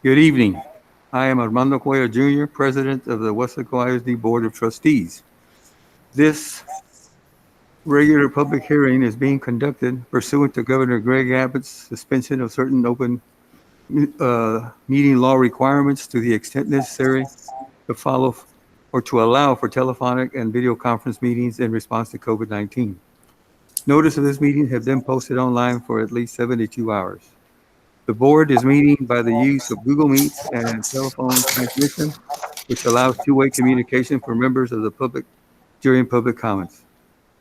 Good evening. I am Armando Cuellar Jr., President of the Weslaco ISD Board of Trustees. This regular public hearing is being conducted pursuant to Governor Greg Abbott's suspension of certain open meeting law requirements to the extent necessary to follow or to allow for telephonic and video conference meetings in response to COVID-19. Notice of this meeting have been posted online for at least 72 hours. The board is meeting by the use of Google Meets and telephone transmission, which allows two-way communication for members of the public during public comments.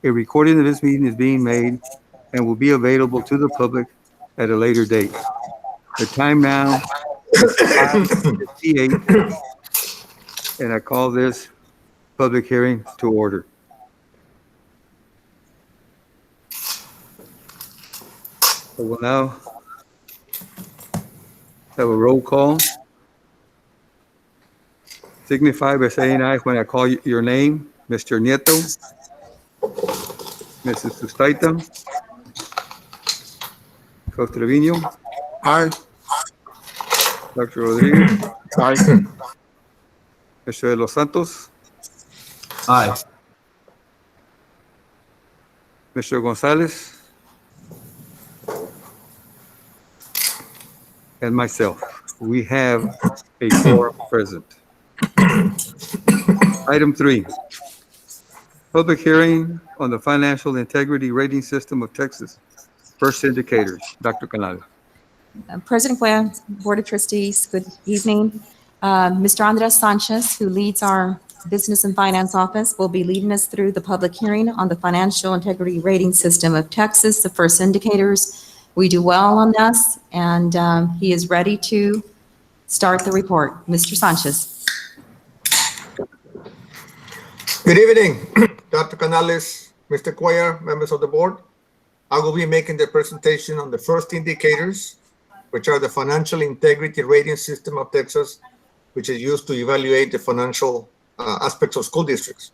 A recording of this meeting is being made and will be available to the public at a later date. The time now is 5:58, and I call this public hearing to order. I will now have a roll call. Signify by saying aye when I call your name. Mr. Nieto, Mrs. Sustaita, Costa Trevino, Aye. Dr. Rodriguez, Aye. Mr. De Los Santos, Aye. Mr. Gonzalez, and myself. We have a quorum present. Item 3, public hearing on the financial integrity rating system of Texas. First indicators. Dr. Canales. President Cuellar, Board of Trustees, good evening. Mr. Andres Sanchez, who leads our Business and Finance Office, will be leading us through the public hearing on the Financial Integrity Rating System of Texas, the first indicators. We do well on this, and he is ready to start the report. Mr. Sanchez. Good evening, Dr. Canales, Mr. Cuellar, members of the board. I will be making the presentation on the first indicators, which are the Financial Integrity Rating System of Texas, which is used to evaluate the financial aspects of school districts.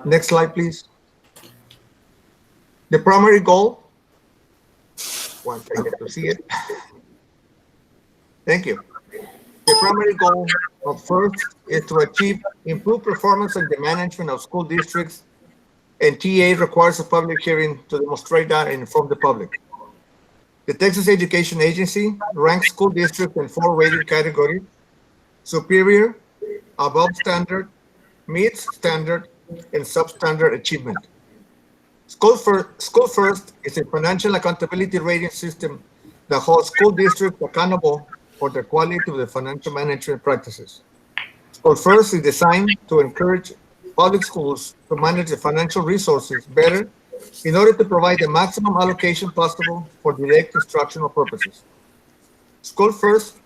Next slide, please. The primary goal, once I get to see it. Thank you. The primary goal of first is to achieve improved performance in the management of school districts, and TA requires a public hearing to demonstrate that and inform the public. The Texas Education Agency ranks school districts in 4 rating categories: superior, above standard, meets standard, and substandard achievement. School First is a financial accountability rating system that holds school districts accountable for the quality of the financial management practices. School First is designed to encourage public schools to manage the financial resources better in order to provide the maximum allocation possible for direct instructional purposes. School First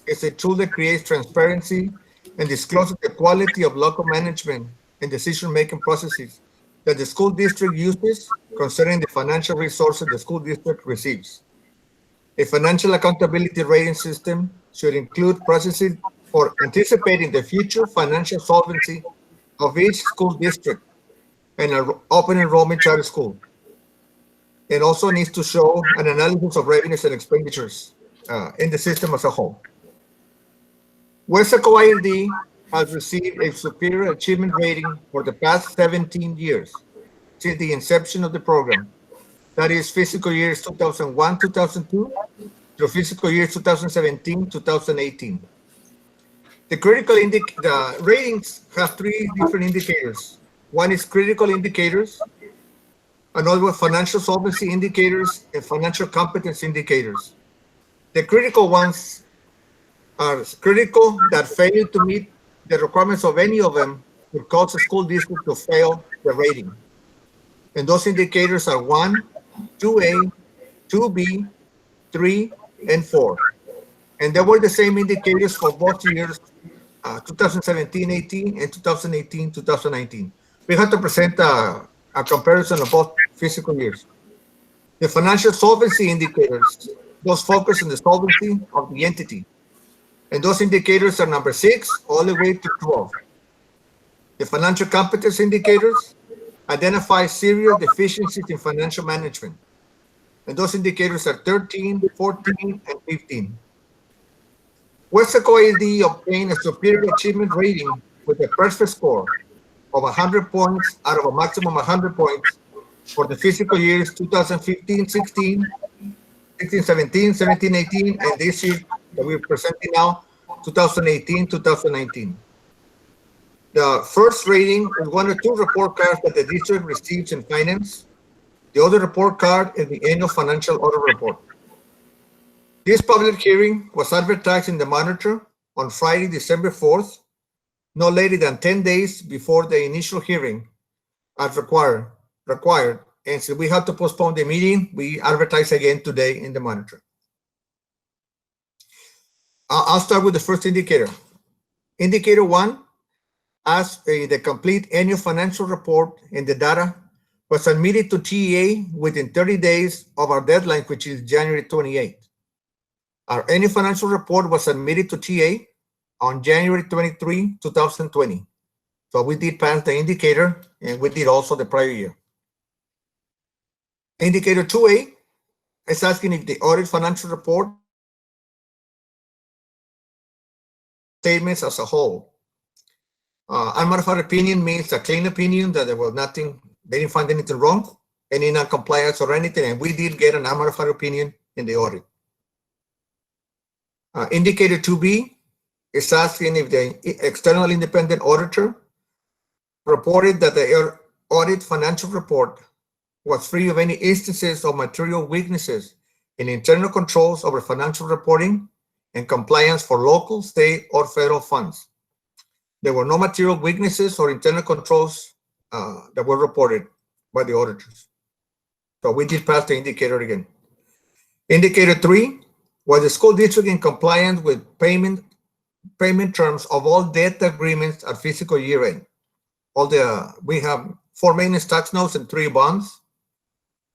is a tool that creates transparency and discloses the quality of local management and decision-making processes that the school district uses concerning the financial resources the school district receives. A financial accountability rating system should include processes for anticipating the future financial solvency of each school district and an open enrollment charter school. It also needs to show an analysis of revenues and expenditures in the system as a whole. Weslaco ISD has received a superior achievement rating for the past 17 years since the inception of the program. That is fiscal years 2001-2002 through fiscal years 2017-2018. The ratings have 3 different indicators. One is critical indicators, another financial solvency indicators, and financial competence indicators. The critical ones are critical that failure to meet the requirements of any of them would cause a school district to fail the rating. And those indicators are 1, 2A, 2B, 3, and 4. And they were the same indicators for both years, 2017-18 and 2018-2019. We have to present a comparison of both fiscal years. The financial solvency indicators, those focus on the solvency of the entity. And those indicators are number 6 all the way to 12. The financial competence indicators identify serious deficiencies in financial management. And those indicators are 13, 14, and 15. Weslaco ISD obtained a superior achievement rating with a perfect score of 100 points out of a maximum of 100 points for the fiscal years 2015-16, 16-17, 17-18, and this year that we're presenting now, 2018-2019. The first rating is one of two report cards that the district receives in finance. The other report card is the annual financial audit report. This public hearing was advertised in the Monitor on Friday, December 4th, no later than 10 days before the initial hearing as required. And so we have to postpone the meeting. We advertise again today in the Monitor. I'll start with the first indicator. Indicator 1, as the complete annual financial report and the data was submitted to TEA within 30 days of our deadline, which is January 28th. Our annual financial report was submitted to TA on January 23, 2020. So we did pass the indicator, and we did also the prior year. Indicator 2A is asking if the audit financial report statements as a whole. Unmodified opinion means a clean opinion that there was nothing, they didn't find anything wrong, any non-compliance or anything, and we did get an unmodified opinion in the audit. Indicator 2B is asking if the external independent auditor reported that the audit financial report was free of any instances of material weaknesses in internal controls over financial reporting and compliance for local, state, or federal funds. There were no material weaknesses or internal controls that were reported by the auditors. So we did pass the indicator again. Indicator 3, was the school district in compliance with payment terms of all debt agreements at fiscal year end? We have 4 maintenance tax notes and 3 bonds,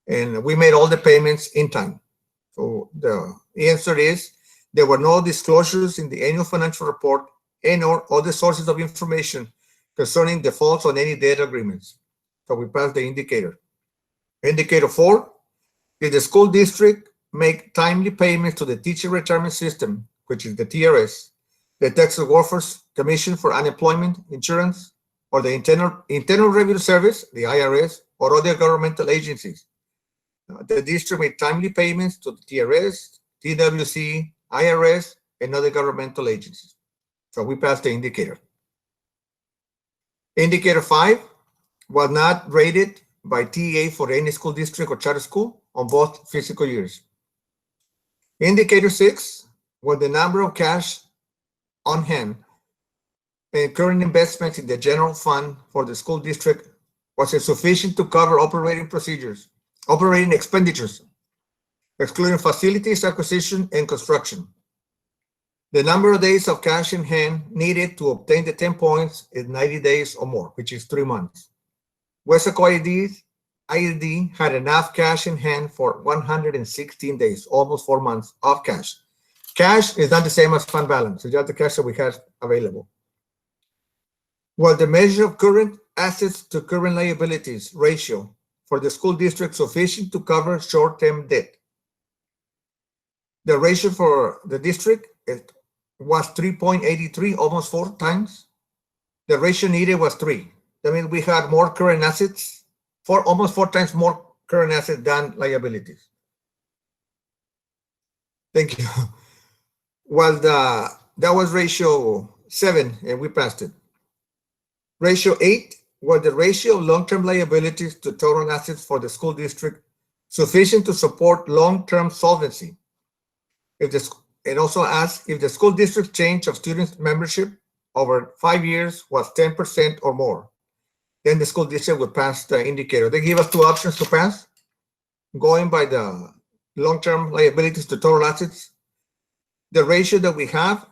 and we made all the payments in time. So the answer is there were no disclosures in the annual financial report and or other sources of information concerning defaults on any debt agreements. So we passed the indicator. Indicator 4, did the school district make timely payments to the Teacher Retirement System, which is the TRS, the Texas Workforce Commission for Unemployment Insurance, or the Internal Revenue Service, the IRS, or other governmental agencies? The district made timely payments to the TRS, TWC, IRS, and other governmental agencies. So we passed the indicator. Indicator 5 was not rated by TEA for any school district or charter school on both fiscal years. Indicator 6 was the number of cash on hand and current investments in the general fund for the school district was sufficient to cover operating expenditures, excluding facilities acquisition and construction. The number of days of cash in hand needed to obtain the 10 points is 90 days or more, which is 3 months. Weslaco ISD had enough cash in hand for 116 days, almost 4 months of cash. Cash is not the same as fund balance. It's just the cash that we have available. Was the measure of current assets to current liabilities ratio for the school district sufficient to cover short-term debt? The ratio for the district was 3.83, almost 4 times. The ratio needed was 3. That means we had more current assets, almost 4 times more current assets than liabilities. Thank you. Well, that was ratio 7, and we passed it. Ratio 8 was the ratio of long-term liabilities to total assets for the school district sufficient to support long-term solvency. It also asks if the school district change of student membership over 5 years was 10% or more, then the school district would pass the indicator. They give us 2 options to pass, going by the long-term liabilities to total assets. The ratio that we have,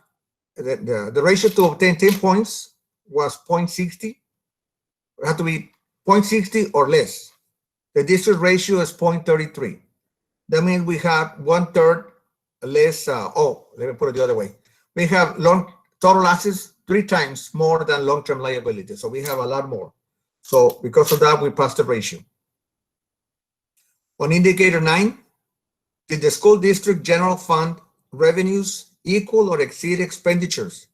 the ratio to obtain 10 points was 0.60. It had to be 0.60 or less. The district ratio is 0.33. That means we have 1/3 less. Let me put it the other way. We have total assets 3 times more than long-term liabilities. So we have a lot more. So because of that, we passed the ratio. On indicator 9, did the school district general fund revenues equal or exceed expenditures,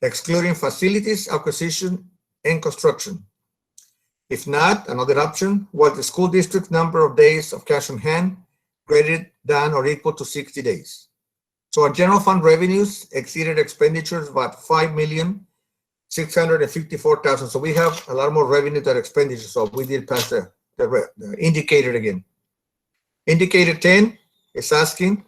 excluding facilities acquisition and construction. If not, another option was the school district's number of days of cash on hand greater than or equal to 60 days. So our general fund revenues exceeded expenditures by $5,654,000. So we have a lot more revenue than expenditures. So we did pass the indicator again. Indicator 10 is asking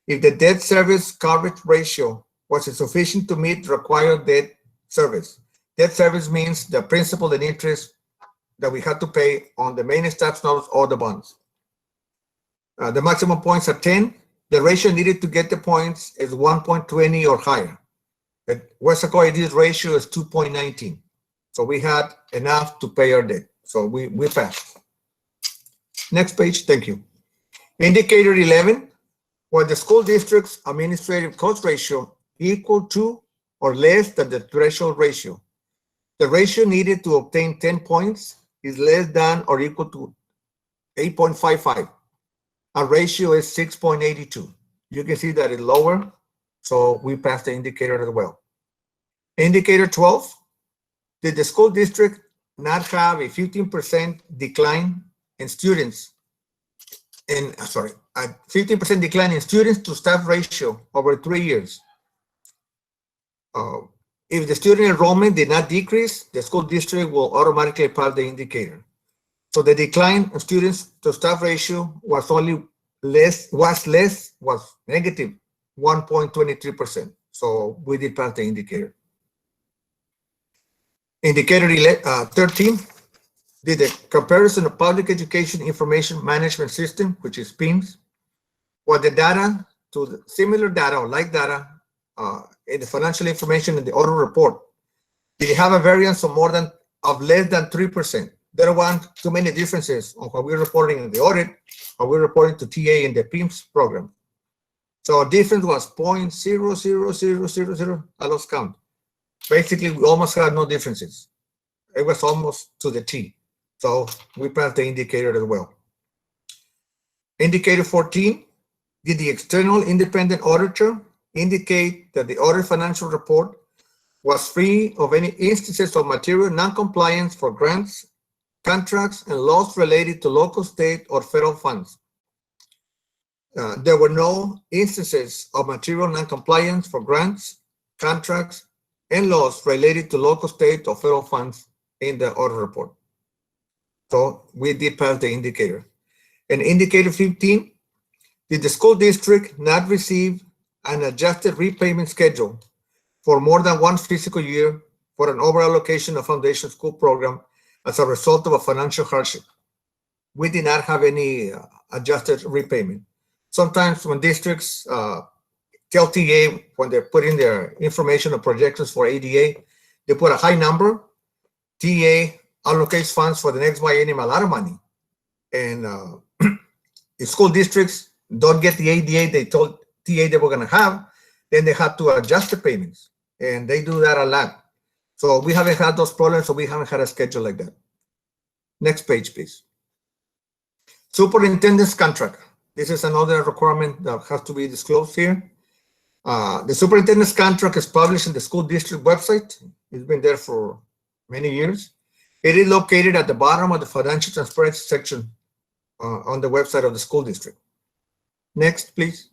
if the debt service coverage ratio was sufficient to meet required debt service. Debt service means the principal and interest that we had to pay on the main tax notes or the bonds. The maximum points are 10. The ratio needed to get the points is 1.20 or higher. The Weslaco ISD's ratio is 2.19. So we had enough to pay our debt. So we passed. Next page, thank you. Indicator 11, was the school district's administrative cost ratio equal to or less than the threshold ratio? The ratio needed to obtain 10 points is less than or equal to 8.55. Our ratio is 6.82. You can see that it's lower, so we passed the indicator as well. Indicator 12, did the school district not have a 15% decline in students? A 15% decline in students to staff ratio over 3 years. If the student enrollment did not decrease, the school district will automatically pass the indicator. So the decline in students to staff ratio was negative 1.23%. So we did pass the indicator. Indicator 13, did the comparison of public education information management system, which is PIMS, was the data to the similar data or like data in the financial information in the audit report, did it have a variance of less than 3%? There weren't too many differences on what we're reporting in the audit, or we're reporting to TA in the PIMS program. So our difference was 0.00000. I lost count. Basically, we almost had no differences. It was almost to the T. So we passed the indicator as well. Indicator 14, did the external independent auditor indicate that the audit financial report was free of any instances of material non-compliance for grants, contracts, and laws related to local, state, or federal funds? There were no instances of material non-compliance for grants, contracts, and laws related to local, state, or federal funds in the audit report. So we did pass the indicator. And indicator 15, did the school district not receive an adjusted repayment schedule for more than one fiscal year for an overallocation of foundation school program as a result of a financial hardship? We did not have any adjusted repayment. Sometimes when districts tell TA, when they're putting their information or projections for ADA, they put a high number. TA allocates funds for the next biennium a lot of money. And if school districts don't get the ADA they told TA they were going to have, then they have to adjust the payments. And they do that a lot. So we haven't had those problems, so we haven't had a schedule like that. Next page, please. Superintendent's contract. This is another requirement that has to be disclosed here. The superintendent's contract is published in the school district website. It's been there for many years. It is located at the bottom of the financial transparency section on the website of the school district. Next, please.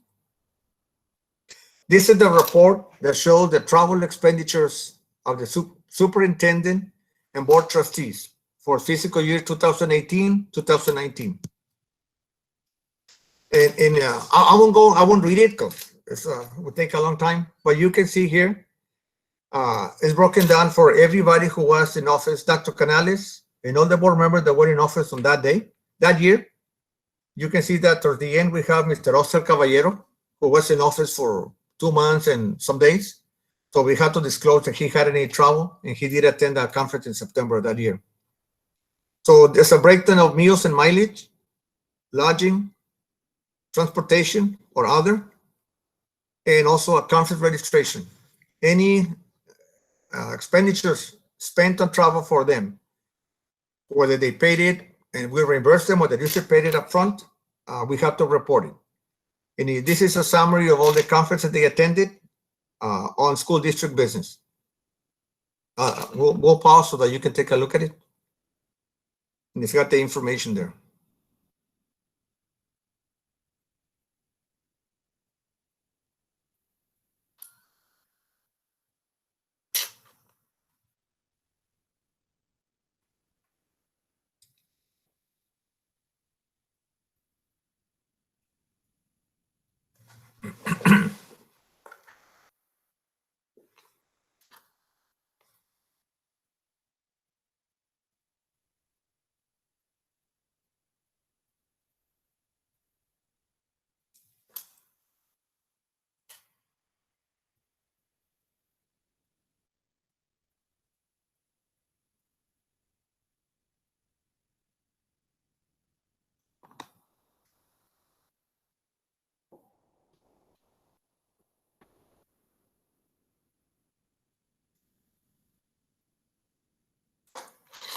This is the report that shows the travel expenditures of the superintendent and board trustees for fiscal year 2018-2019. And I won't read it because it will take a long time, but you can see here, it's broken down for everybody who was in office. Dr. Canales and all the board members that were in office on that day, that year. You can see that towards the end, we have Mr. Oscar Caballero, who was in office for 2 months and some days. So we had to disclose that he had any travel, and he did attend a conference in September that year. So there's a breakdown of meals and mileage, lodging, transportation or other, and also a conference registration. Any expenditures spent on travel for them, whether they paid it and we reimburse them or the district paid it up front, we have to report it. And this is a summary of all the conferences they attended on school district business. We'll pause so that you can take a look at it. And it's got the information there.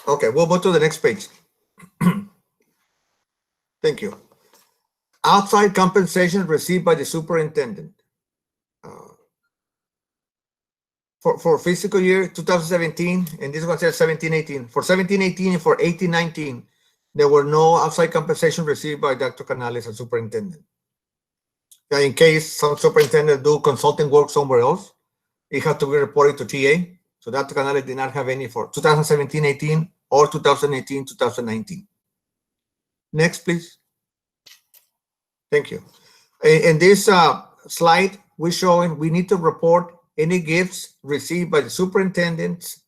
Okay, we'll go to the next page. Thank you. Outside compensation received by the superintendent. For fiscal year 2017, and this one says 17-18. For 17-18 and for 18-19, there were no outside compensation received by Dr. Canales as superintendent. Now, in case some superintendent do consulting work somewhere else, it had to be reported to TA. So Dr. Canales did not have any for 2017-18 or 2018-2019. Next, please. Thank you. In this slide, we're showing we need to report any gifts received by the superintendents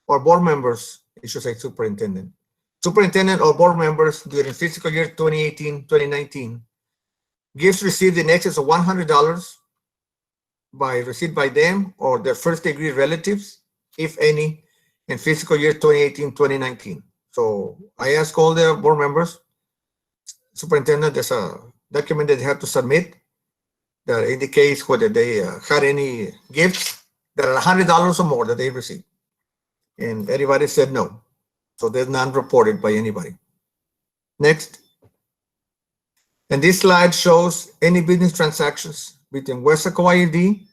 or board members. It should say superintendent or board members during fiscal year 2018-2019. Gifts received in excess of $100 received by them or their first degree relatives, if any, in fiscal year 2018-2019. So I ask all the board members, superintendent, there's a document that they have to submit that indicates whether they had any gifts that are $100 or more that they received. And everybody said no. So they're not reported by anybody. Next. And this slide shows any business transactions between Weslaco ISD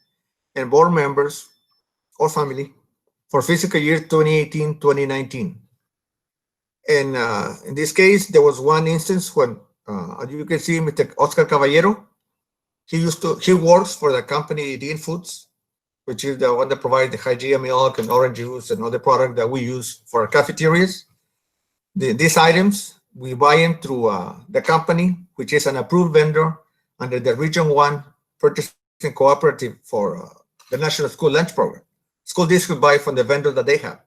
and board members or family for fiscal year 2018-2019. And in this case, there was one instance when, as you can see, Mr. Oscar Caballero, he works for the company Dean Foods, which is the one that provides the Hygiene milk and orange juice and other product that we use for our cafeterias. These items, we buy them through the company, which is an approved vendor under the Region 1 Purchasing Cooperative for the National School Lunch Program. School district buy from the vendor that they have.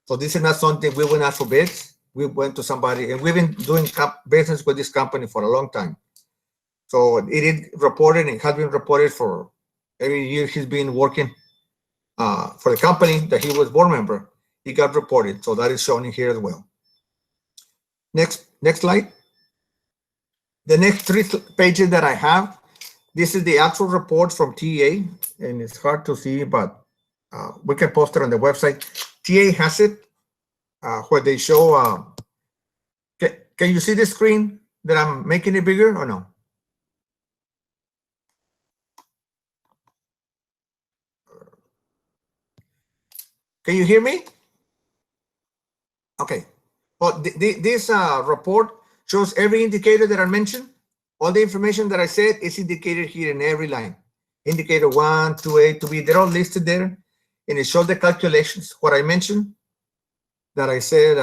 So this is not something we went out for bids. We went to somebody, and we've been doing business with this company for a long time. So it is reported, and has been reported for every year he's been working for the company that he was board member. He got reported, so that is shown in here as well. Next slide. The next 3 pages that I have, this is the actual report from TA, and it's hard to see, but we can post it on the website. TA has it where they show. Can you see the screen that I'm making it bigger or no? Can you hear me? Okay. Well, this report shows every indicator that I mentioned. All the information that I said is indicated here in every line. Indicator 1, 2A, 2B, they're all listed there. And it shows the calculations. What I mentioned, that I said,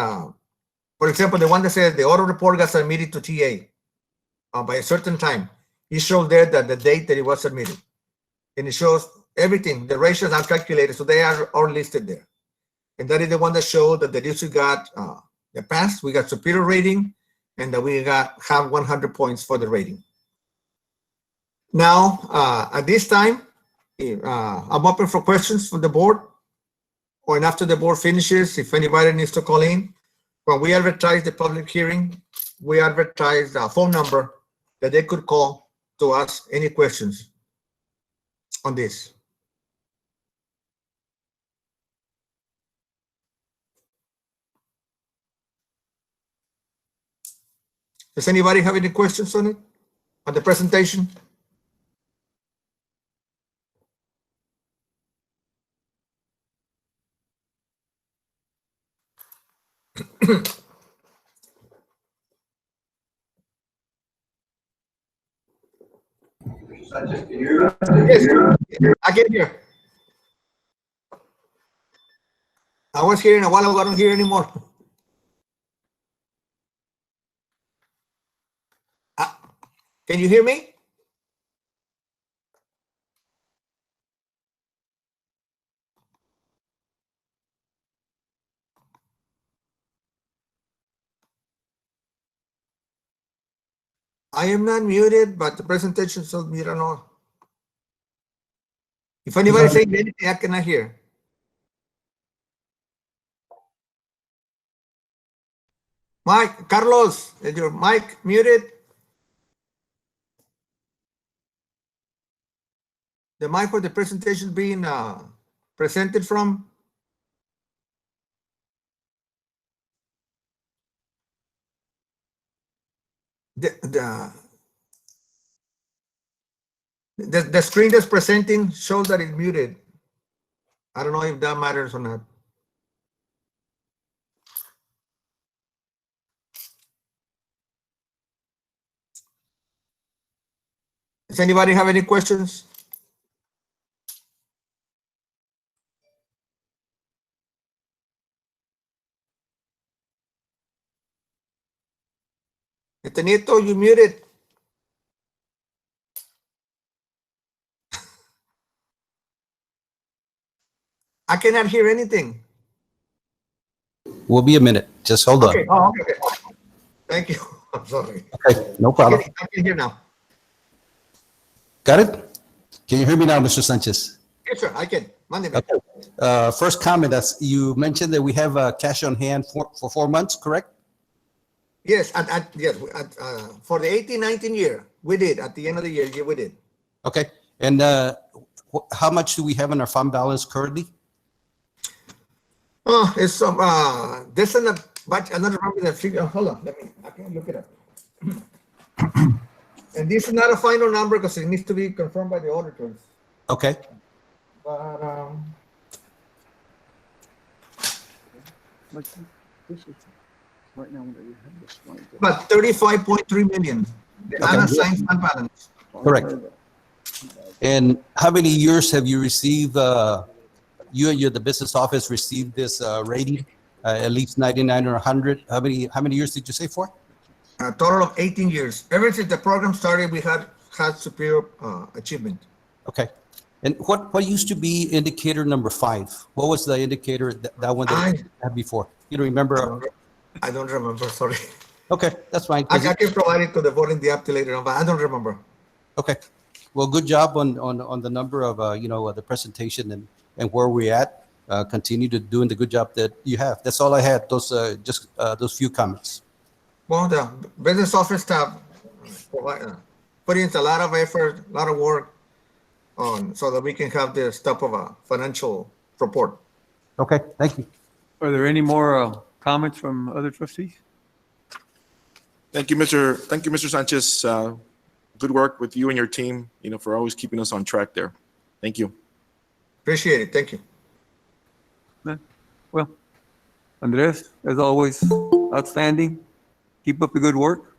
for example, the one that says the auto report got submitted to TA by a certain time. It shows there that the date that it was submitted. And it shows everything. The ratios are calculated, so they are all listed there. And that is the one that showed that the district got the pass, we got superior rating, and that we have 100 points for the rating. Now, at this time, I'm open for questions from the board, or after the board finishes, if anybody needs to call in. When we advertise the public hearing, we advertise the phone number that they could call to ask any questions on this. Does anybody have any questions on it, on the presentation? Yes, I can hear. I was hearing a while ago, I don't hear anymore. Can you hear me? I am not muted, but the presentation shows me, I don't know. If anybody's saying anything, I cannot hear. Mike, Carlos, is your mic muted? The mic where the presentation is being presented from? The screen that's presenting shows that it's muted. I don't know if that matters or not. Does anybody have any questions? Nieto, you muted. I cannot hear anything. We'll be a minute. Just hold Okay. on. Oh, okay. Thank you. I'm sorry. Okay, no problem. I can hear now. Got it? Can you hear me now, Mr. Sanchez? Yes, sir. I can. Monday. Okay. First comment, as you mentioned that we have cash on hand for 4 months, correct? Yes, yes. For the 18-19 year, we did. At the end of the year, yeah, we did. Okay. And how much do we have in our fund balance currently? Oh, it's some. This and another remember the figure. Hold on. I can look it up. And this is not a final number because it needs to be confirmed by the auditors. Okay. But about 35.3 million. The Okay. unassigned fund balance. Correct. And how many years have you received, you and the business office received this rating, at least 99 or 100? How many years did you say for? A total of 18 years. Ever since the program started, we had superior achievement. Okay. And what used to be indicator number 5? What was the indicator that one that you had before? You don't remember? I don't remember. Sorry. Okay, that's fine. I can provide it to the voting the up later on, but I don't remember. Okay. Well, good job on the number of the presentation and where we're at. Continue to doing the good job that you have. That's all I had. Those just those few comments. Well, the business office staff put in a lot of effort, a lot of work on so that we can have this type of a financial report. Okay, thank you. Are there any more comments from other trustees? Thank you, Mr. Sanchez. Good work with you and your team, for always keeping us on track there. Thank you. Appreciate it. Thank you. Well, Andres, as always, outstanding. Keep up the good work,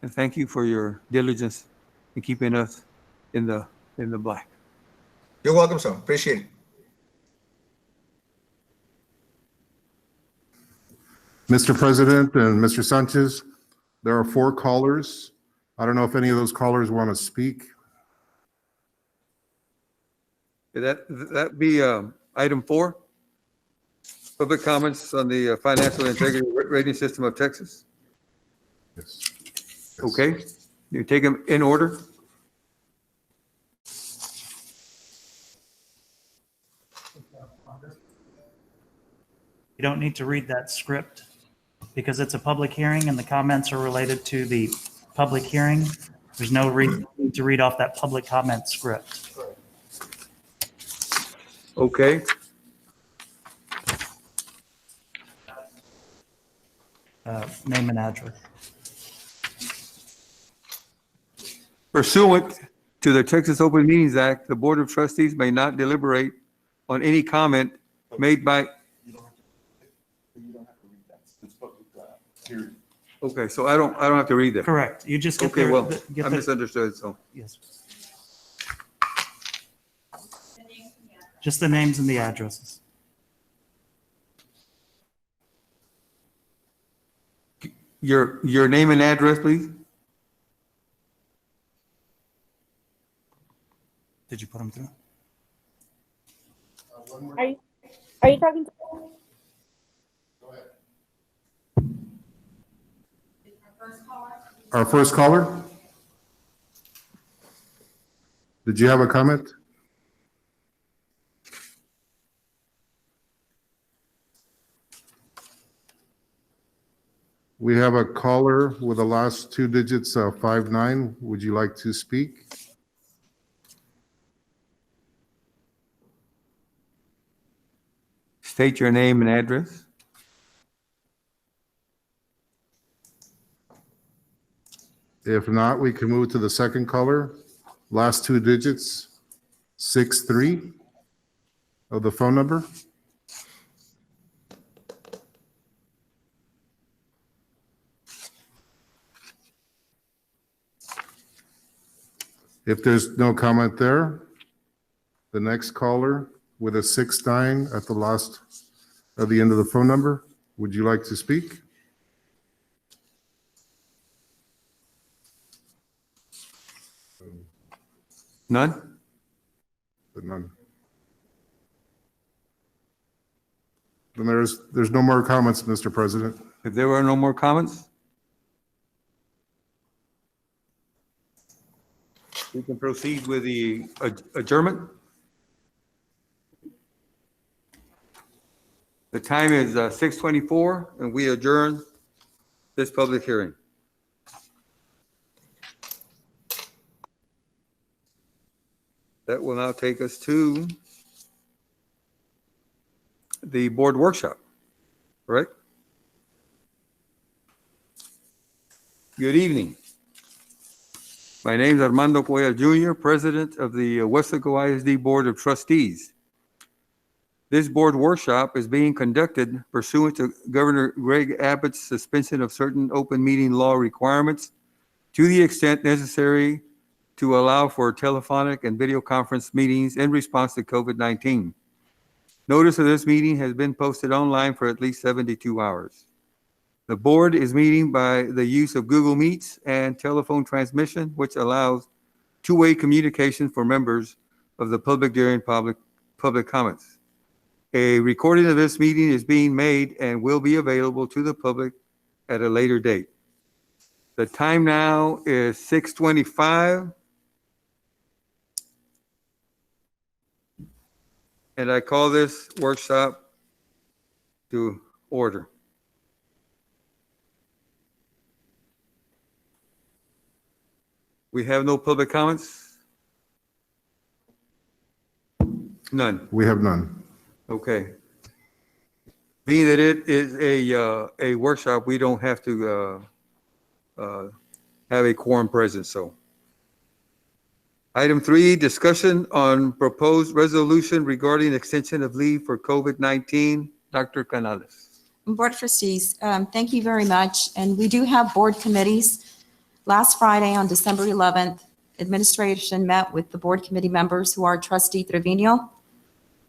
and thank you for your diligence in keeping us in the black. You're welcome, sir. Appreciate it. Mr. President and Mr. Sanchez, there are 4 callers. I don't know if any of those callers want to speak. That be item 4, public comments on the financial integrity rating system of Texas. Yes. Okay, you take them in order. You don't need to read that script because it's a public hearing and the comments are related to the public hearing. There's no need to read off that public comment script. Okay. Name and address. Pursuant to the Texas Open Meetings Act, the Board of Trustees may not deliberate on any comment made by, Okay, so I don't have to read that. Correct. You just get Okay, the, well, get I the, misunderstood, so. yes. Just the names and the addresses. Your name and address, please? Did you put them through? Are you talking to? Our first caller? Did you have a comment? We have a caller with the last two digits of 59. Would you like to speak? State your name and address. If not, we can move to the second caller. Last two digits, 63 of the phone number. If there's no comment there, the next caller with a 69 at the last, at the end of the phone number, would you like to speak? None? None. Then there's no more comments, Mr. President. If there were no more comments, we can proceed with the adjournment. The time is 6:24, and we adjourn this public hearing. That will now take us to the board workshop, correct? Good evening. My name is Armando Cuellar Jr., President of the Weslaco ISD Board of Trustees. This board workshop is being conducted pursuant to Governor Greg Abbott's suspension of certain open meeting law requirements to the extent necessary to allow for telephonic and video conference meetings in response to COVID-19. Notice of this meeting has been posted online for at least 72 hours. The board is meeting by the use of Google Meets and telephone transmission, which allows two-way communication for members of the public during public comments. A recording of this meeting is being made and will be available to the public at a later date. The time now is 6:25. And I call this workshop to order. We have no public comments? None. We have none. Okay. Being that it is a workshop, we don't have to have a quorum present, so. Item 3, discussion on proposed resolution regarding extension of leave for COVID-19. Dr. Canales. Board of Trustees, thank you very much. And we do have board committees. Last Friday on December 11th, administration met with the board committee members who are Trustee Trevino,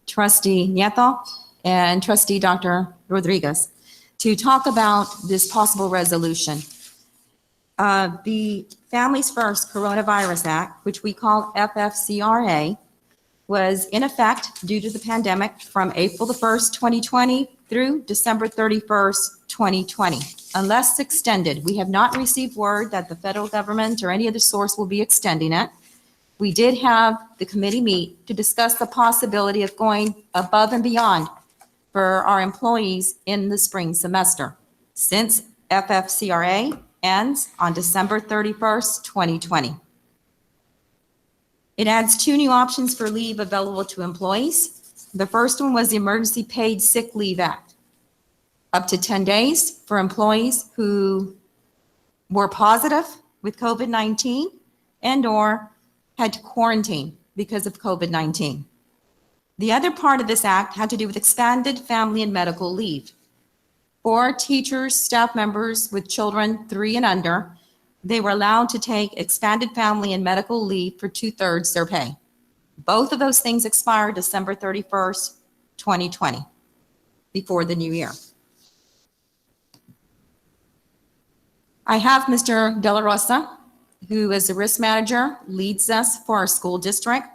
Trustee Nieto, and Trustee Dr. Rodriguez to talk about this possible resolution. The Families First Coronavirus Act, which we call FFCRA, was in effect due to the pandemic from April the 1st, 2020 through December 31st, 2020, unless extended. We have not received word that the federal government or any other source will be extending it. We did have the committee meet to discuss the possibility of going above and beyond for our employees in the spring semester, since FFCRA ends on December 31st, 2020. It adds 2 new options for leave available to employees. The first one was the Emergency Paid Sick Leave Act. Up to 10 days for employees who were positive with COVID-19 and/or had to quarantine because of COVID-19. The other part of this act had to do with expanded family and medical leave. For teachers, staff members with children 3 and under, they were allowed to take expanded family and medical leave for 2/3 their pay. Both of those things expire December 31st, 2020, before the new year. I have Mr. De La Rosa, who is the risk manager, leads us for our school district.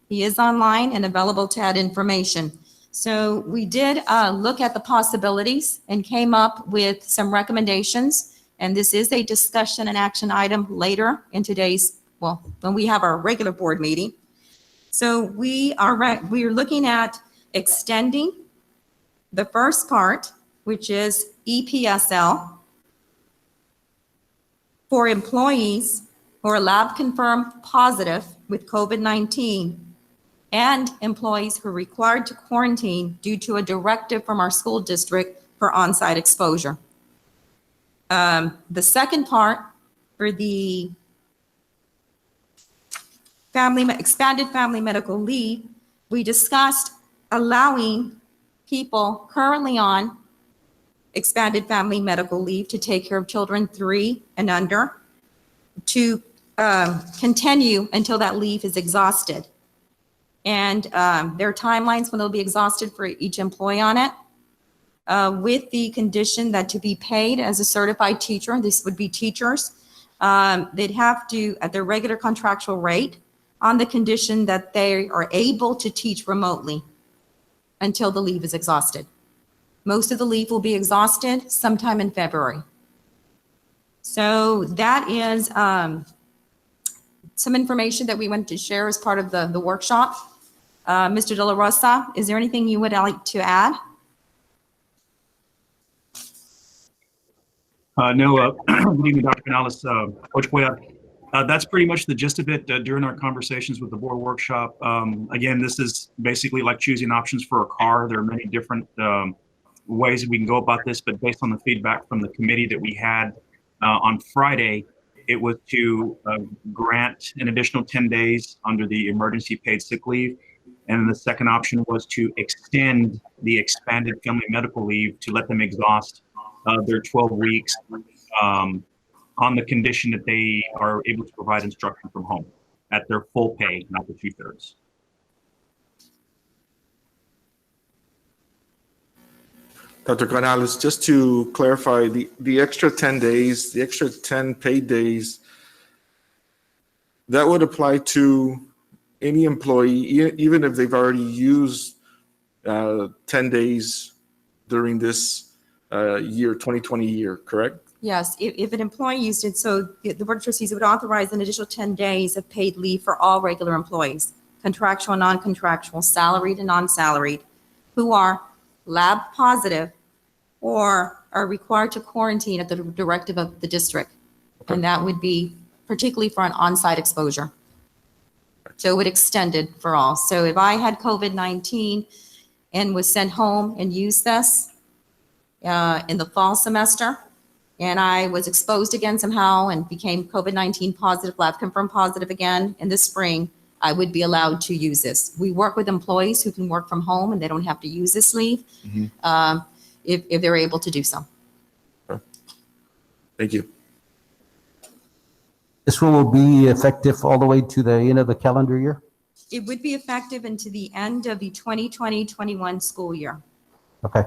He is online and available to add information. So we did look at the possibilities and came up with some recommendations. And this is a discussion and action item later in today's, well, when we have our regular board meeting. So we are looking at extending the first part, which is EPSL, for employees who are lab confirmed positive with COVID-19 and employees who are required to quarantine due to a directive from our school district for on-site exposure. The second part for the expanded family medical leave, we discussed allowing people currently on expanded family medical leave to take care of children 3 and under to continue until that leave is exhausted. And there are timelines when they'll be exhausted for each employee on it, with the condition that to be paid as a certified teacher, this would be teachers, they'd have to, at their regular contractual rate, on the condition that they are able to teach remotely until the leave is exhausted. Most of the leave will be exhausted sometime in February. So that is some information that we wanted to share as part of the workshop. Mr. De La Rosa, is there anything you would like to add? No, good evening, Dr. Canales. Coach Cuellar. That's pretty much the gist of it during our conversations with the board workshop. Again, this is basically like choosing options for a car. There are many different ways that we can go about this, but based on the feedback from the committee that we had on Friday, it was to grant an additional 10 days under the emergency paid sick leave. And then the second option was to extend the expanded family medical leave to let them exhaust their 12 weeks on the condition that they are able to provide instruction from home at their full pay, not the 2/3. Dr. Canales, just to clarify, the extra 10 days, the extra 10 paid days, that would apply to any employee, even if they've already used 10 days during this year, 2020 year, correct? Yes, if an employee used it, so the Board of Trustees would authorize an additional 10 days of paid leave for all regular employees, contractual, non-contractual, salaried and non-salaried, who are lab positive or are required to quarantine at the directive of the district. Okay. And that would be particularly for an on-site exposure. So it would extend it for all. So if I had COVID-19 and was sent home and used this in the fall semester, and I was exposed again somehow and became COVID-19 positive, lab confirmed positive again in the spring, I would be allowed to use this. We work with employees who can work from home and they don't have to use this leave if they're able to do so. Thank you. This one will be effective all the way to the end of the calendar year? It would be effective into the end of the 2020-21 school year. Okay,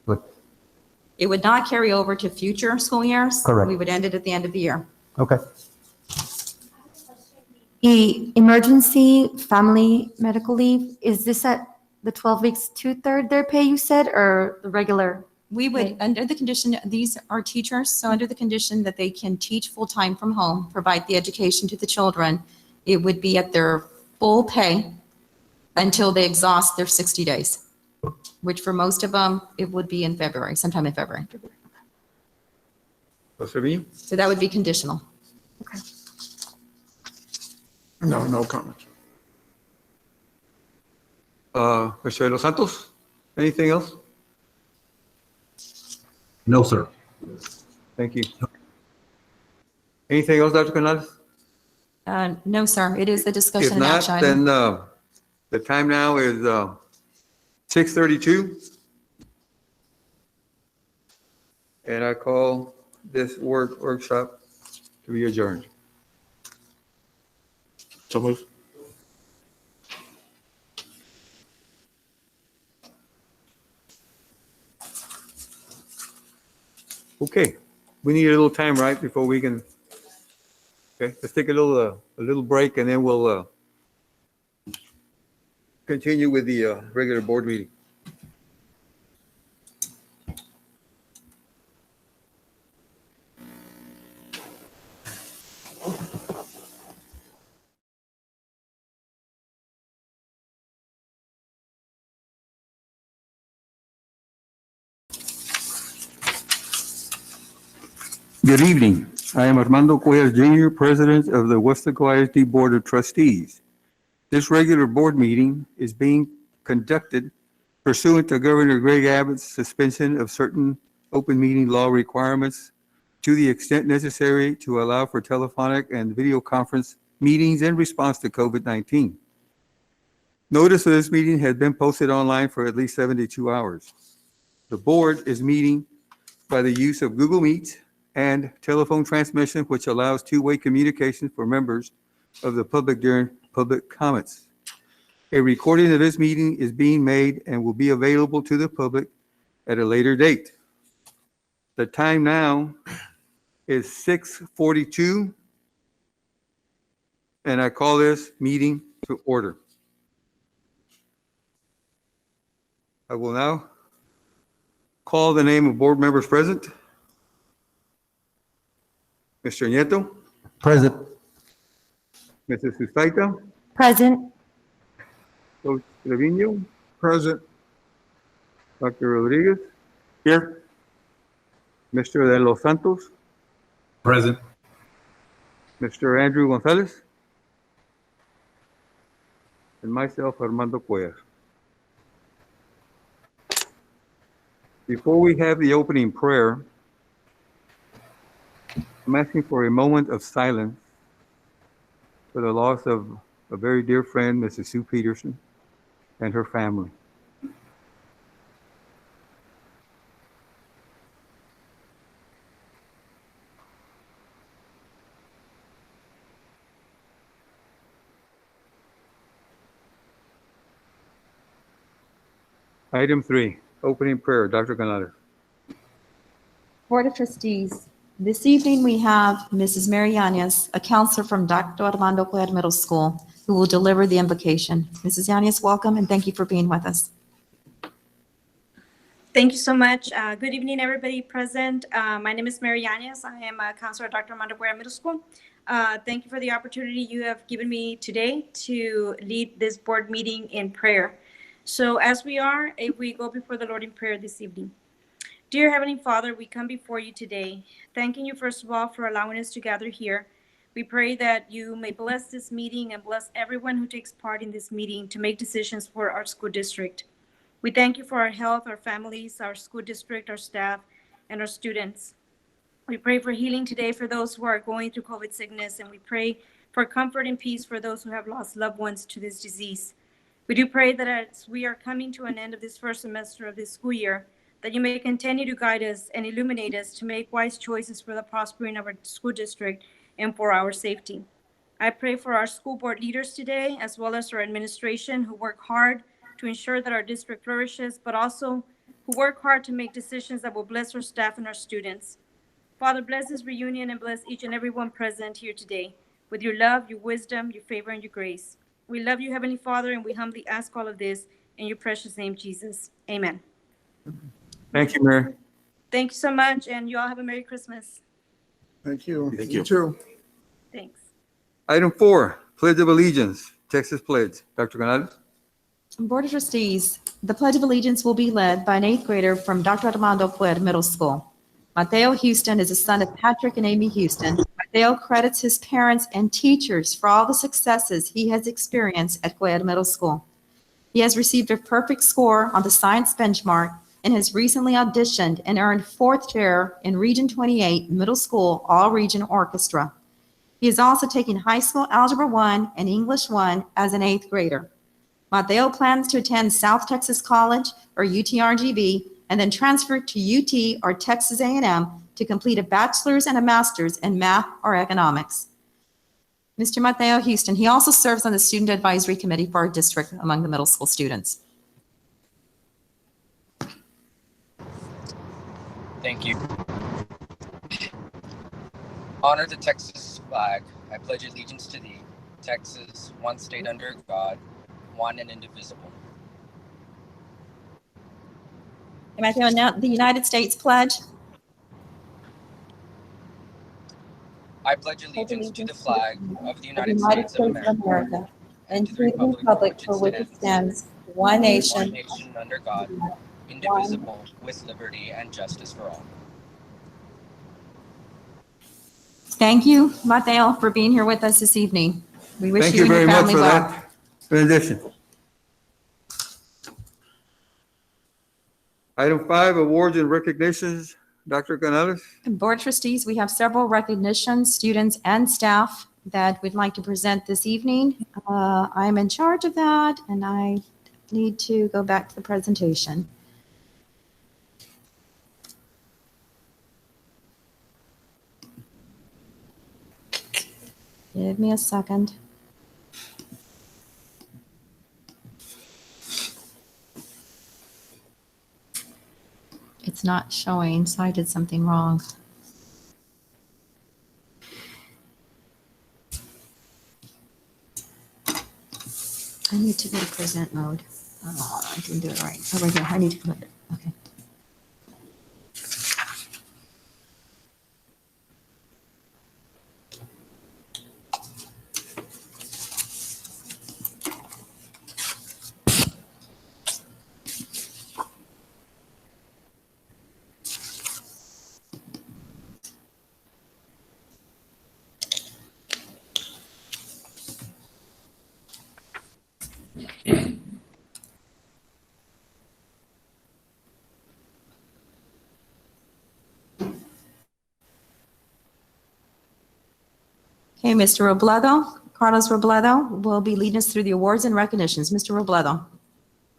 good. It would not carry over to future school years. Correct. We would end it at the end of the year. Okay. The emergency family medical leave, is this at the 12 weeks, 2/3 their pay you said, or the regular? We would, Okay. under the condition, these are teachers, so under the condition that they can teach full-time from home, provide the education to the children, it would be at their full pay until they exhaust their 60 days, which for most of them, it would be in February, sometime in February. Dr. Trevino? So that would be conditional. No comment. Mr. De Los Santos, anything else? No, sir. Thank you. Anything else, Dr. Canales? No, sir, it is the If discussion and not, action item. then the time now is 6:32. and I call this workshop to be adjourned. So move. Okay, we need a little time, right, before we can, okay, let's take a little break and then we'll continue with the regular board meeting. Good evening. I am Armando Cuellar Jr., President of the Weslaco ISD Board of Trustees. This regular board meeting is being conducted pursuant to Governor Greg Abbott's suspension of certain open meeting law requirements to the extent necessary to allow for telephonic and video conference meetings in response to COVID-19. Notice of this meeting has been posted online for at least 72 hours. The board is meeting by the use of Google Meet and telephone transmission, which allows two-way communication for members of the public during public comments. A recording of this meeting is being made and will be available to the public at a later date. The time now is 6:42, and I call this meeting to order. I will now call the name of board members present. Mr. Nieto, Present. Mrs. Sustaita, Present. Coach Trevino, Present. Dr. Rodriguez, Here. Mr. De Los Santos, Present. Mr. Andrew Gonzalez, and myself, Armando Cuellar. Before we have the opening prayer, I'm asking for a moment of silence for the loss of a very dear friend, Mrs. Sue Peterson, and her family. Item 3, opening prayer. Dr. Canales. Board of Trustees, this evening we have Mrs. Mary Yanez, a counselor from Dr. Armando Cuellar Middle School, who will deliver the invocation. Mrs. Yanez, welcome and thank you for being with us. Thank you so much. Good evening, everybody present. My name is Mary Yanez. I am a counselor at Dr. Armando Cuellar Middle School. Thank you for the opportunity you have given me today to lead this board meeting in prayer. So as we are, if we go before the Lord in prayer this evening. Dear Heavenly Father, we come before you today, thanking you first of all for allowing us to gather here. We pray that you may bless this meeting and bless everyone who takes part in this meeting to make decisions for our school district. We thank you for our health, our families, our school district, our staff, and our students. We pray for healing today for those who are going through COVID sickness, and we pray for comfort and peace for those who have lost loved ones to this disease. We do pray that as we are coming to an end of this first semester of this school year, that you may continue to guide us and illuminate us to make wise choices for the prospering of our school district and for our safety. I pray for our school board leaders today, as well as our administration, who work hard to ensure that our district flourishes, but also who work hard to make decisions that will bless our staff and our students. Father, bless this reunion and bless each and every one present here today with your love, your wisdom, your favor, and your grace. We love you, Heavenly Father, and we humbly ask all of this in your precious name, Jesus. Amen. Thank you, Mary. Thank you so much, and you all have a Merry Christmas. Thank you. Thank You you. too. Thanks. Item 4, Pledge of Allegiance, Texas Pledge. Dr. Canales. Board of Trustees, the Pledge of Allegiance will be led by an 8th grader from Dr. Armando Cuellar Middle School. Mateo Houston is a son of Patrick and Amy Houston. Mateo credits his parents and teachers for all the successes he has experienced at Cuellar Middle School. He has received a perfect score on the science benchmark and has recently auditioned and earned 4th chair in Region 28 Middle School All-Region Orchestra. He is also taking High School Algebra 1 and English 1 as an 8th grader. Mateo plans to attend South Texas College, or UTRGV, and then transfer to UT or Texas A&M to complete a bachelor's and a master's in math or economics. Mr. Mateo Houston, he also serves on the Student Advisory Committee for our district among the middle school students. Thank you. Honor the Texas flag. I pledge allegiance to thee, Texas, one state under God, one and indivisible. Mateo, now the United States pledge. I pledge allegiance to the flag of the United States of America and to the republic for which it stands, one nation, under God, indivisible, with liberty and justice for all. Thank you, Mateo, for being here with us this evening. We wish Thank you you and your very much family for well. that rendition. Item 5, awards and recognitions. Dr. Canales. Board trustees, we have several recognitions, students and staff that we'd like to present this evening. I'm in charge of that, and I need to go back to the presentation. Give me a second. It's not showing, so I did something wrong. I need to go to present mode. Oh, I didn't do it right. Over here, I need to put it. Okay. Okay, Mr. Robledo, Carlos Robledo will be leading us through the awards and recognitions. Mr. Robledo.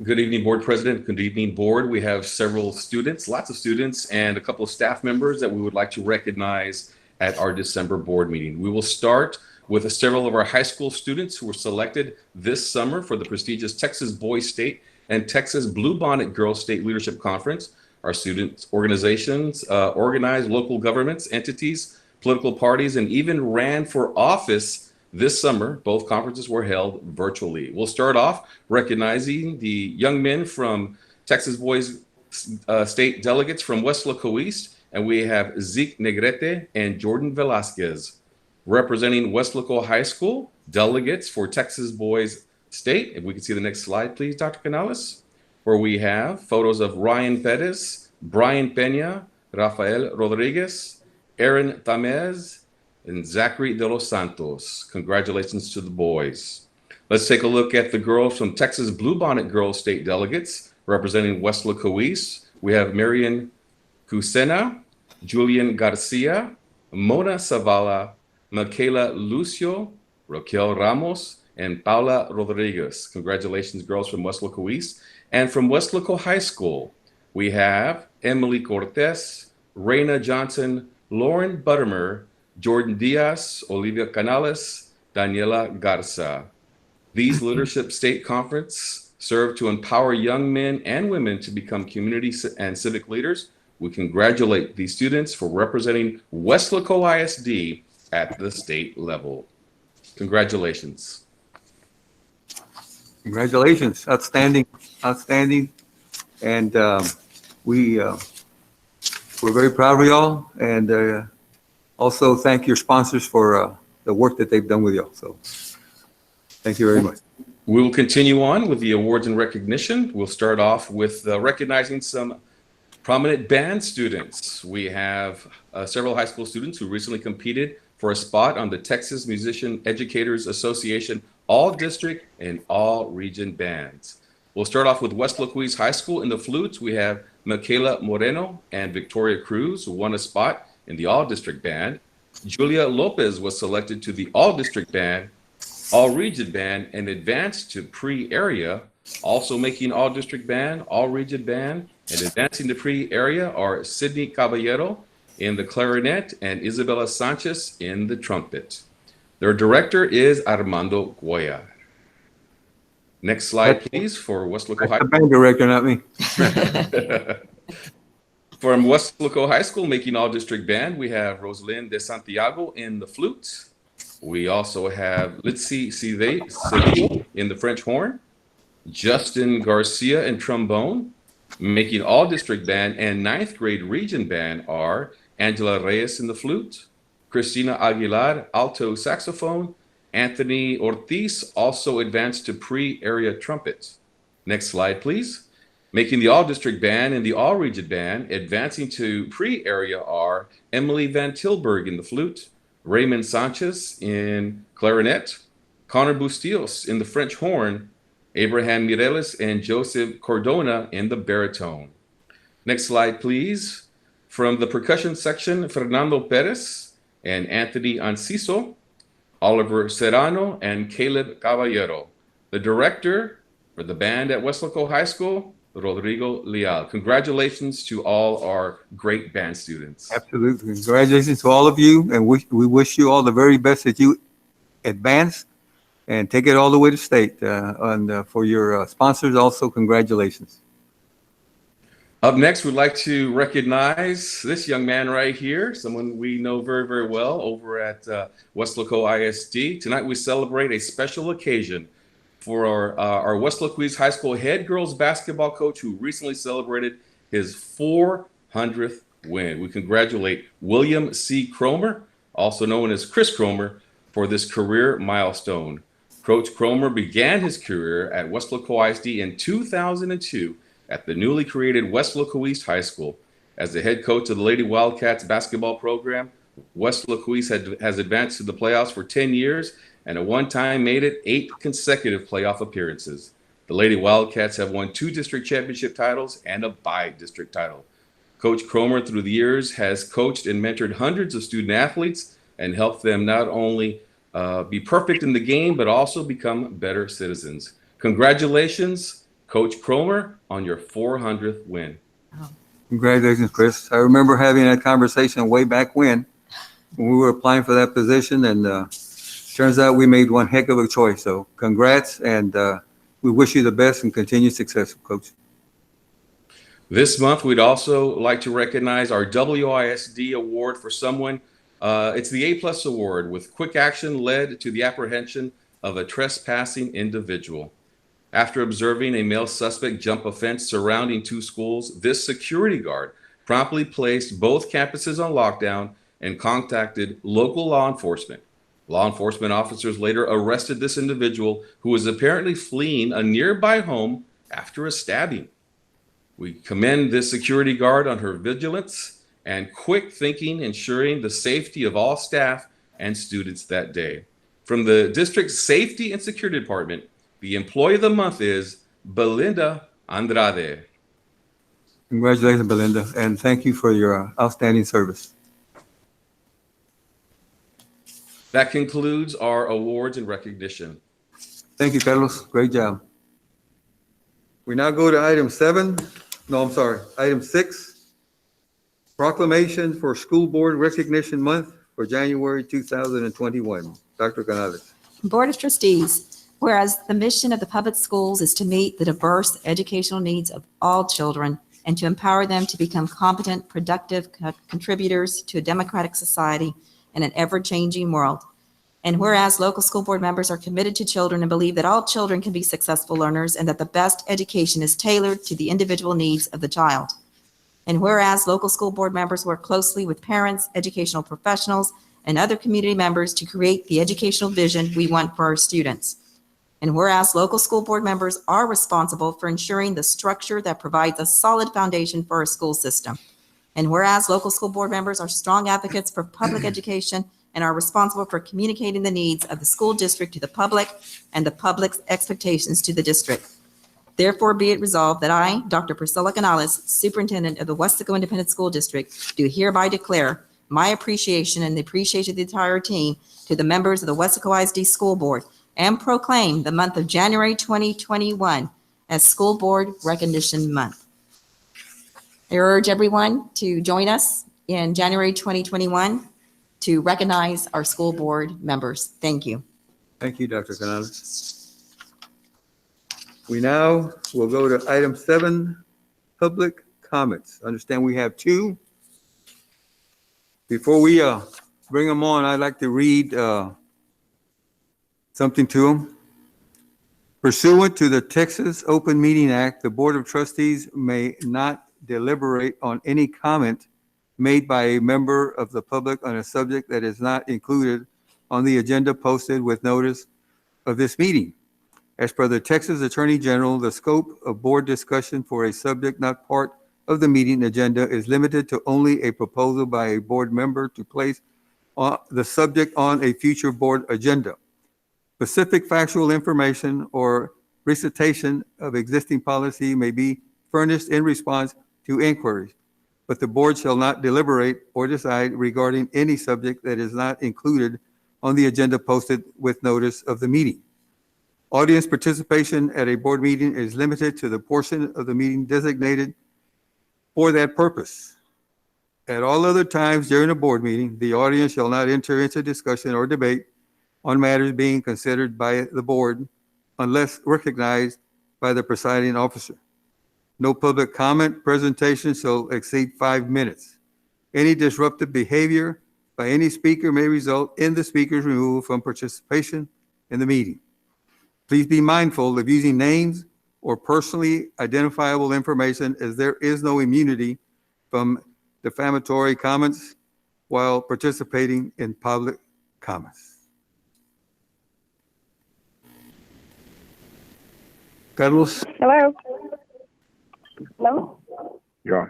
Good evening, Board President. Good evening, Board. We have several students, lots of students, and a couple of staff members that we would like to recognize at our December board meeting. We will start with several of our high school students who were selected this summer for the prestigious Texas Boys State and Texas Bluebonnet Girls State Leadership Conference. Our students' organizations organized local governments, entities, political parties, and even ran for office this summer. Both conferences were held virtually. We'll start off recognizing the young men from Texas Boys State delegates from Weslaco East, and we have Zeke Negrete and Jordan Velasquez. Representing Weslaco High School, delegates for Texas Boys State. If we can see the next slide, please, Dr. Canales, where we have photos of Ryan Perez, Brian Pena, Rafael Rodriguez, Aaron Tamez, and Zachary de los Santos. Congratulations to the boys. Let's take a look at the girls from Texas Bluebonnet Girls State delegates representing Weslaco East. We have Marian Cusena, Julian Garcia, Mona Zavala, Michaela Lucio, Raquel Ramos, and Paula Rodriguez. Congratulations, girls from Weslaco East. And from Weslaco High School, we have Emily Cortez, Reina Johnson, Lauren Buttermer, Jordan Diaz, Olivia Canales, Daniela Garza. These Leadership State Conference serve to empower young men and women to become community and civic leaders. We congratulate these students for representing Weslaco ISD at the state level. Congratulations. Congratulations. Outstanding, outstanding. And we're very proud of y'all, and also thank your sponsors for the work that they've done with y'all. So thank you very much. We will continue on with the awards and recognition. We'll start off with recognizing some prominent band students. We have several high school students who recently competed for a spot on the Texas Musician Educators Association All District and All Region Bands. We'll start off with Weslaco East High School. In the flutes, we have Michaela Moreno and Victoria Cruz, who won a spot in the All District Band. Julia Lopez was selected to the All District Band, All Region Band, and advanced to pre-area. Also making All District Band, All Region Band, And advancing the pre-area are Sydney Caballero in the clarinet and Isabella Sanchez in the trumpet. Their director is Armando Cuellar. Next slide, please, for Weslaco High The band director, not me. From Weslaco High School, making all district band, we have Rosalyn de Santiago in the flute. We also have Litsi Cedillo in the French horn, Justin Garcia in trombone. Making all district band and 9th grade region band are Angela Reyes in the flute, Christina Aguilar alto saxophone, Anthony Ortiz also advanced to pre-area trumpet. Next slide, please. Making the all-district band and the all-region band, advancing to pre-area are Emily Van Tilburg in the flute, Raymond Sanchez in clarinet, Connor Bustillos in the French horn, Abraham Mireles and Joseph Cordona in the baritone. Next slide, please. From the percussion section, Fernando Perez and Anthony Anciso, Oliver Serrano and Caleb Caballero. The director for the band at Weslaco High School, Rodrigo Leal. Congratulations to all our great band students. Absolutely. Congratulations to all of you, and we wish you all the very best that you advance and take it all the way to state. For your sponsors, also, congratulations. Up next, we'd like to recognize this young man right here, someone we know very, very well over at Weslaco ISD. Tonight, we celebrate a special occasion for our Weslaco High School head girls basketball coach who recently celebrated his 400th win. We congratulate William C. Cromer, also known as Chris Cromer, for this career milestone. Coach Cromer began his career at Weslaco ISD in 2002 at the newly created Weslaco East High School. As the head coach of the Lady Wildcats basketball program, Weslaco East has advanced to the playoffs for 10 years and at one time made it 8 consecutive playoff appearances. The Lady Wildcats have won 2 district championship titles and a bi-district title. Coach Cromer, through the years, has coached and mentored hundreds of student athletes and helped them not only be perfect in the game, but also become better citizens. Congratulations, Coach Cromer, on your 400th win. Congratulations, Chris. I remember having that conversation way back when we were applying for that position, and turns out we made one heck of a choice. So congrats, and we wish you the best and continued success, Coach. This month, we'd also like to recognize our WISD award for someone. It's the A+ award, with quick action led to the apprehension of a trespassing individual. After observing a male suspect jump a fence surrounding 2 schools, this security guard promptly placed both campuses on lockdown and contacted local law enforcement. Law enforcement officers later arrested this individual who was apparently fleeing a nearby home after a stabbing. We commend this security guard on her vigilance and quick thinking, ensuring the safety of all staff and students that day. From the district safety and security department, the employee of the month is Belinda Andrade. Congratulations, Belinda, and thank you for your outstanding service. That concludes our awards and recognition. Thank you, Carlos. Great job. We now go to item 6, proclamation for School Board Recognition Month for January 2021. Dr. Canales. Board of Trustees, whereas the mission of the public schools is to meet the diverse educational needs of all children and to empower them to become competent, productive contributors to a democratic society in an ever-changing world. And whereas local school board members are committed to children and believe that all children can be successful learners and that the best education is tailored to the individual needs of the child. And whereas local school board members work closely with parents, educational professionals, and other community members to create the educational vision we want for our students. And whereas local school board members are responsible for ensuring the structure that provides a solid foundation for our school system. And whereas local school board members are strong advocates for public education and are responsible for communicating the needs of the school district to the public and the public's expectations to the district. Therefore, be it resolved that I, Dr. Priscilla Canales, Superintendent of the Weslaco Independent School District, do hereby declare my appreciation and the appreciation of the entire team to the members of the Weslaco ISD School Board and proclaim the month of January 2021 as School Board Recognition Month. I urge everyone to join us in January 2021 to recognize our school board members. Thank you. Thank you, Dr. Canales. We now will go to item 7, public comments. Understand we have 2. Before we bring them on, I'd like to read something to them. Pursuant to the Texas Open Meeting Act, the Board of Trustees may not deliberate on any comment made by a member of the public on a subject that is not included on the agenda posted with notice of this meeting. As per the Texas Attorney General, the scope of board discussion for a subject not part of the meeting agenda is limited to only a proposal by a board member to place the subject on a future board agenda. Specific factual information or recitation of existing policy may be furnished in response to inquiries, but the board shall not deliberate or decide regarding any subject that is not included on the agenda posted with notice of the meeting. Audience participation at a board meeting is limited to the portion of the meeting designated for that purpose. At all other times during a board meeting, the audience shall not enter into discussion or debate on matters being considered by the board unless recognized by the presiding officer. No public comment presentation shall exceed 5 minutes. Any disruptive behavior by any speaker may result in the speaker's removal from participation in the meeting. Please be mindful of using names or personally identifiable information, as there is no immunity from defamatory comments while participating in public comments. Carlos? Hello? Hello? Yeah.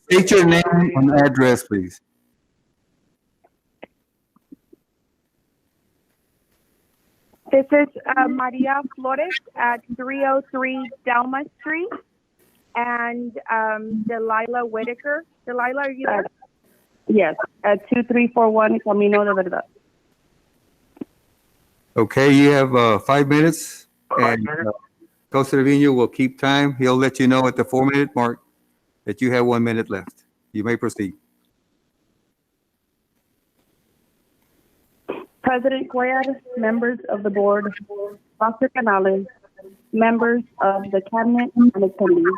State your name and address, please. This is Maria Flores at 303 Dalma Street, and Delilah Whitaker. Delilah, are you there? Yes, at 2341 Camino de Verdad. Okay, you have 5 minutes, and Costa Trevino will keep time. He'll let you know at the 4-minute mark that you have 1 minute left. You may proceed. President Cuellar, members of the board, Dr. Canales, members of the cabinet, and attendees.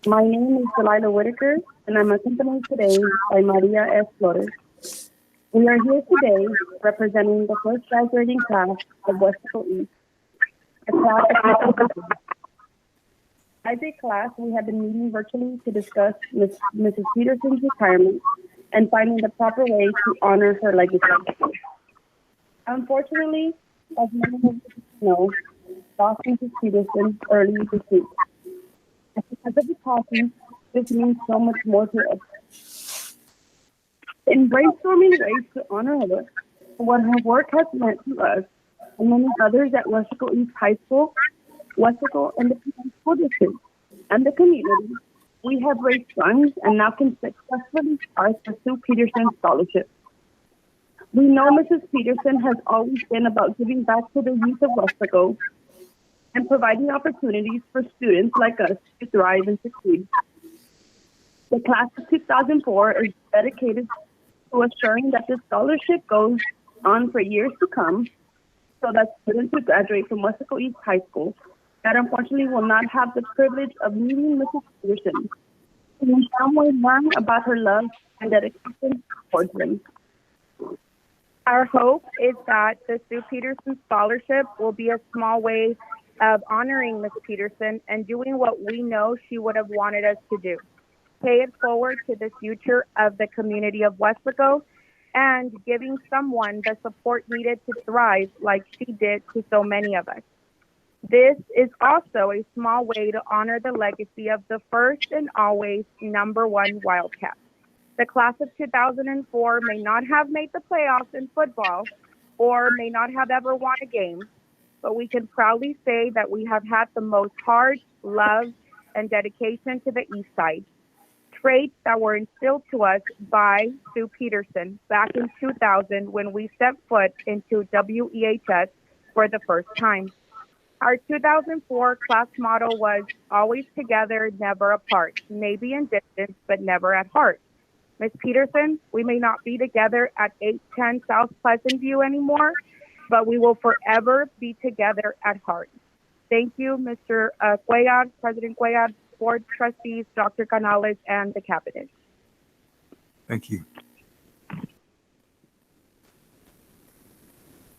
My name is Delilah Whitaker, and I'm accompanied today by Maria S. Flores. We are here today representing the first graduating class of Weslaco East, a class of as a class, we have been meeting virtually to discuss Mrs. Peterson's retirement and finding the proper way to honor her legacy. Unfortunately, as many of you know, lost Mrs. Peterson early this week. Because of the passing, this means so much more to us. In brainstorming ways to honor her, what her work has meant to us and many others at Weslaco East High School, Weslaco Independent School District, and the community, we have raised funds and now can successfully start the Sue Peterson Scholarship. We know Mrs. Peterson has always been about giving back to the youth of Weslaco and providing opportunities for students like us to thrive and succeed. The class of 2004 is dedicated to assuring that the scholarship goes on for years to come, so that students who graduate from Weslaco East High School that unfortunately will not have the privilege of meeting Mrs. Peterson can in some way learn about her love and dedication towards them. Our hope is that the Sue Peterson Scholarship will be a small way of honoring Ms. Peterson and doing what we know she would have wanted us to do. Pay it forward to the future of the community of Weslaco and giving someone the support needed to thrive like she did to so many of us. This is also a small way to honor the legacy of the first and always #1 Wildcat. The class of 2004 may not have made the playoffs in football or may not have ever won a game, but we can proudly say that we have had the most heart, love, and dedication to the East Side. Traits that were instilled to us by Sue Peterson back in 2000 when we stepped foot into WEHS for the first time. Our 2004 class motto was always together, never apart, maybe in distance, but never at heart. Ms. Peterson, we may not be together at 810 South Pleasant View anymore, but we will forever be together at heart. Thank you, Mr. Cuellar, President Cuellar, Board Trustees, Dr. Canales, and the Cabinet. Thank you.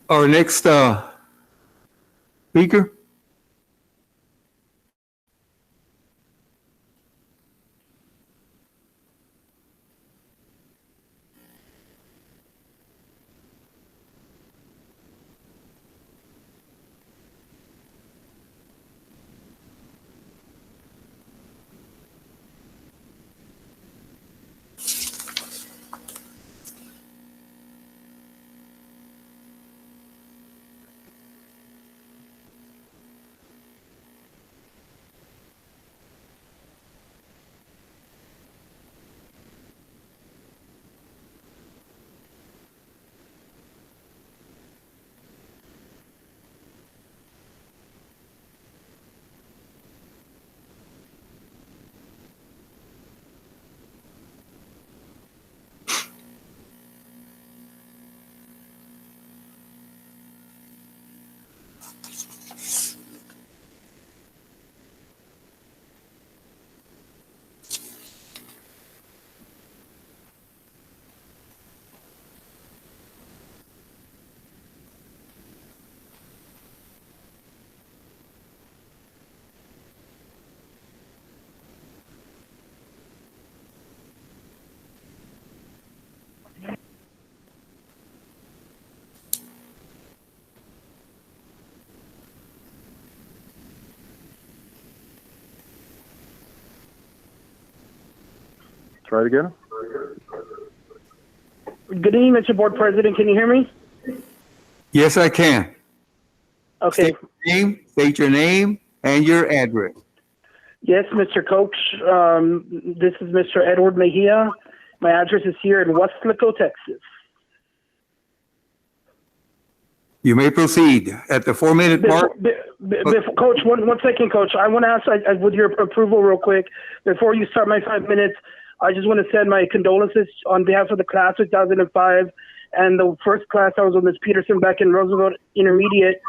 Our next speaker. Try it again. Good evening, Mr. Board President. Can you hear me? Yes, I can. Okay. State your name and your address. Yes, Mr. Coach. This is Mr. Edward Mejia. My address is here in Weslaco, Texas. You may proceed at the 4-minute mark. Coach, one second, Coach. I want to ask, with your approval real quick, before you start my 5 minutes, I just want to send my condolences on behalf of the class of 2005 and the first class I was with Ms. Peterson back in Roosevelt Intermediate.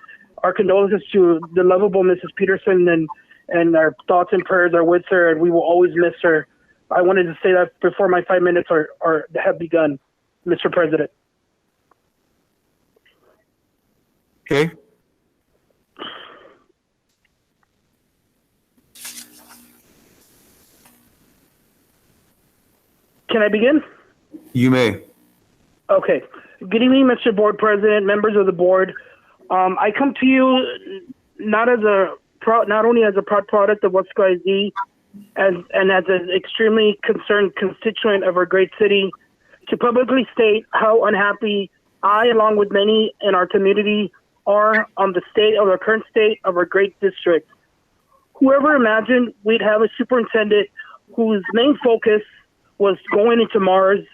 Our condolences to the lovable Mrs. Peterson, and our thoughts and prayers are with her, and we will always miss her. I wanted to say that before my 5 minutes have begun, Mr. President. Okay. Can I begin? You may. Okay. Good evening, Mr. Board President, members of the board. I come to you not only as a proud product of Weslaco ISD and as an extremely concerned constituent of our great city, to publicly state how unhappy I, along with many in our community, are on the current state of our great district. Whoever imagined we'd have a superintendent whose main focus was going into Mars,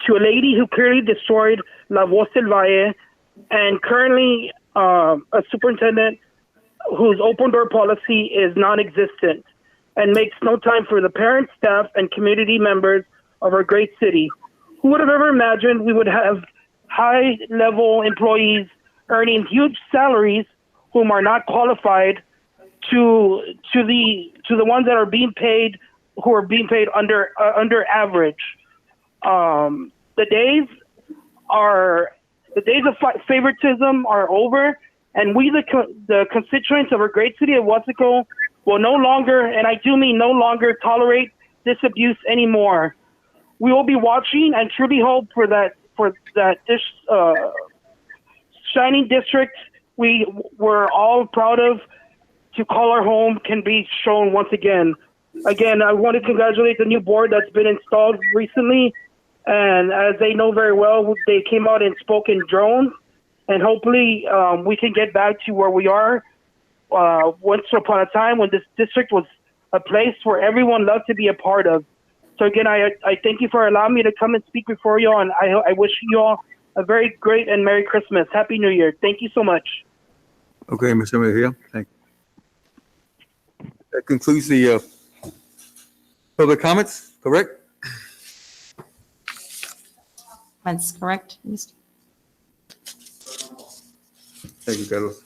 to a lady who clearly destroyed La Voz del Valle, and currently a superintendent whose open door policy is non-existent and makes no time for the parents, staff, and community members of our great city. Who would have ever imagined we would have high-level employees earning huge salaries whom are not qualified to the ones that are being paid, who are being paid under average. The days of favoritism are over, and we, the constituents of our great city of Weslaco, will no longer, and I do mean no longer, tolerate this abuse anymore. We will be watching and truly hope for that this shining district we were all proud of to call our home can be shown once again. Again, I want to congratulate the new board that's been installed recently. And as they know very well, they came out and spoke in drones. And hopefully we can get back to where we are once upon a time when this district was a place where everyone loved to be a part of. So again, I thank you for allowing me to come and speak before you all. And I wish you all a very great and Merry Christmas. Happy New Year. Thank you so much. Okay, Mr. Mejia. Thank you. That concludes the public comments, correct? That's correct. Thank you, Carlos.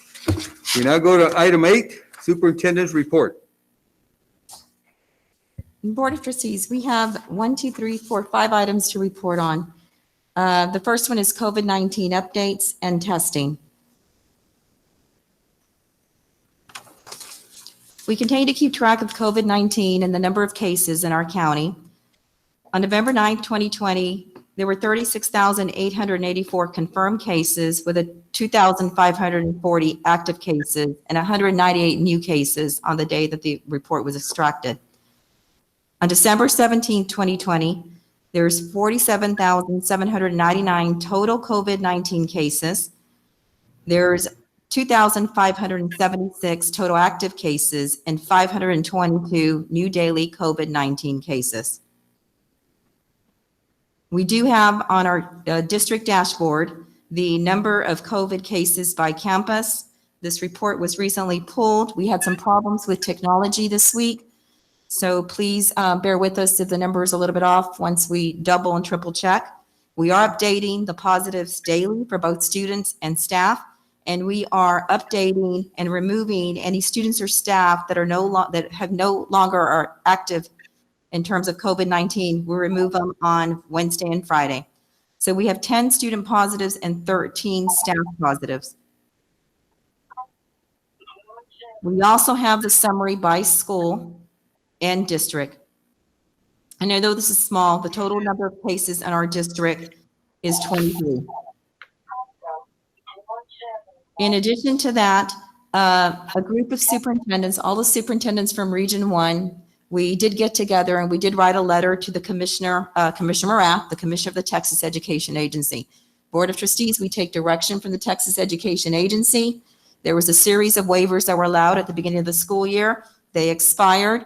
We now go to item 8, Superintendent's Report. Board of Trustees, we have 1, 2, 3, 4, 5 items to report on. The first one is COVID-19 updates and testing. We continue to keep track of COVID-19 and the number of cases in our county. On November 9th, 2020, there were 36,884 confirmed cases with 2,540 active cases and 198 new cases on the day that the report was extracted. On December 17th, 2020, there's 47,799 total COVID-19 cases. There's 2,576 total active cases and 522 new daily COVID-19 cases. We do have on our district dashboard the number of COVID cases by campus. This report was recently pulled. We had some problems with technology this week, so please bear with us if the number is a little bit off once we double and triple check. We are updating the positives daily for both students and staff, and we are updating and removing any students or staff that are no longer are active in terms of COVID-19. We remove them on Wednesday and Friday. So we have 10 student positives and 13 staff positives. We also have the summary by school and district. And although this is small, the total number of cases in our district is 23. In addition to that, a group of superintendents, all the superintendents from Region 1, we did get together and we did write a letter to the Commissioner, Commissioner Morath, the Commissioner of the Texas Education Agency. Board of Trustees, we take direction from the Texas Education Agency. There was a series of waivers that were allowed at the beginning of the school year. They expired.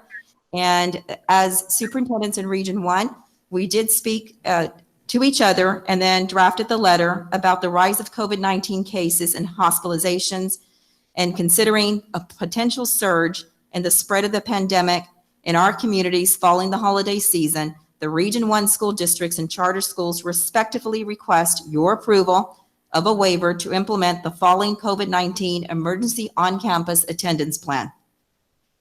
And as superintendents in Region 1, we did speak to each other and then drafted the letter about the rise of COVID-19 cases and hospitalizations, and considering a potential surge in the spread of the pandemic in our communities following the holiday season, the Region 1 school districts and charter schools respectively request your approval of a waiver to implement the following COVID-19 emergency on-campus attendance plan.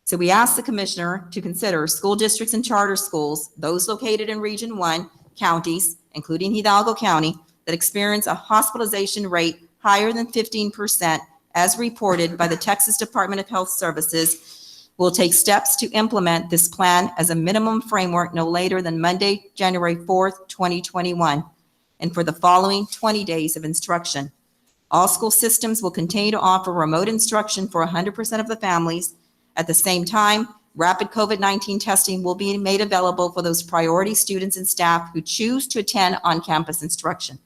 So we asked the commissioner to consider school districts and charter schools, those located in Region 1 counties, including Hidalgo County, that experience a hospitalization rate higher than 15%, as reported by the Texas Department of Health Services, will take steps to implement this plan as a minimum framework no later than Monday, January 4th, 2021, and for the following 20 days of instruction. All school systems will continue to offer remote instruction for 100% of the families. At the same time, rapid COVID-19 testing will be made available for those priority students and staff who choose to attend on-campus instruction.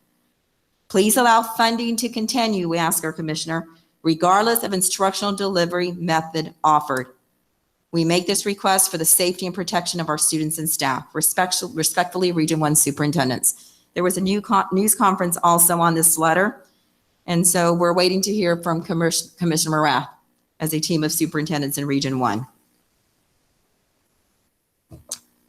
Please allow funding to continue, we ask our commissioner, regardless of instructional delivery method offered. We make this request for the safety and protection of our students and staff. Respectfully, Region 1 superintendents. There was a news conference also on this letter, and so we're waiting to hear from Commissioner Morath as a team of superintendents in Region 1.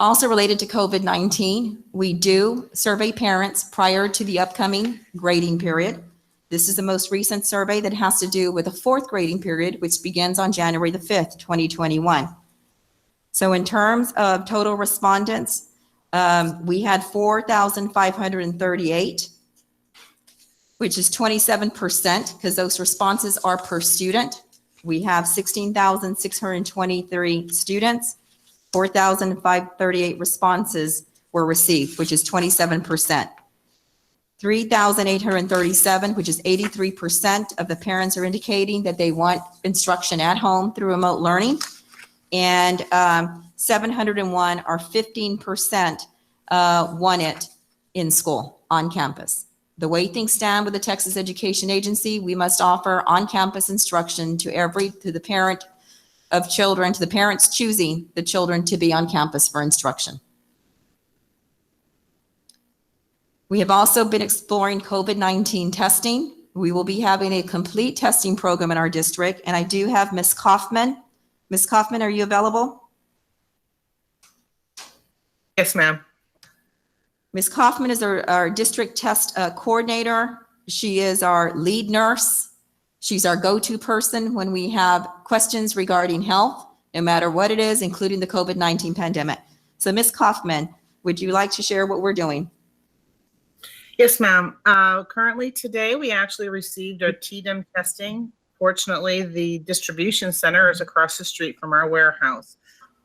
Also related to COVID-19, we do survey parents prior to the upcoming grading period. This is the most recent survey that has to do with the 4th grading period, which begins on January the 5th, 2021. So in terms of total respondents, we had 4,538, which is 27%, because those responses are per student. We have 16,623 students. 4,538 responses were received, which is 27%. 3,837, which is 83% of the parents are indicating that they want instruction at home through remote learning. And 701 or 15% want it in school, on campus. The way things stand with the Texas Education Agency, we must offer on-campus instruction to the parent of children, to the parents choosing the children to be on campus for instruction. We have also been exploring COVID-19 testing. We will be having a complete testing program in our district, and I do have Ms. Ms. Kaufman, are you available? Yes, ma'am. Ms. Kaufman is our district test coordinator. She is our lead nurse. She's our go-to person when we have questions regarding health, no matter what it is, including the COVID-19 pandemic. So Ms. Kaufman, would you like to share what we're doing? Yes, ma'am. Currently today, we actually received our TDEM testing. Fortunately, the distribution center is across the street from our warehouse.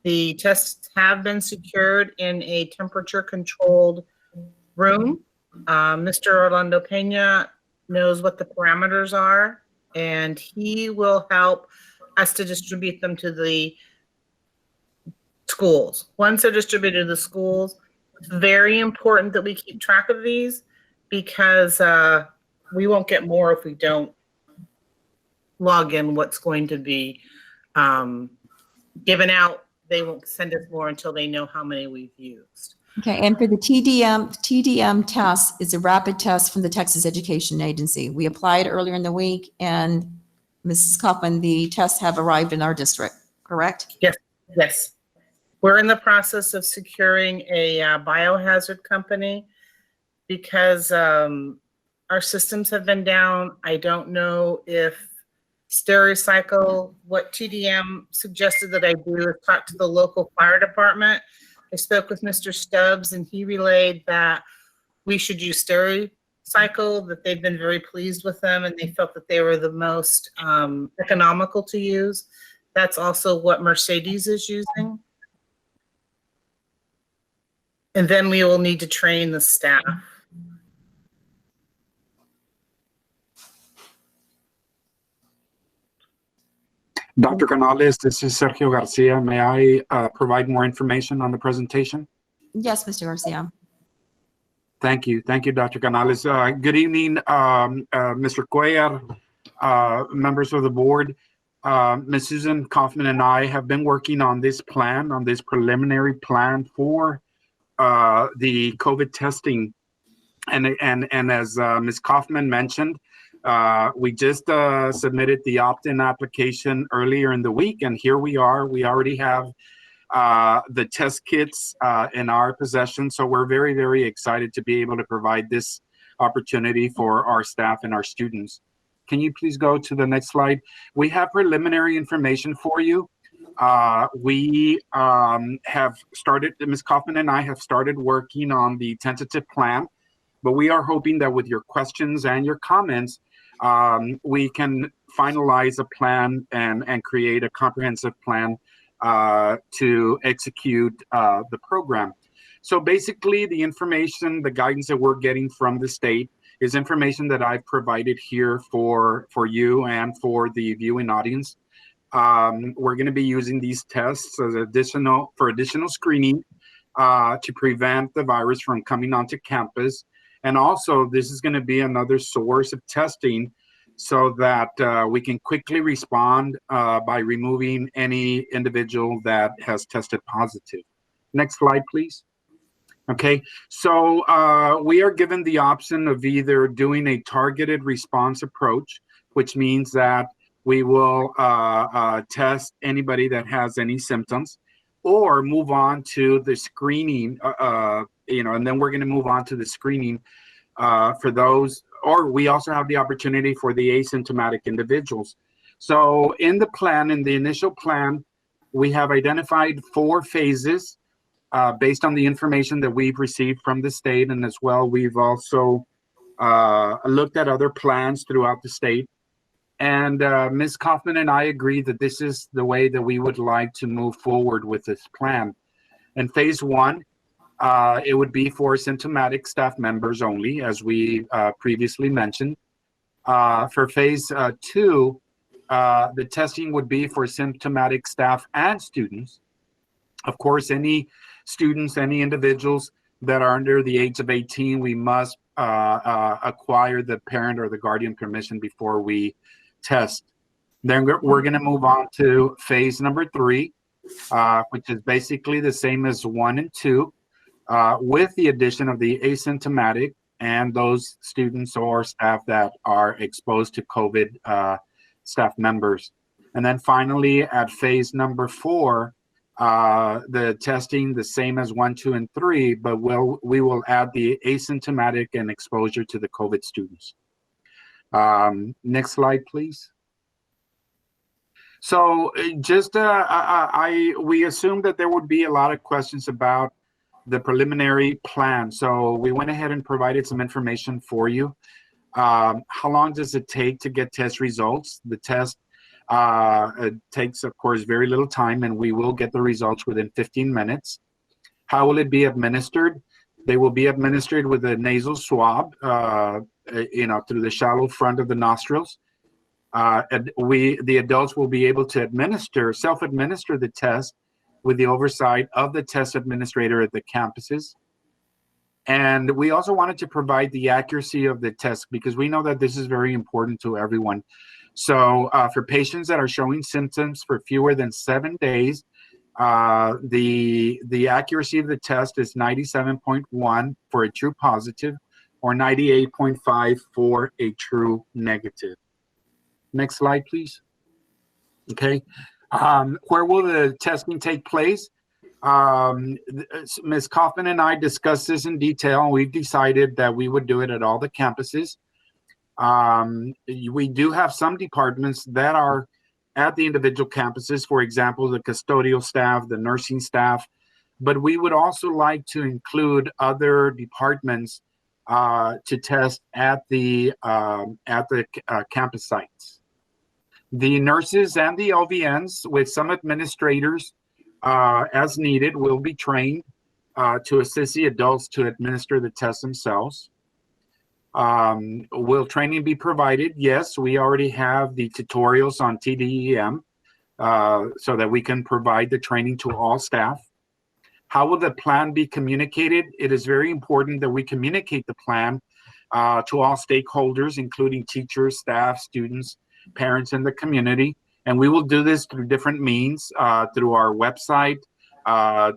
The tests have been secured in a temperature-controlled room. Mr. Orlando Pena knows what the parameters are, and he will help us to distribute them to the schools. Once they're distributed to the schools, it's very important that we keep track of these because we won't get more if we don't log in what's going to be given out. They won't send us more until they know how many we've used. Okay, and for the TDM test is a rapid test from the Texas Education Agency. We applied earlier in the week, and Mrs. Kaufman, the tests have arrived in our district, correct? Yes, yes. We're in the process of securing a biohazard company because our systems have been down. I don't know if Stericycle, what TDM suggested that I do is talk to the local fire department. I spoke with Mr. Stubbs and he relayed that we should use Stericycle, that they've been very pleased with them and they felt that they were the most economical to use. That's also what Mercedes is using. And then we will need to train the staff. Dr. Canales, this is Sergio Garcia. May I provide more information on the presentation? Yes, Mr. Garcia. Thank you. Thank you, Dr. Canales. Good evening, Mr. Cuellar, members of the board. Ms. Susan Kaufman and I have been working on this plan, on this preliminary plan for the COVID testing. And as Ms. Kaufman mentioned, we just submitted the opt-in application earlier in the week, and here we are. We already have the test kits in our possession, so we're very, very excited to be able to provide this opportunity for our staff and our students. Can you please go to the next slide? We have preliminary information for you. We have started, Ms. Kaufman and I have started working on the tentative plan, but we are hoping that with your questions and your comments, we can finalize a plan and create a comprehensive plan to execute the program. So basically the information, the guidance that we're getting from the state is information that I've provided here for you and for the viewing audience. We're going to be using these tests as additional screening to prevent the virus from coming onto campus. And also, this is going to be another source of testing so that we can quickly respond by removing any individual that has tested positive. Next slide, please. Okay, so we are given the option of either doing a targeted response approach, which means that we will test anybody that has any symptoms, or move on to the screening, and then we're going to move on to the screening for those, or we also have the opportunity for the asymptomatic individuals. So in the plan, in the initial plan, we have identified 4 phases based on the information that we've received from the state, and as well, we've also looked at other plans throughout the state. And Ms. Kaufman and I agree that this is the way that we would like to move forward with this plan. In phase 1, it would be for symptomatic staff members only, as we previously mentioned. For phase 2, the testing would be for symptomatic staff and students. Of course, any students, any individuals that are under the age of 18, we must acquire the parent or the guardian permission before we test. Then we're going to move on to phase number 3, which is basically the same as 1 and 2, with the addition of the asymptomatic and those students or staff that are exposed to COVID staff members. And then finally, at phase number 4, the testing the same as 1, 2, and 3, but we will add the asymptomatic and exposure to the COVID students. Next slide, please. So just we assumed that there would be a lot of questions about the preliminary plan. So we went ahead and provided some information for you. How long does it take to get test results? The test it takes, of course, very little time, and we will get the results within 15 minutes. How will it be administered? They will be administered with a nasal swab, through the shallow front of the nostrils. The adults will be able to self-administer the test with the oversight of the test administrator at the campuses. And we also wanted to provide the accuracy of the test because we know that this is very important to everyone. So for patients that are showing symptoms for fewer than 7 days, the accuracy of the test is 97.1 for a true positive or 98.5 for a true negative. Next slide, please. Okay. Where will the testing take place? Ms. Kaufman and I discussed this in detail, and we've decided that we would do it at all the campuses. We do have some departments that are at the individual campuses, for example, the custodial staff, the nursing staff, but we would also like to include other departments to test at the campus sites. The nurses and the LVNs, with some administrators as needed, will be trained to assist the adults to administer the test themselves. Will training be provided? Yes, we already have the tutorials on TDEM so that we can provide the training to all staff. How will the plan be communicated? It is very important that we communicate the plan to all stakeholders, including teachers, staff, students, parents in the community. And we will do this through different means, through our website,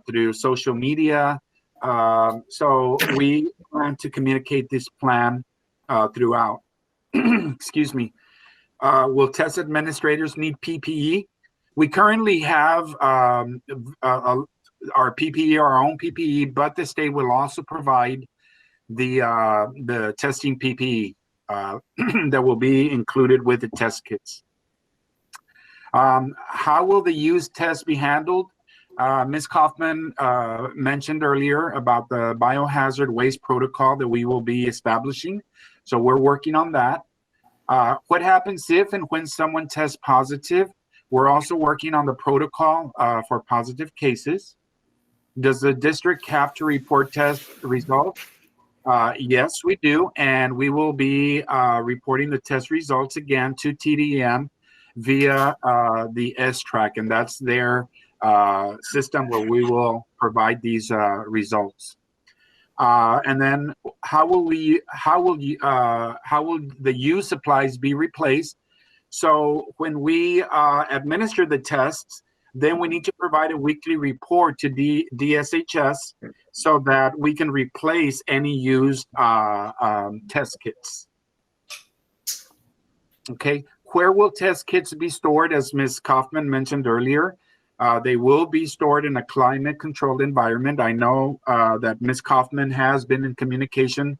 through social media. So we plan to communicate this plan throughout. Excuse me. Will test administrators need PPE? We currently have our PPE, our own PPE, but the state will also provide the testing PPE that will be included with the test kits. How will the used test be handled? Ms. Kaufman mentioned earlier about the biohazard waste protocol that we will be establishing. So we're working on that. What happens if and when someone tests positive? We're also working on the protocol for positive cases. Does the district have to report test results? Yes, we do. And we will be reporting the test results again to TDM via the S-Track, and that's their system where we will provide these results. And then how will the used supplies be replaced? So when we administer the tests, then we need to provide a weekly report to DSHS so that we can replace any used test kits. Okay, where will test kits be stored? As Ms. Kaufman mentioned earlier, they will be stored in a climate-controlled environment. I know that Ms. Kaufman has been in communication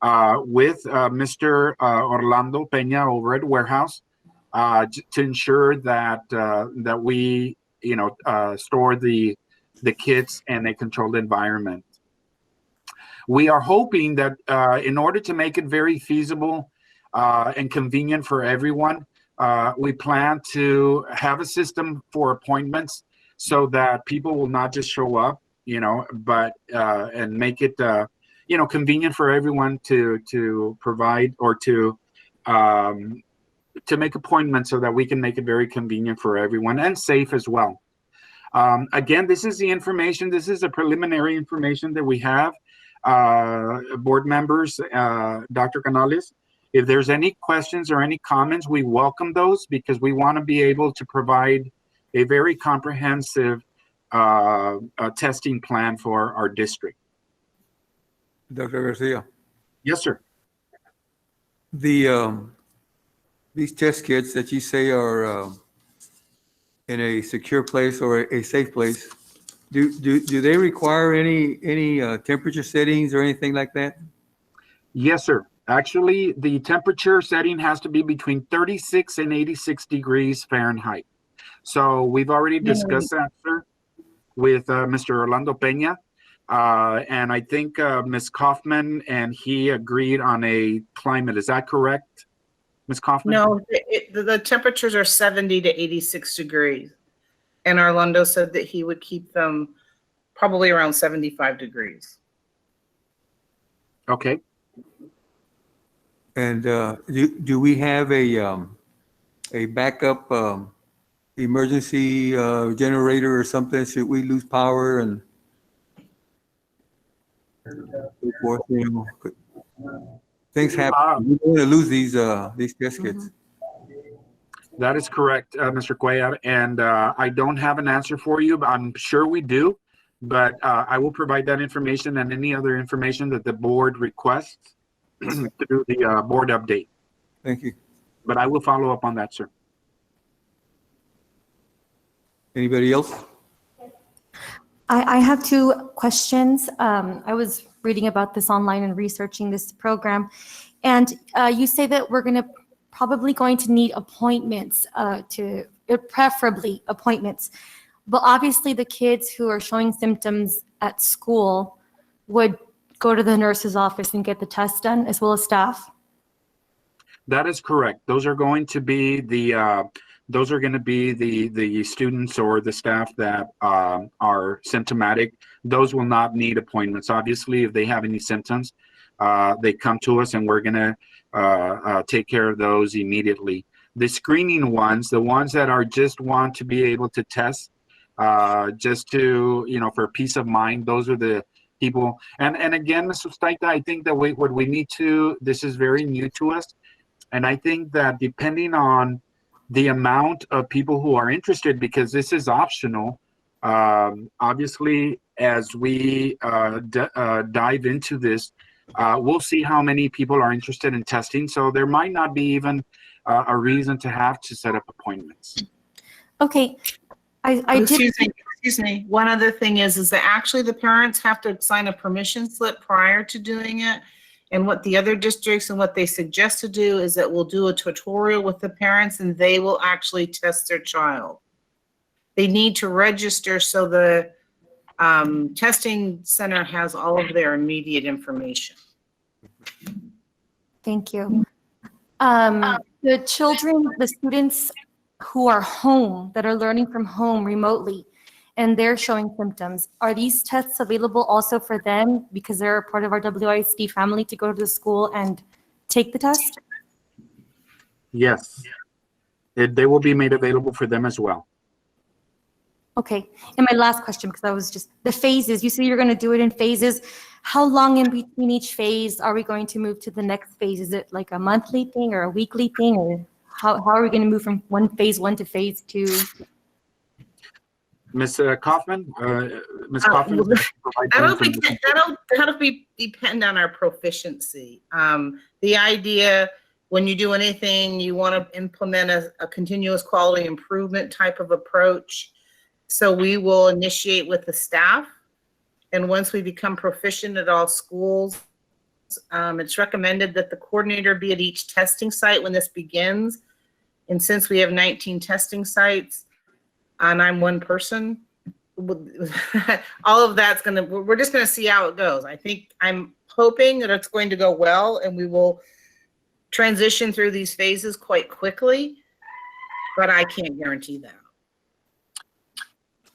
with Mr. Orlando Peña over at Warehouse to ensure that that we, store the kits in a controlled environment. We are hoping that in order to make it very feasible and convenient for everyone, we plan to have a system for appointments so that people will not just show up, but and make it, convenient for everyone to provide or to make appointments so that we can make it very convenient for everyone and safe as well. Again, this is the information. This is the preliminary information that we have. Board members, Dr. Canales, if there's any questions or any comments, we welcome those because we want to be able to provide a very comprehensive testing plan for our district. Dr. Garcia. Yes, sir. These test kits that you say are in a secure place or a safe place, do they require any temperature settings or anything like that? Yes, sir. Actually, the temperature setting has to be between 36 and 86 degrees Fahrenheit. So we've already discussed that, sir, with Mr. Orlando Peña. And I think Ms. Kaufman and he agreed on a climate. Is that correct, Ms. Kaufman? No, the temperatures are 70 to 86 degrees. And Orlando said that he would keep them probably around 75 degrees. Okay. And do we have a backup emergency generator or something? Should we lose power and so forth? You know, things happen. We don't want to lose these test kits. That is correct, Mr. Cuellar. And I don't have an answer for you, but I'm sure we do. But I will provide that information and any other information that the board requests through the board update. Thank you. But I will follow up on that, sir. Anybody else? I have two questions. I was reading about this online and researching this program. And you say that we're probably going to need appointments preferably appointments. But obviously the kids who are showing symptoms at school would go to the nurse's office and get the test done, as well as staff? That is correct. Those are going to be the students or the staff that are symptomatic. Those will not need appointments. Obviously, if they have any symptoms, they come to us and we're going to take care of those immediately. The screening ones, the ones that are just want to be able to test, just to, for peace of mind, those are the people. And again, Mr. Staita, I think that what we need to, this is very new to us. And I think that depending on the amount of people who are interested, because this is optional, obviously, as we dive into this, we'll see how many people are interested in testing. So there might not be even a reason to have to set up appointments. Okay. Excuse me. One other thing is that actually the parents have to sign a permission slip prior to doing it. And what the other districts and what they suggest to do is that we'll do a tutorial with the parents and they will actually test their child. They need to register so the testing center has all of their immediate information. Thank you. The children, the students who are home, that are learning from home remotely, and they're showing symptoms, are these tests available also for them because they're a part of our WISD family to go to the school and take the test? Yes, they will be made available for them as well. Okay, and my last question, because I was just, the phases, you say you're gonna do it in phases. How long in between each phase are we going to move to the next phase? Is it like a monthly thing or a weekly thing? Or how are we gonna move from phase one to phase two? Ms. Kaufman, Ms. Kaufman. That'll be depend on our proficiency. The idea, when you do anything, you want to implement a continuous quality improvement type of approach. So we will initiate with the staff. And once we become proficient at all schools, it's recommended that the coordinator be at each testing site when this begins. And since we have 19 testing sites, and I'm one person, all of that's we're just gonna see how it goes. I'm hoping that it's going to go well and we will transition through these phases quite quickly, but I can't guarantee that.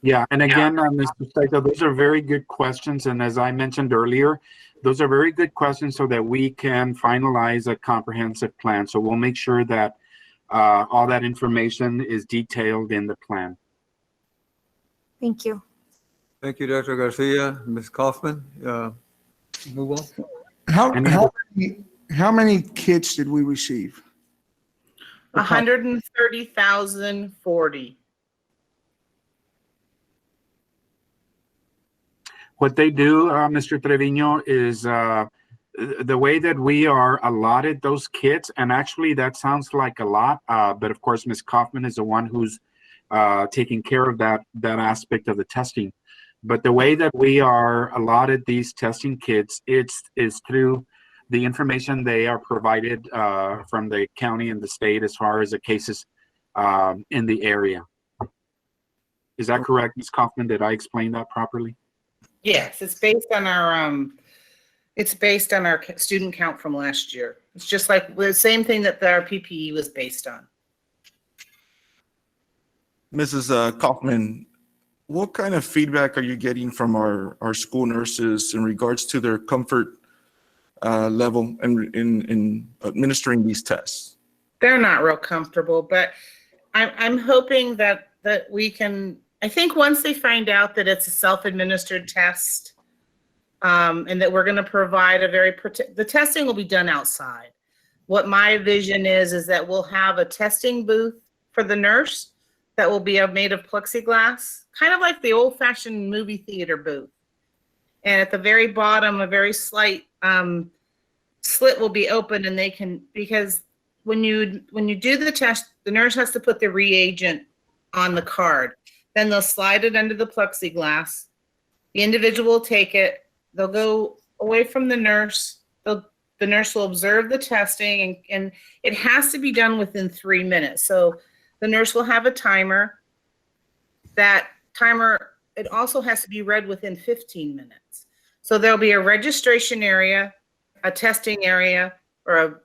Yeah, and again, Mr. Staita, those are very good questions. And as I mentioned earlier, those are very good questions so that we can finalize a comprehensive plan. So we'll make sure that all that information is detailed in the plan. Thank you. Thank you, Dr. Garcia. Ms. Kaufman, move on. How many kits did we receive? 130,040. What they do, Mr. Trevino, is the way that we are allotted those kits, and actually that sounds like a lot, but of course Ms. Kaufman is the one who's taking care of that aspect of the testing. But the way that we are allotted these testing kits, is through the information they are provided from the county and the state as far as the cases in the area. Is that correct, Ms. Kaufman? Did I explain that properly? Yes, it's based on our student count from last year. It's just like the same thing that our PPE was based on. Mrs. Kaufman, what kind of feedback are you getting from our school nurses in regards to their comfort level in administering these tests? They're not real comfortable, but I'm hoping that we can, I think once they find out that it's a self-administered test, and that we're going to provide the testing will be done outside. What my vision is that we'll have a testing booth for the nurse that will be made of plexiglass, kind of like the old-fashioned movie theater booth. And at the very bottom, a very slight slit will be open, and they can, because when you do the test, the nurse has to put the reagent on the card. Then they'll slide it under the plexiglass. The individual will take it. They'll go away from the nurse. The nurse will observe the testing, and it has to be done within 3 minutes. So the nurse will have a timer. That timer, it also has to be read within 15 minutes. So there'll be a registration area, a testing area, or a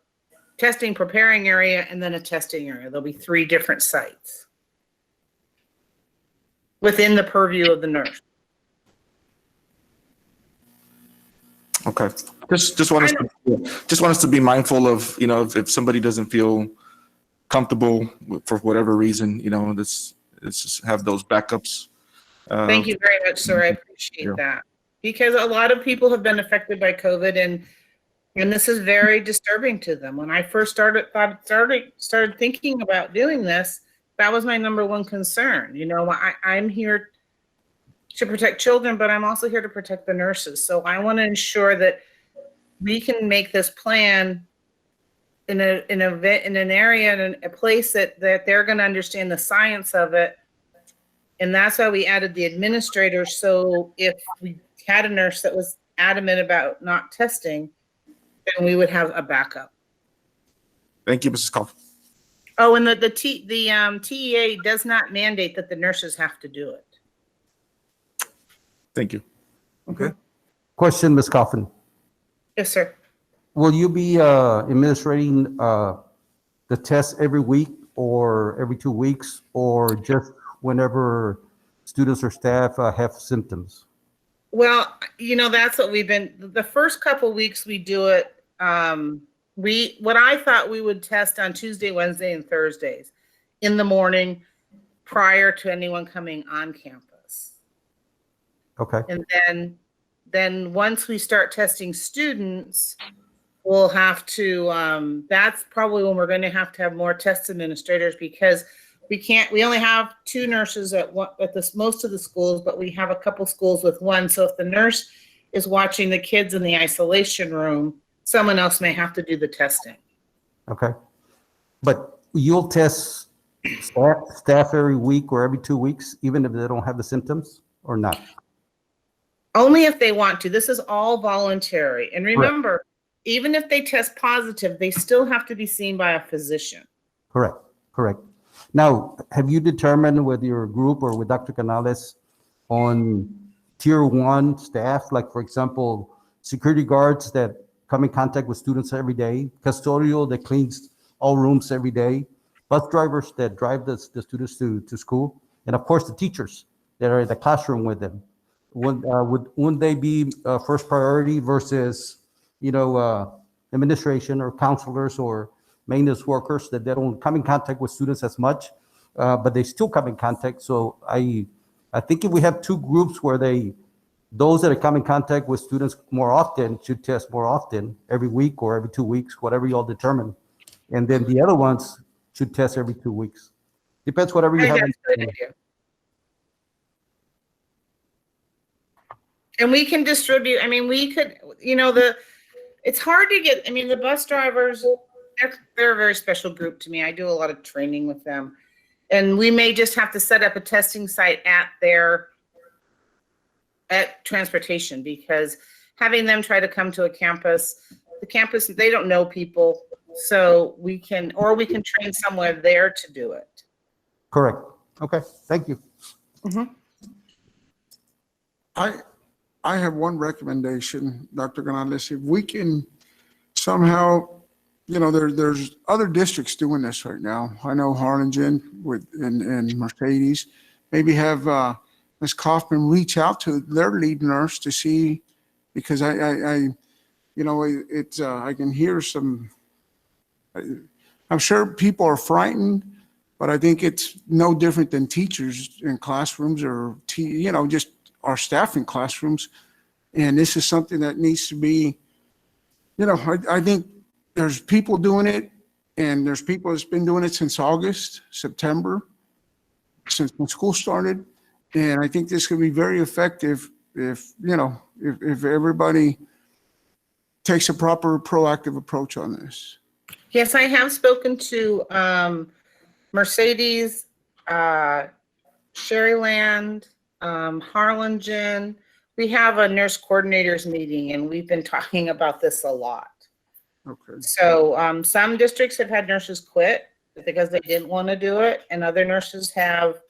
testing preparing area, and then a testing area. There'll be 3 different sites within the purview of the nurse. Okay. Just want us to be mindful of, if somebody doesn't feel comfortable for whatever reason, let's just have those backups. Thank you very much, sir. I appreciate that, because a lot of people have been affected by COVID, and this is very disturbing to them. When I first started thinking about doing this, that was my number one concern. I'm here to protect children, but I'm also here to protect the nurses. So I want to ensure that we can make this plan in an area and a place that they're going to understand the science of it. And that's why we added the administrator. So if we had a nurse that was adamant about not testing, then we would have a backup. Thank you, Mrs. Kaufman. Oh, and the TEA does not mandate that the nurses have to do it. Thank you. Okay. Question, Ms. Kaufman. Yes, sir. Will you be administrating the test every week or every 2 weeks, or just whenever students or staff have symptoms? Well, that's what we've been, the first couple weeks we do it. What I thought we would test on Tuesday, Wednesday, and Thursdays in the morning prior to anyone coming on campus. Okay. And then once we start testing students, we'll have to, that's probably when we're going to have more test administrators, because we only have 2 nurses at most of the schools, but we have a couple schools with 1. So if the nurse is watching the kids in the isolation room, someone else may have to do the testing. Okay. But you'll test staff every week or every 2 weeks, even if they don't have the symptoms, or not? Only if they want to. This is all voluntary. And remember, even if they test positive, they still have to be seen by a physician. Correct. Now, have you determined with your group or with Dr. Canales on tier 1 staff, like, for example, security guards that come in contact with students every day, custodial that cleans all rooms every day, bus drivers that drive the students to school, and of course the teachers that are in the classroom with them? Wouldn't they be first priority versus, administration or counselors or maintenance workers that they don't come in contact with students as much, but they still come in contact? So I think if we have 2 groups where those that come in contact with students more often should test more often, every week or every 2 weeks, whatever you all determine. And then the other ones should test every 2 weeks. Depends whatever you have. And we can distribute, we could, it's hard to get, the bus drivers, they're a very special group to me. I do a lot of training with them. And we may just have to set up a testing site at transportation, because having them try to come to the campus, they don't know people. So we can train somewhere there to do it. Correct. Okay, thank you. I have one recommendation, Dr. Canales. If we can somehow, there's other districts doing this right now. I know Harlingen and Mercedes. Maybe have Ms. Kaufman reach out to their lead nurse to see, because I can hear some. I'm sure people are frightened, but I think it's no different than teachers in classrooms or just our staff in classrooms. And this is something that needs to be, I think there's people doing it, and there's people that's been doing it since August, September, since when school started. And I think this could be very effective if everybody takes a proper proactive approach on this. Yes, I have spoken to Mercedes, Sherryland, Harlingen. We have a nurse coordinators meeting, and we've been talking about this a lot. Okay. So some districts have had nurses quit because they didn't want to do it, and other nurses have,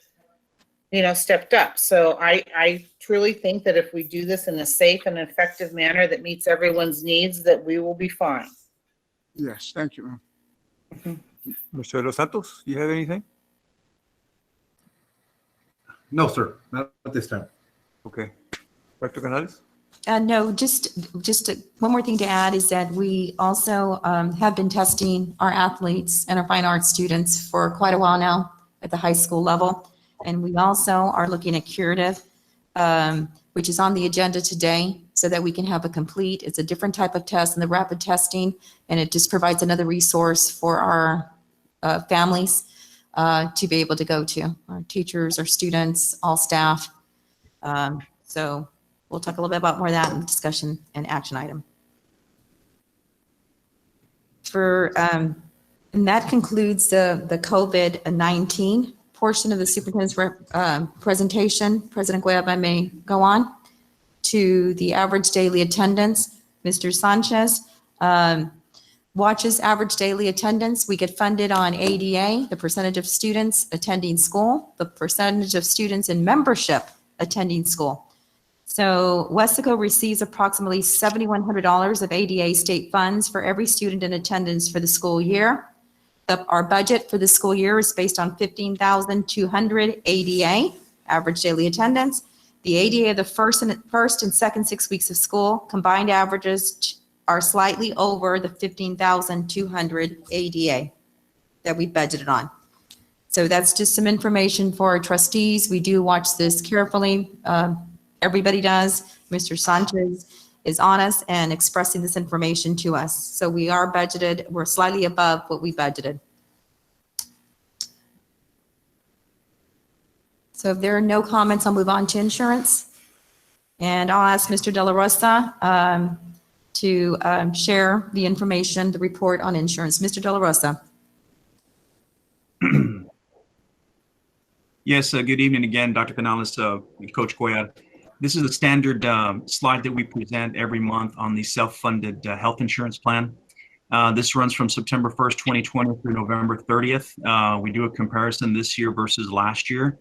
stepped up. So I truly think that if we do this in a safe and effective manner that meets everyone's needs, that we will be fine. Yes, thank you, ma'am. Mr. Los Santos, you have anything? No, sir, not at this time. Okay. Dr. Canales? No, just one more thing to add is that we also have been testing our athletes and our fine arts students for quite a while now at the high school level. And we also are looking at curative, which is on the agenda today, so that we can have it's a different type of test than the rapid testing. And it just provides another resource for our families to be able to go to, our teachers, our students, all staff. So we'll talk a little bit about more of that in discussion and action item. And that concludes the COVID-19 portion of the superintendent's presentation. President Cuellar, I may go on to the average daily attendance. Mr. Sanchez watches average daily attendance. We get funded on ADA, the percentage of students attending school, the percentage of students in membership attending school. So Weslaco receives approximately $7,100 of ADA state funds for every student in attendance for the school year. Our budget for the school year is based on 15,200 ADA, average daily attendance. The ADA of the first and second 6 weeks of school, combined averages are slightly over the 15,200 ADA that we budgeted on. So that's just some information for our trustees. We do watch this carefully. Everybody does. Mr. Sanchez is on us and expressing this information to us. So we are budgeted, we're slightly above what we budgeted. So if there are no comments, I'll move on to insurance. And I'll ask Mr. De La Rosa to share the information, the report on insurance. Mr. De La Rosa. Yes, good evening again, Dr. Canales, Coach Cuellar. This is a standard slide that we present every month on the self-funded health insurance plan. This runs from September 1st, 2020 through November 30th. We do a comparison this year versus last year.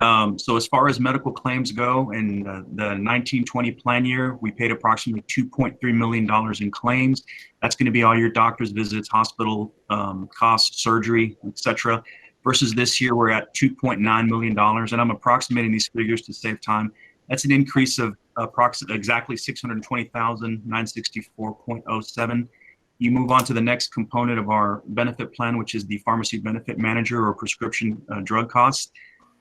So as far as medical claims go, in the 1920 plan year, we paid approximately $2.3 million in claims. That's going to be all your doctor's visits, hospital costs, surgery, etc. Versus this year, we're at $2.9 million. And I'm approximating these figures to save time. That's an increase of approximately exactly 620,964.07. You move on to the next component of our benefit plan, which is the pharmacy benefit manager or prescription drug costs.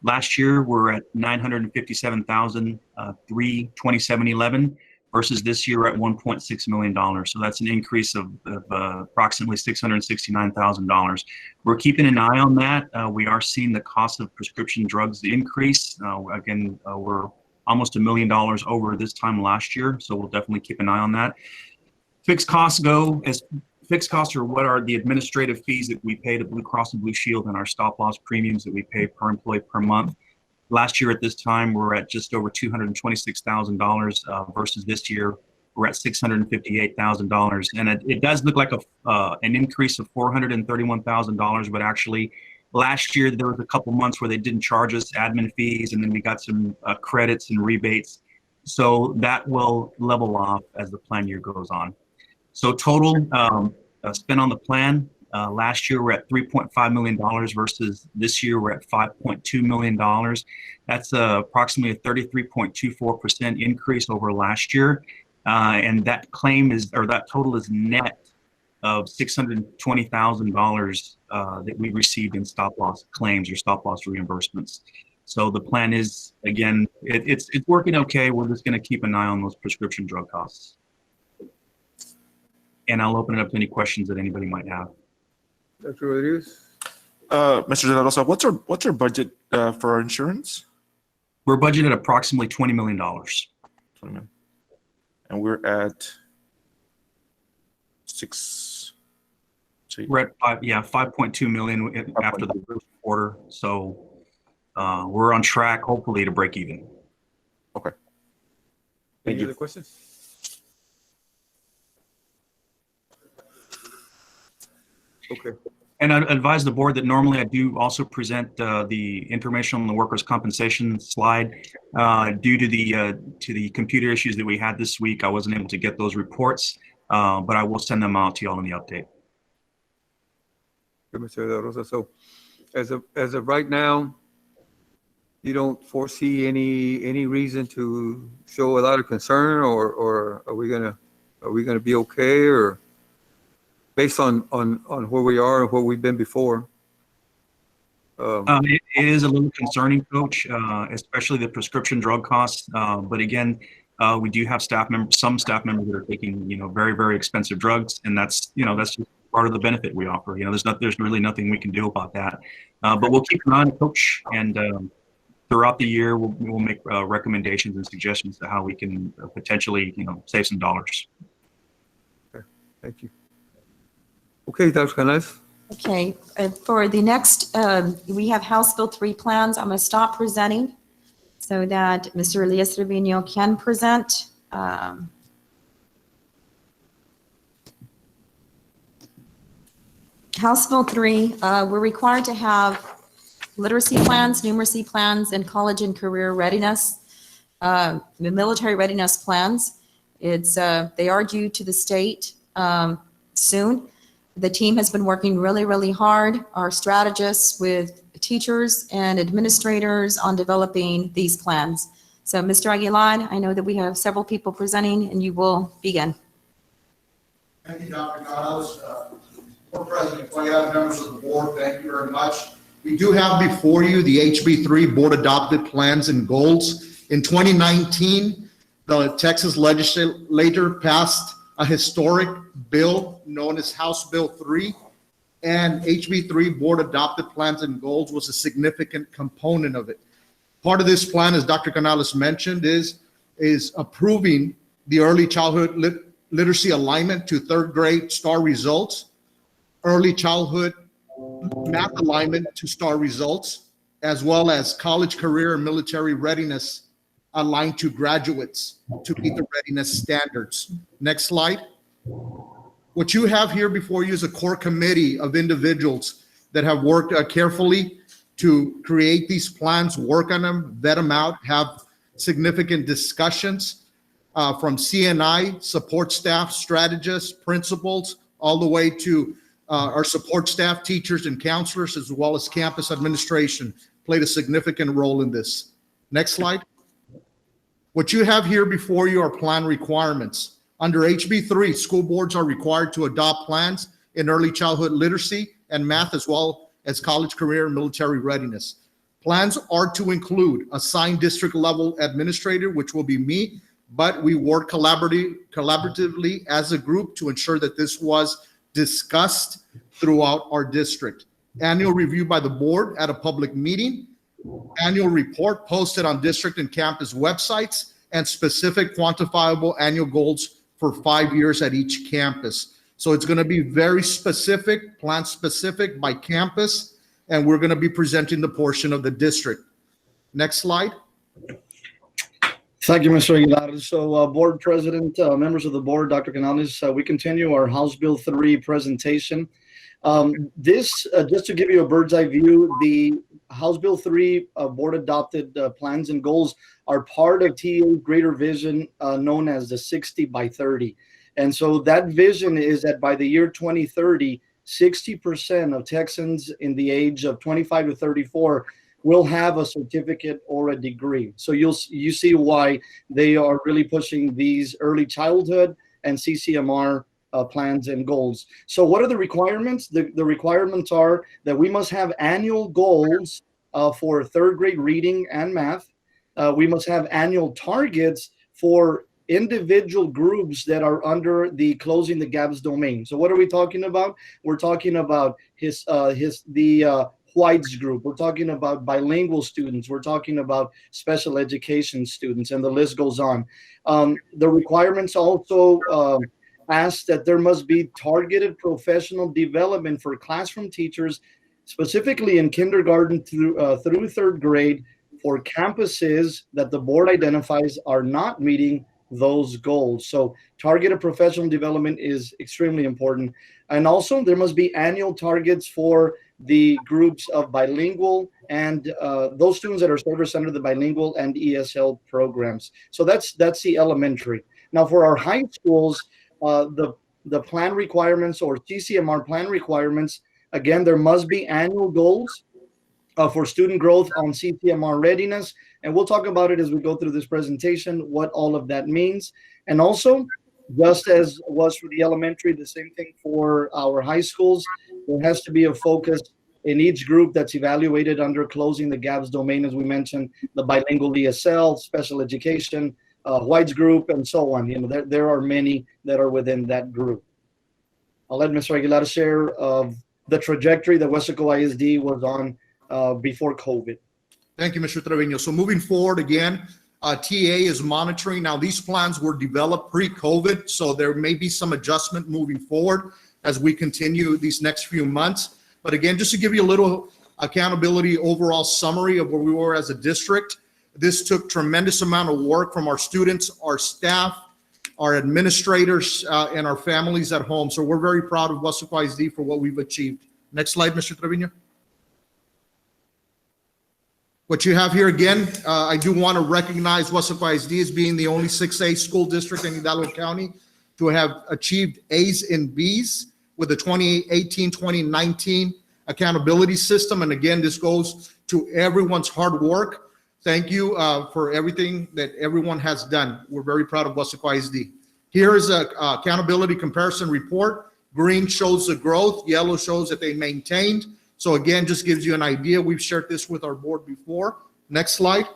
Last year, we're at $957,327.11 versus this year at $1.6 million. So that's an increase of approximately $669,000. We're keeping an eye on that. We are seeing the cost of prescription drugs increase. We're almost $1 million over this time last year. So we'll definitely keep an eye on that. Fixed costs go as fixed costs are what are the administrative fees that we pay to Blue Cross and Blue Shield and our stop loss premiums that we pay per employee per month. Last year at this time, we're at just over $226,000 versus this year, we're at $658,000. And it does look like an increase of $431,000, but actually last year there was a couple months where they didn't charge us admin fees, and then we got some credits and rebates. So that will level off as the plan year goes on. So total spent on the plan, last year we're at $3.5 million versus this year we're at $5.2 million. That's approximately a 33.24% increase over last year. And that that total is net of $620,000 that we received in stop loss claims or stop loss reimbursements. So the plan is, again, it's working okay. We're just going to keep an eye on those prescription drug costs. And I'll open it up to any questions that anybody might have. Dr. Rodriguez? Mr. De La Rosa, what's our budget for our insurance? We're budgeted approximately $20 million. 20 million. And we're at We're at 5.2 million after the first quarter. So we're on track, hopefully, to break even. Okay. Any other questions? Okay. And I advise the board that normally I do also present the information on the workers' compensation slide. Due to the computer issues that we had this week, I wasn't able to get those reports, but I will send them out to y'all in the update. Good, Mr. De La Rosa. So as of right now, you don't foresee any reason to show a lot of concern, or are we gonna be okay, or based on where we are and where we've been before? It is a little concerning, Coach, especially the prescription drug costs. But again, we do have some staff members that are taking, very, very expensive drugs, and that's just part of the benefit we offer. There's really nothing we can do about that. But we'll keep an eye on it, Coach, and throughout the year, we'll make recommendations and suggestions to how we can potentially, save some dollars. Okay, thank you. Okay, Dr. Canales. Okay, for the next, we have House Bill 3 plans. I'm going to stop presenting so that Mr. Elias Trevino can present. House Bill 3, we're required to have literacy plans, numeracy plans, and college and career readiness, military readiness plans. They are due to the state soon. The team has been working really, really hard, our strategists with teachers and administrators on developing these plans. So Mr. Aguilar, I know that we have several people presenting, and you will begin. Thank you, Dr. Canales. Board President Cuellar, members of the board, thank you very much. We do have before you the HB3 board adopted plans and goals. In 2019, the Texas legislature passed a historic bill known as House Bill 3, and HB3 board adopted plans and goals was a significant component of it. Part of this plan, as Dr. Canales mentioned, is approving the early childhood literacy alignment to third grade STAR results, early childhood math alignment to STAR results, as well as college, career, and military readiness aligned to graduates to meet the readiness standards. Next slide. What you have here before you is a core committee of individuals that have worked carefully to create these plans, work on them, vet them out, have significant discussions from CNI, support staff, strategists, principals, all the way to our support staff, teachers and counselors, as well as campus administration played a significant role in this. Next slide. What you have here before you are plan requirements. Under HB3, school boards are required to adopt plans in early childhood literacy and math, as well as college, career, and military readiness. Plans are to include assigned district level administrator, which will be me, but we work collaboratively as a group to ensure that this was discussed throughout our district. Annual review by the board at a public meeting, annual report posted on district and campus websites, and specific quantifiable annual goals for 5 years at each campus. So it's going to be very specific, plan specific by campus, and we're going to be presenting the portion of the district. Next slide. Thank you, Mr. Aguilar. So, Board President, members of the board, Dr. Canales, we continue our House Bill 3 presentation. Just to give you a bird's eye view, the House Bill 3 board adopted plans and goals are part of TEA's greater vision known as the 60 by 30. And so that vision is that by the year 2030, 60% of Texans in the age of 25 to 34 will have a certificate or a degree. So you see why they are really pushing these early childhood and CCMR plans and goals. So what are the requirements? The requirements are that we must have annual goals for third grade reading and math. We must have annual targets for individual groups that are under the Closing the Gaps domain. So what are we talking about? We're talking about the whites group. We're talking about bilingual students. We're talking about special education students, and the list goes on. The requirements also ask that there must be targeted professional development for classroom teachers, specifically in kindergarten through third grade, for campuses that the board identifies are not meeting those goals. So targeted professional development is extremely important. And also there must be annual targets for the groups of bilingual and those students that are serviced under the bilingual and ESL programs. So that's the elementary. Now for our high schools, the plan requirements or CCMR plan requirements, again, there must be annual goals for student growth on CCMR readiness. And we'll talk about it as we go through this presentation, what all of that means. And also, just as was for the elementary, the same thing for our high schools, there has to be a focus in each group that's evaluated under Closing the Gaps domain, as we mentioned, the bilingual ESL, special education, whites group, and so on. You know, there are many that are within that group. I'll let Mr. Aguilar share of the trajectory that Weslaco ISD was on before COVID. Thank you, Mr. Trevino. So moving forward again, TA is monitoring. Now these plans were developed pre-COVID, so there may be some adjustment moving forward as we continue these next few months. But again, just to give you a little accountability overall summary of where we were as a district, this took tremendous amount of work from our students, our staff, our administrators, and our families at home. So we're very proud of Weslaco ISD for what we've achieved. Next slide, Mr. Trevino. What you have here again, I do want to recognize Weslaco ISD as being the only 6A school district in Hidalgo County to have achieved A's and B's with the 2018-2019 accountability system. And again, this goes to everyone's hard work. Thank you for everything that everyone has done. We're very proud of Weslaco ISD. Here is a accountability comparison report. Green shows the growth, yellow shows that they maintained. So again, just gives you an idea. We've shared this with our board before. Next slide.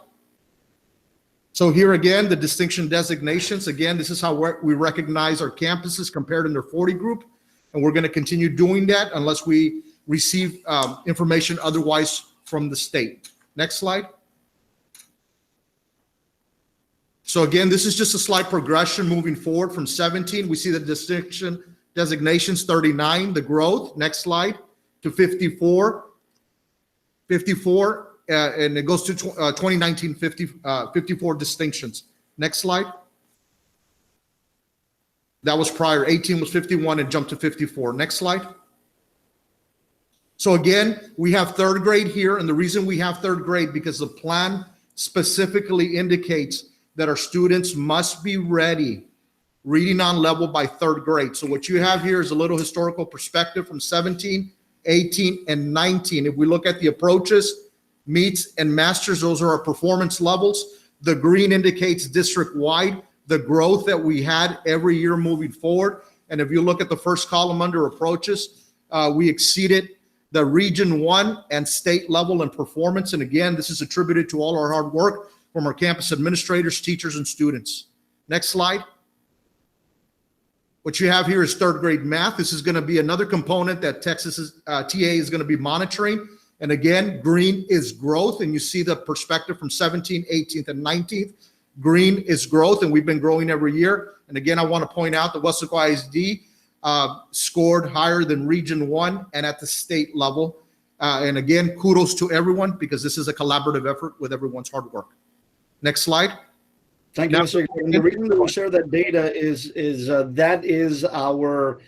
So here again, the distinction designations. Again, this is how we recognize our campuses compared in their 40 group. And we're going to continue doing that unless we receive information otherwise from the state. Next slide. So again, this is just a slight progression moving forward from 17. We see the distinction designations 39, the growth. Next slide. To 54, and it goes to 2019, 54 distinctions. Next slide. That was prior. 18 was 51 and jumped to 54. Next slide. So again, we have third grade here, and the reason we have third grade because the plan specifically indicates that our students must be ready reading on level by third grade. So what you have here is a little historical perspective from 17, 18, and 19. If we look at the approaches, meets, and masters, those are our performance levels. The green indicates district-wide, the growth that we had every year moving forward. And if you look at the first column under approaches, we exceeded the region 1 and state level in performance. And again, this is attributed to all our hard work from our campus administrators, teachers, and students. Next slide. What you have here is third grade math. This is going to be another component that Texas TA is going to be monitoring. And again, green is growth. And you see the perspective from 17th, 18th, and 19th. Green is growth, and we've been growing every year. And again, I want to point out that Weslaco ISD scored higher than Region 1 and at the state level. And again, kudos to everyone because this is a collaborative effort with everyone's hard work. Next slide. Thank you, Mr. And the reason that we share that data is that is our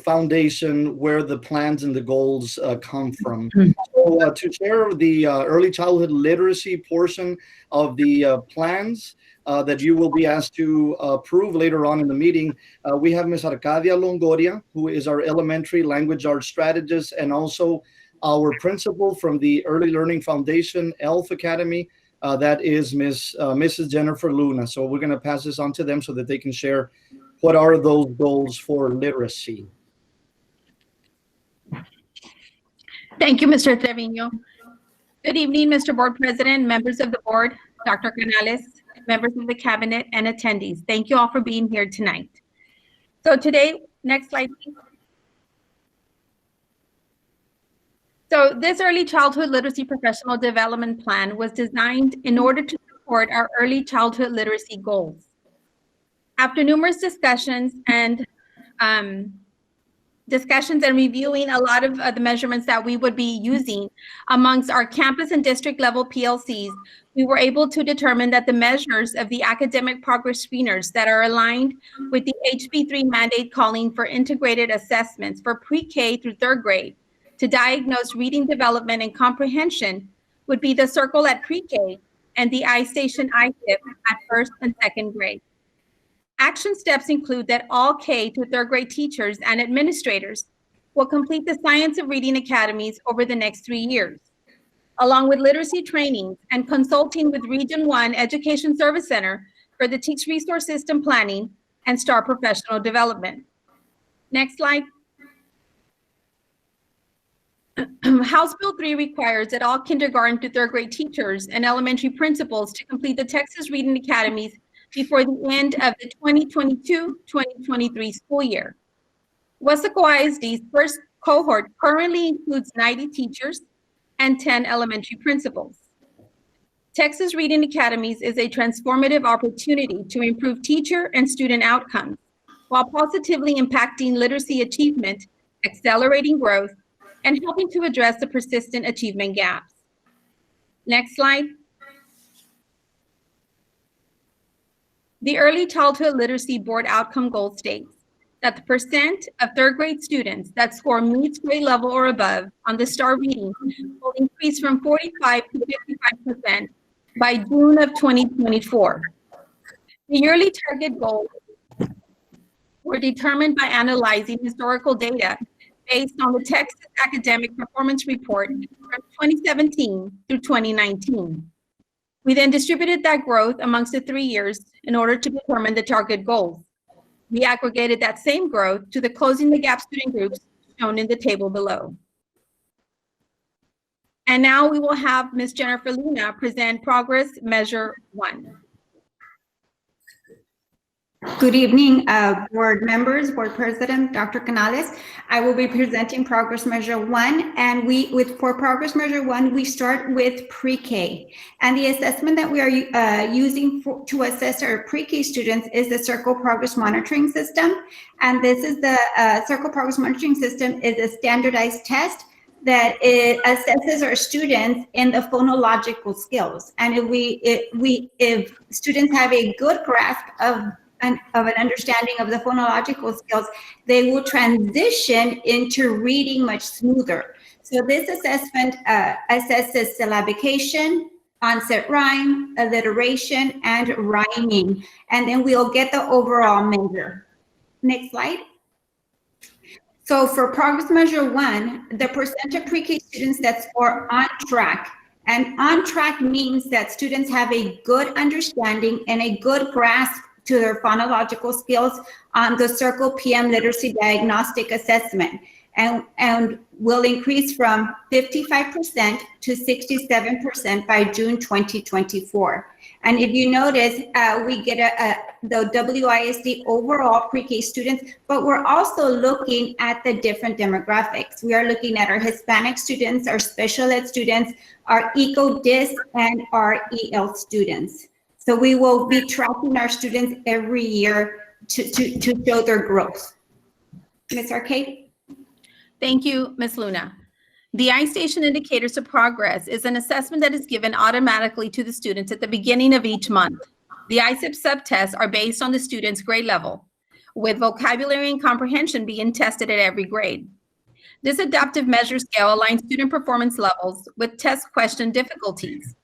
foundation where the plans and the goals come from. So to share the early childhood literacy portion of the plans that you will be asked to approve later on in the meeting, we have Ms. Arcadia Longoria, who is our elementary language arts strategist and also our principal from the Early Learning Foundation, ELF Academy. That is Mrs. Jennifer Luna. So we're going to pass this on to them so that they can share what are those goals for literacy. Thank you, Mr. Trevino. Good evening, Mr. Board President, members of the board, Dr. Canales, members of the cabinet, and attendees. Thank you all for being here tonight. So today, next slide, please. So this early childhood literacy professional development plan was designed in order to support our early childhood literacy goals. After numerous discussions and reviewing a lot of the measurements that we would be using amongst our campus and district level PLCs, we were able to determine that the measures of the academic progress screeners that are aligned with the HB3 mandate calling for integrated assessments for pre-K through third grade to diagnose reading development and comprehension would be the circle at pre-K and the iStation iTip at first and second grade. Action steps include that all K to third grade teachers and administrators will complete the Science of Reading Academies over the next 3 years, along with literacy trainings and consulting with Region 1 Education Service Center for the Teach Resource System Planning and STAR Professional Development. Next slide. House Bill 3 requires that all kindergarten to third grade teachers and elementary principals to complete the Texas Reading Academies before the end of the 2022-2023 school year. Weslaco ISD's first cohort currently includes 90 teachers and 10 elementary principals. Texas Reading Academies is a transformative opportunity to improve teacher and student outcomes while positively impacting literacy achievement, accelerating growth, and helping to address the persistent achievement gaps. Next slide. The Early Childhood Literacy Board Outcome Goal states that the percent of third grade students that score meets grade level or above on the STAR reading will increase from 45 to 55% by June of 2024. The yearly target goals were determined by analyzing historical data based on the Texas Academic Performance Report from 2017 through 2019. We then distributed that growth amongst the 3 years in order to determine the target goals. We aggregated that same growth to the Closing the Gap student groups shown in the table below. And now we will have Ms. Jennifer Luna present Progress Measure 1. Good evening, board members, board president, Dr. Canales. I will be presenting Progress Measure 1, and for Progress Measure 1, we start with pre-K. And the assessment that we are using to assess our pre-K students is the Circle Progress Monitoring System. And this is the Circle Progress Monitoring System is a standardized test that it assesses our students in the phonological skills. And if students have a good grasp of an understanding of the phonological skills, they will transition into reading much smoother. So this assessment assesses syllabication, onset rhyme, alliteration, and rhyming. And then we'll get the overall measure. Next slide. So for Progress Measure 1, the percent of pre-K students that score on track. And on track means that students have a good understanding and a good grasp to their phonological skills on the Circle PM Literacy Diagnostic Assessment, and will increase from 55% to 67% by June 2024. And if you notice, we get the WISD overall pre-K students, but we're also looking at the different demographics. We are looking at our Hispanic students, our special ed students, our ECO-DIS, and our EL students. So we will be tracking our students every year to show their growth. Ms. Arcade? Thank you, Ms. Luna. The iStation Indicators of Progress is an assessment that is given automatically to the students at the beginning of each month. The ISIP subtests are based on the student's grade level, with vocabulary and comprehension being tested at every grade. This adaptive measure scale aligns student performance levels with test question difficulties.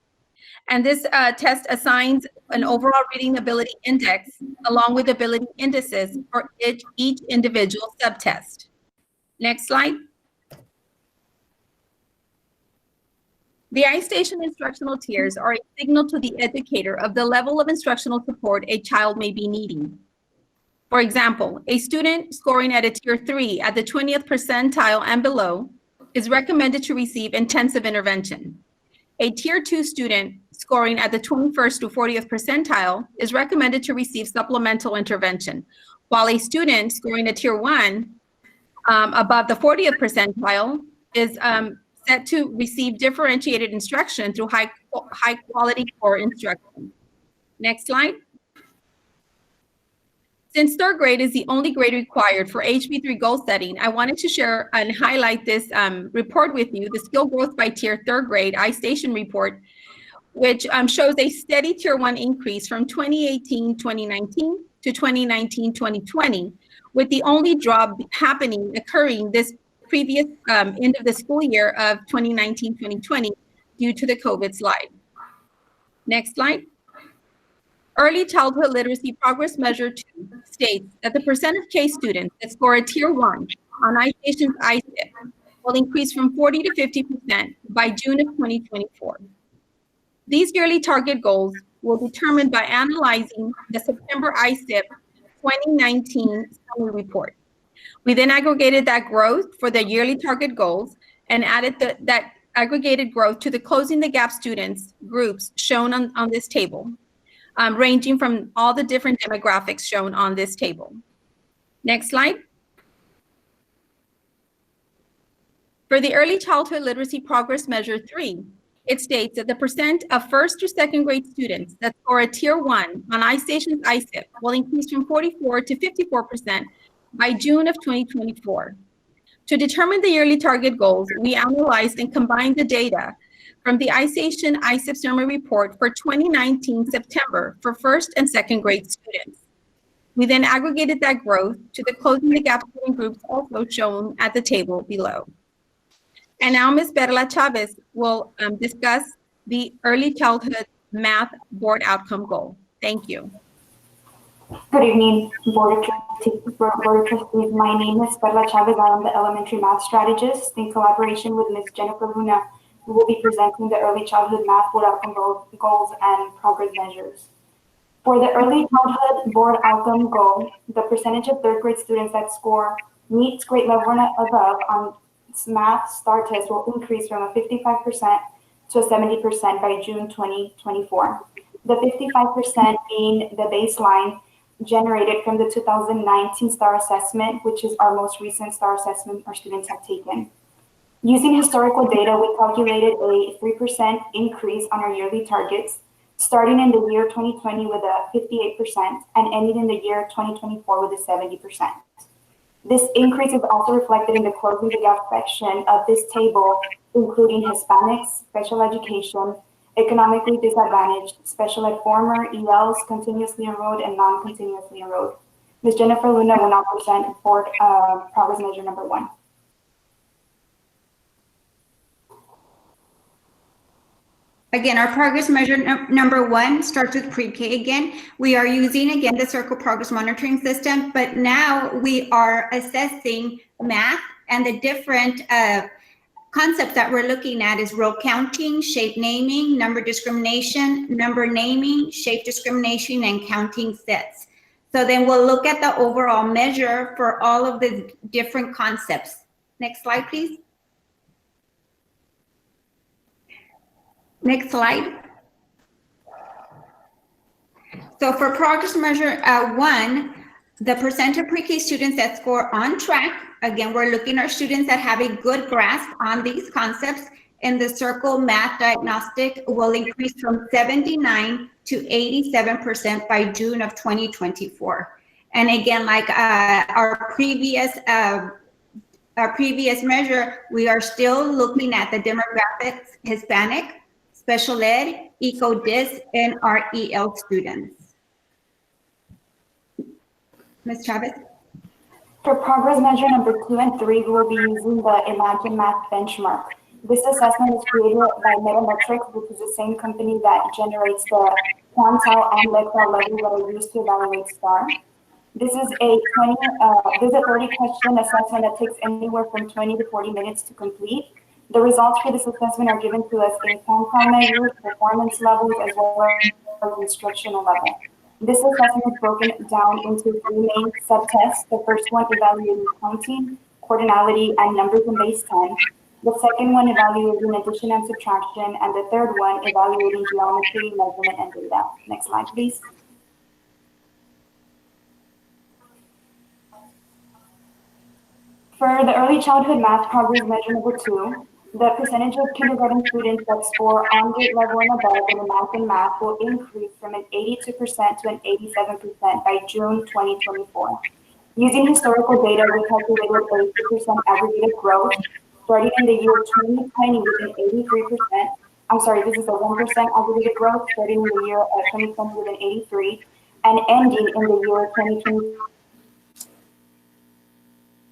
And this test assigns an overall reading ability index along with ability indices for each individual subtest. Next slide. The iStation instructional tiers are a signal to the educator of the level of instructional support a child may be needing. For example, a student scoring at a tier 3 at the 20th percentile and below is recommended to receive intensive intervention. A tier 2 student scoring at the 21st to 40th percentile is recommended to receive supplemental intervention, while a student scoring a tier 1 above the 40th percentile is set to receive differentiated instruction through high quality core instruction. Next slide. Since third grade is the only grade required for HB3 goal setting, I wanted to share and highlight this report with you, the Skill Growth by Tier third grade iStation report, which shows a steady tier 1 increase from 2018-2019 to 2019-2020, with the only drop occurring this previous end of the school year of 2019-2020 due to the COVID slide. Next slide. Early Childhood Literacy Progress Measure 2 states that the percent of K students that score a tier 1 on iStation's ISIP will increase from 40 to 50% by June of 2024. These yearly target goals will be determined by analyzing the September ISIP 2019 summary report. We then aggregated that growth for the yearly target goals and added that aggregated growth to the Closing the Gap students groups shown on this table, ranging from all the different demographics shown on this table. Next slide. For the Early Childhood Literacy Progress Measure 3, it states that the percent of first to second grade students that score a tier 1 on iStation's ISIP will increase from 44 to 54% by June of 2024. To determine the yearly target goals, we analyzed and combined the data from the iStation ISIP summary report for 2019 September for first and second grade students. We then aggregated that growth to the Closing the Gap student groups also shown at the table below. And now Ms. Perla Chavez will discuss the Early Childhood Math Board Outcome Goal. Thank you. Good evening, Board of Trustees. My name is Perla Chavez. I am the Elementary Math Strategist in collaboration with Ms. Jennifer Luna, who will be presenting the Early Childhood Math Board Outcome Goals and Progress Measures. For the Early Childhood Board Outcome Goal, the percentage of third grade students that score meets grade level and above on math STAR test will increase from a 55% to a 70% by June 2024. The 55% being the baseline generated from the 2019 STAR assessment, which is our most recent STAR assessment our students have taken. Using historical data, we calculated a 3% increase on our yearly targets, starting in the year 2020 with a 58% and ending in the year 2024 with a 70%. This increase is also reflected in the Closing the Gap section of this table, including Hispanics, special education, economically disadvantaged, special ed former, ELs, continuously enrolled, and non-continuously enrolled. Ms. Jennifer Luna will now present Board Progress Measure number 1. Again, our progress measure number 1 starts with pre-K again. We are using, again, the Circle Progress Monitoring System, but now we are assessing math, and the different concepts that we're looking at is row counting, shape naming, number discrimination, number naming, shape discrimination, and counting sets. So then we'll look at the overall measure for all of the different concepts. Next slide, please. Next slide. So for progress measure 1, the percent of pre-K students that score on track, again, we're looking at students that have a good grasp on these concepts, and the Circle Math Diagnostic will increase from 79 to 87% by June of 2024. And again, like our previous measure, we are still looking at the demographics: Hispanic, special ed, eco-dis, and our EL students. Ms. Chavez? For progress measure number 2 and 3, we will be using the Imagine Math benchmark. This assessment is created by Metametrics, which is the same company that generates the quantile and lectile level that are used to evaluate STAR. This is a 30-question assessment that takes anywhere from 20 to 40 minutes to complete. The results for this assessment are given to us in quantile measures, performance levels, as well as instructional level. This assessment is broken down into 3 main subtests. The first one evaluating counting, cordinality, and numbers in base 10. The second one evaluating addition and subtraction, and the third one evaluating geometry, measurement, and data. Next slide, please. For the early childhood math progress measure number 2, the percentage of kindergarten students that score on grade level and above in the math and math will increase from an 82% to an 87% by June 2024. Using historical data, we calculated 82% aggregated growth, starting in the year 2020 with an 83%. I'm sorry, this is a 1% aggregated growth, starting in the year 2020 with an 83, and ending in the year 2020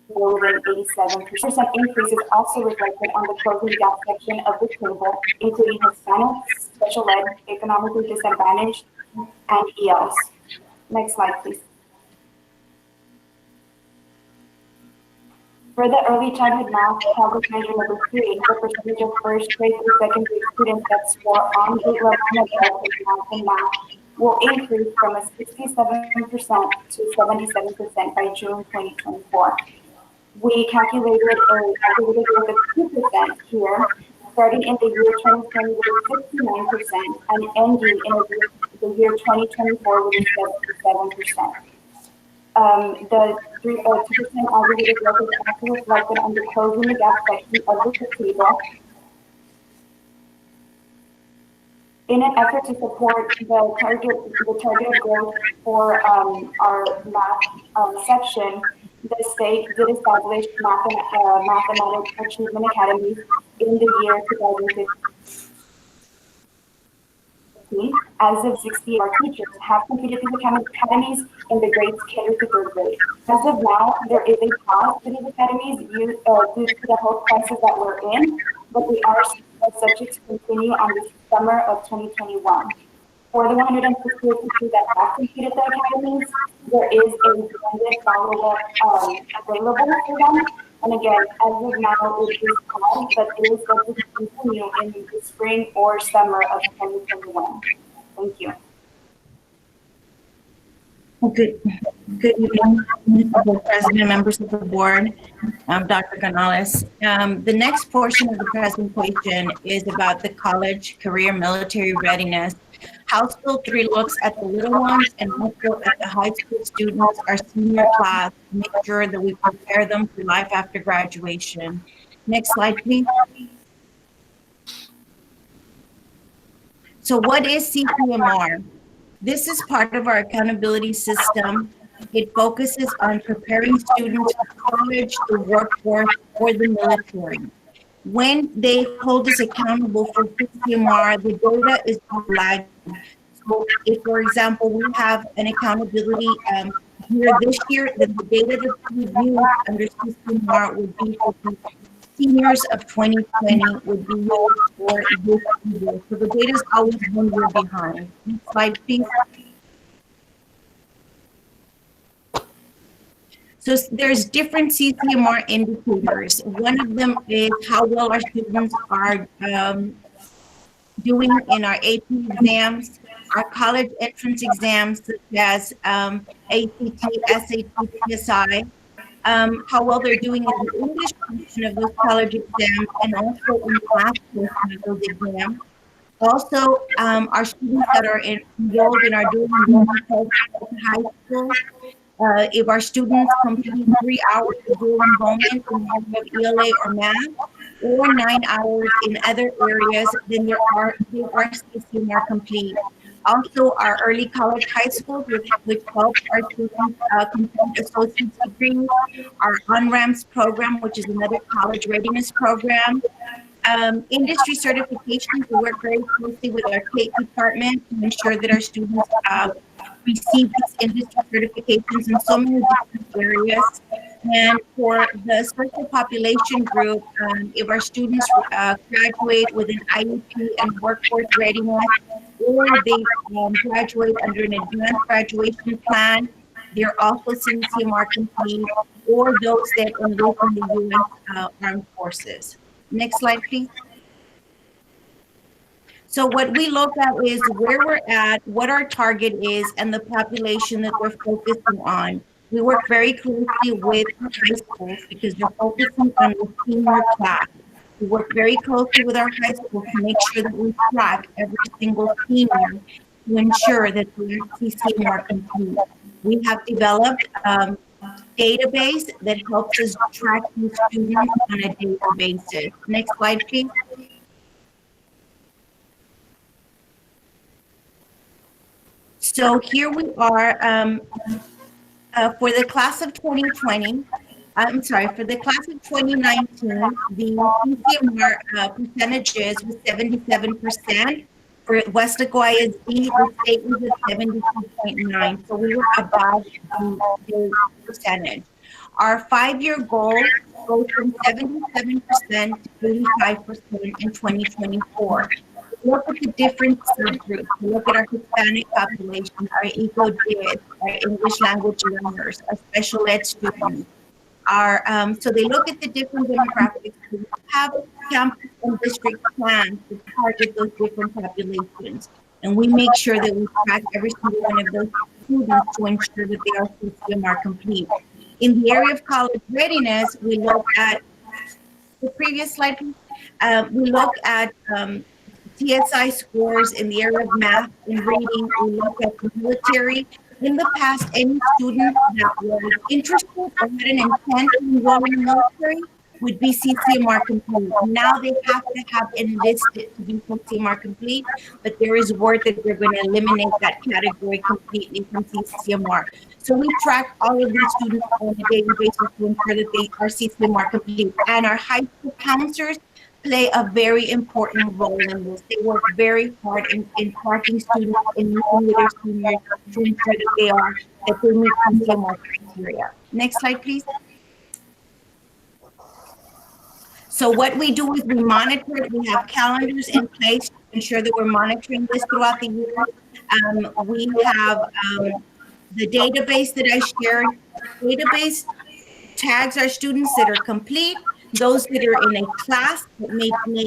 with an 87%. Increase is also reflected on the closing gap section of the table, including Hispanics, special ed, economically disadvantaged, and ELs. Next slide, please. For the early childhood math progress measure number 3, the percentage of first grade through second grade students that score on grade level and above in math and math will increase from a 67% to 77% by June 2024. We calculated an aggregated growth of 2% here, starting in the year 2020 with 69% and ending in the year 2024 with 77%. The 2% aggregated growth is also reflected on the closing the gap section of the table. In an effort to support the targeted growth for our math section, the state did establish mathematics achievement academies in the year 2015. As of 60 of our teachers have completed these academies in the grades K to 3rd grade. As of now, there is a pause to these academies due to the health crisis that we're in, but we are subject to continue on the summer of 2021. For the 160 teachers that have completed the academies, there is a blended follow-up available for them. And again, as of now, it is paused, but it is going to continue in the spring or summer of 2021. Thank you. Good evening, Mr. President, members of the board, Dr. Canales. The next portion of the presentation is about the college career military readiness. House Bill 3 looks at the little ones and also at the high school students, our senior class, to make sure that we prepare them for life after graduation. Next slide, please. So what is CCMR? This is part of our accountability system. It focuses on preparing students for college, the workforce, or the military. When they hold us accountable for CCMR, the data is lagging. So if, for example, we have an accountability here this year, then the data that we use under CCMR would be for the seniors of 2020 would be used for this year. So the data is always 1 year behind. Next slide, please. So there's different CCMR indicators. One of them is how well our students are doing in our AP exams, our college entrance exams, such as ACT, SAT, PSI, how well they're doing in the English portion of those college exams and also in the math portion of those exams. Also, our students that are enrolled in our dual enrollment program in high school, if our students complete 3 hours of dual enrollment in the ELA or math, or 9 hours in other areas, then they are CCMR complete. Also, our early college high schools, which help our students complete associate's degrees. Our on-ramps program, which is another college readiness program. Industry certifications, we work very closely with our state department to ensure that our students receive these industry certifications in so many different areas. And for the special population group, if our students graduate with an IEP and workforce readiness, or they graduate under an advanced graduation plan, they're also CCMR complete, or those that enroll in the U.S. Armed Forces. Next slide, please. So what we look at is where we're at, what our target is, and the population that we're focusing on. We work very closely with high schools because they're focusing on the senior class. We work very closely with our high schools to make sure that we track every single senior to ensure that the CCM are complete. We have developed a database that helps us track these students on a daily basis. Next slide, please. So here we are for the class of 2020. I'm sorry, for the class of 2019, the CCMR percentages was 77%. For Weslaco ISD, the state was at 72.9. So we were above the percentage. Our 5-year goal goes from 77% to 85% in 2024. Look at the different subgroups. Look at our Hispanic population, our ECO-DID, our English language learners, our special ed students. So they look at the different demographics. We have campus and district plans to target those different populations. And we make sure that we track every single one of those students to ensure that they are CCMR complete. In the area of college readiness, we look at the previous slide. We look at TSI scores in the area of math and reading. We look at the military. In the past, any student that was interested or had an intent to enroll in the military would be CCMR complete. Now they have to have enlisted to be CCMR complete, but there is word that they're going to eliminate that category completely from CCMR. So we track all of these students on a daily basis to ensure that they are CCMR complete. And our high school counselors play a very important role in this. They work very hard in tracking students and meeting with their seniors to ensure that they meet CCMR criteria. Next slide, please. So what we do is we monitor it. We have calendars in place to ensure that we're monitoring this throughout the year. We have the database that I shared. Database tags our students that are complete, those that are in a class that may be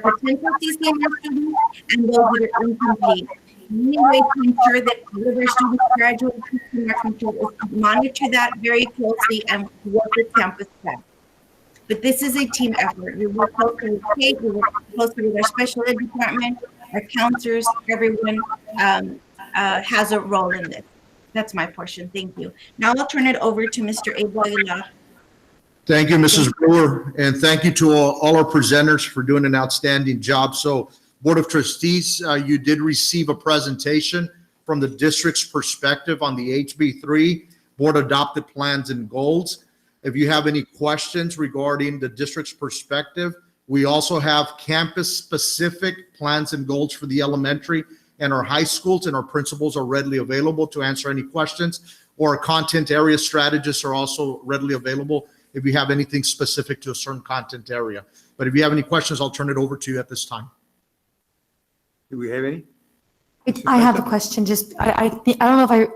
potential CCMR students, and those that are incomplete. The way to ensure that all of our students graduate CCMR complete is to monitor that very closely and work with campus staff. But this is a team effort. We work closely with Kate, we work closely with our special ed department, our counselors, everyone has a role in this. That's my portion. Thank you. Now I'll turn it over to Mr. Abel Aguilar. Thank you, Mrs. Brewer, and thank you to all our presenters for doing an outstanding job. So, Board of Trustees, you did receive a presentation from the district's perspective on the HB3 Board Adopted Plans and Goals. If you have any questions regarding the district's perspective, we also have campus-specific plans and goals for the elementary and our high schools, and our principals are readily available to answer any questions, or our content area strategists are also readily available if you have anything specific to a certain content area. But if you have any questions, I'll turn it over to you at this time. Do we have any? I have a question. I don't know if I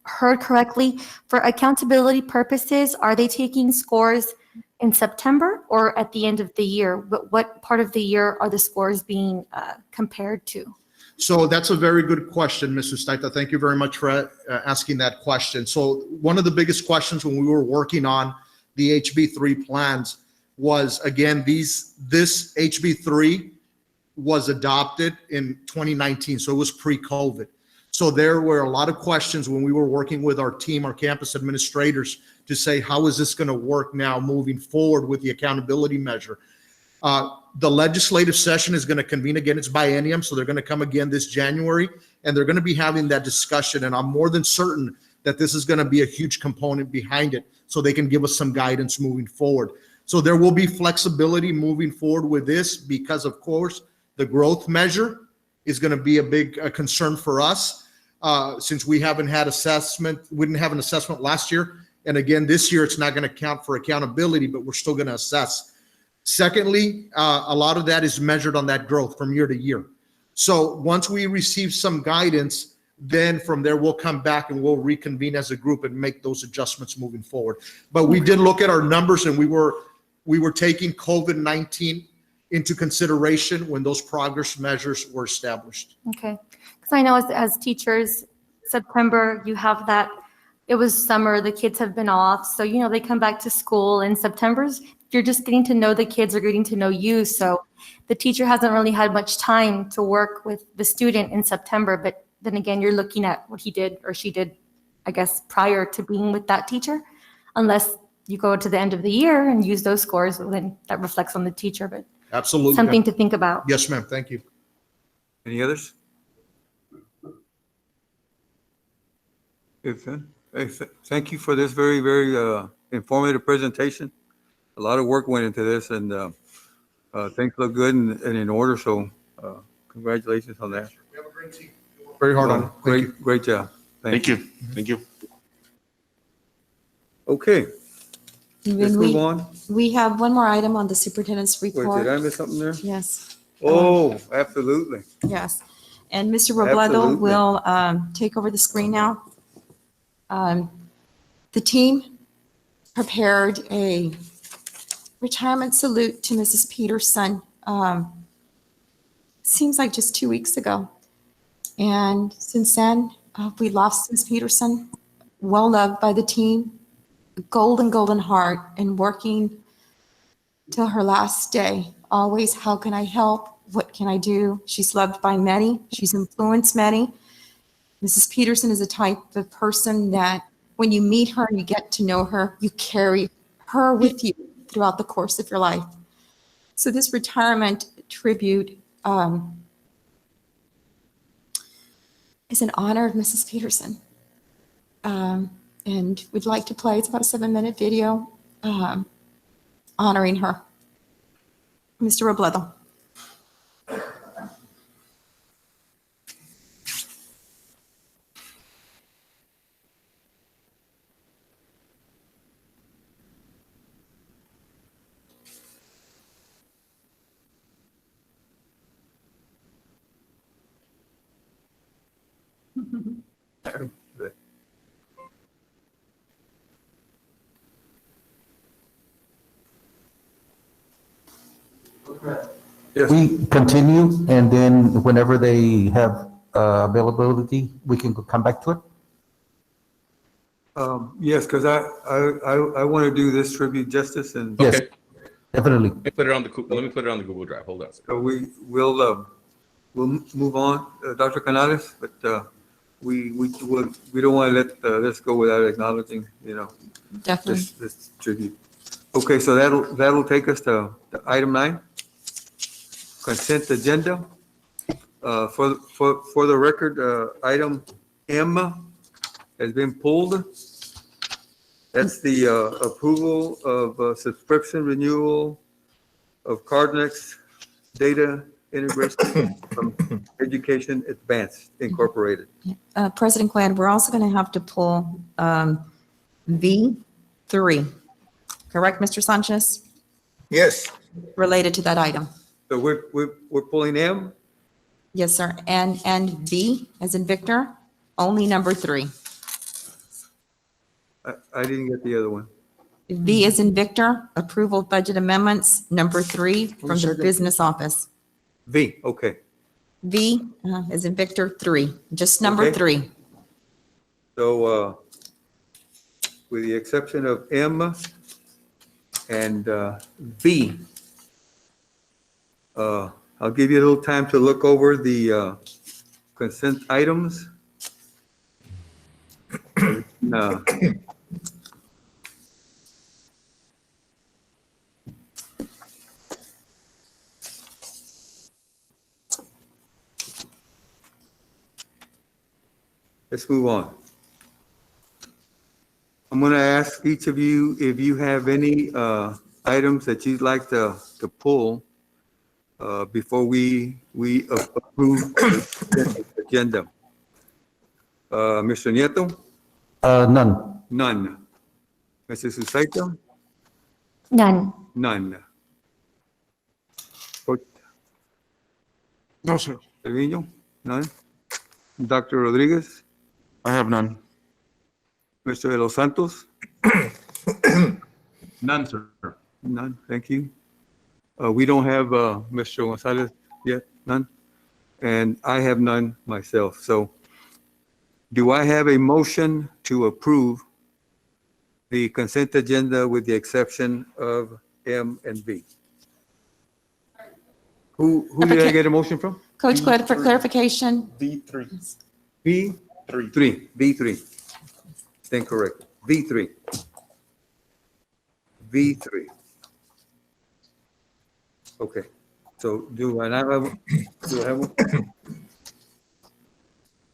heard correctly. For accountability purposes, are they taking scores in September or at the end of the year? But what part of the year are the scores being compared to? So that's a very good question, Mrs. Staita. Thank you very much for asking that question. So one of the biggest questions when we were working on the HB3 plans was, again, this HB3 was adopted in 2019, so it was pre-COVID. So there were a lot of questions when we were working with our team, our campus administrators, to say, how is this going to work now moving forward with the accountability measure? The legislative session is going to convene again. It's biennium, so they're going to come again this January, and they're going to be having that discussion. And I'm more than certain that this is going to be a huge component behind it, so they can give us some guidance moving forward. So there will be flexibility moving forward with this because, of course, the growth measure is going to be a big concern for us since we haven't had assessment. We didn't have an assessment last year. And again, this year, it's not going to count for accountability, but we're still going to assess. Secondly, a lot of that is measured on that growth from year to year. So once we receive some guidance, then from there, we'll come back and we'll reconvene as a group and make those adjustments moving forward. But we did look at our numbers, and we were taking COVID-19 into consideration when those progress measures were established. Okay, because I know as teachers, September, you have that, it was summer, the kids have been off. So, you know, they come back to school in September's, you're just getting to know the kids are getting to know you. So the teacher hasn't really had much time to work with the student in September. But then again, you're looking at what he did or she did, I guess, prior to being with that teacher. Unless you go to the end of the year and use those scores, well, then that reflects on the teacher. But absolutely, something to think about. Yes, ma'am. Thank you. Any others? Thank you for this very, very informative presentation. A lot of work went into this, and things look good and in order. So congratulations on that. We have a great team. Very hard on it. Great job. Thank you. Thank you. Okay. Let's move on. We have one more item on the superintendent's Wait, report. did I miss something there? Yes. Oh, absolutely. Yes. And Mr. Robledo Absolutely. will take over the screen now. The team prepared a retirement salute to Mrs. Peterson. Seems like just 2 weeks ago. And since then, we lost Ms. Peterson, well loved by the team, golden heart, and working till her last day. Always, how can I help? What can I do? She's loved by many. She's influenced many. Mrs. Peterson is a type of person that when you meet her and you get to know her, you carry her with you throughout the course of your life. So this retirement tribute is in honor of Mrs. Peterson. And we'd like to play, it's about a 7-minute video honoring her. Mr. Robledo. We continue, and then whenever they have availability, we can come back to it. Yes, because I want to do this tribute justice, and Yes, definitely. Let me put it on the Google Drive. Hold on a second. so we'll move on, Dr. Canales, but we don't want to let this go without acknowledging, Definitely. this tribute. Okay, so that'll take us to item 9, consent agenda. For the record, item M has been pulled. That's the approval of subscription renewal of Cardnex data integration from Education Advanced Incorporated. President Quinn, we're also going to have to pull V3, correct, Mr. Sanchez? Yes. Related to that item. So we're pulling M? Yes, sir. And V, as in Victor, only number 3. I didn't get the other one. V as in Victor, approval of budget amendments, number 3 from the second. business office. V, okay. V as in Victor, 3, just number Okay. 3. So with the exception of M and V, I'll give you a little time to look over the consent items. let's move on. I'm going to ask each of you if you have any items that you'd like to pull before we approve the agenda. Mr. Nieto? None. None. Mrs. Usaita? None. None. Coach No, sir. Trevino? None. Dr. Rodriguez? I have none. Mr. De Los Santos? None, sir. None, thank you. We don't have Mr. Gonzalez yet, none? And I have none myself. So do I have a motion to approve the consent agenda with the exception of M and V? Who did I get a motion from? Coach, for clarification, V3. V3. Stand correct. V3. Okay. So do I have one?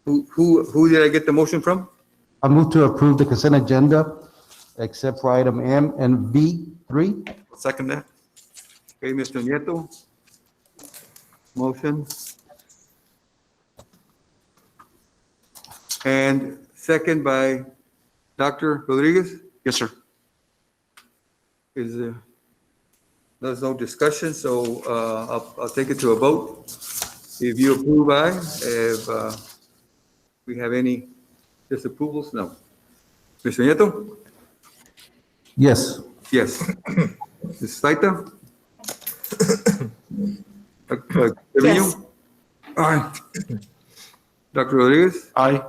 Who did I get the motion from? I move to approve the consent agenda except for item M and V3. Second that. Okay, Mr. Nieto. Motion. And second by Dr. Rodriguez? Yes, sir. Is there, there's no discussion, so I'll take it to a vote. If you approve, aye. If we have any disapprovals, no. Mr. Nieto? Yes. Yes. Ms. Saita? Yes. Aye. Dr. Rodriguez? Aye.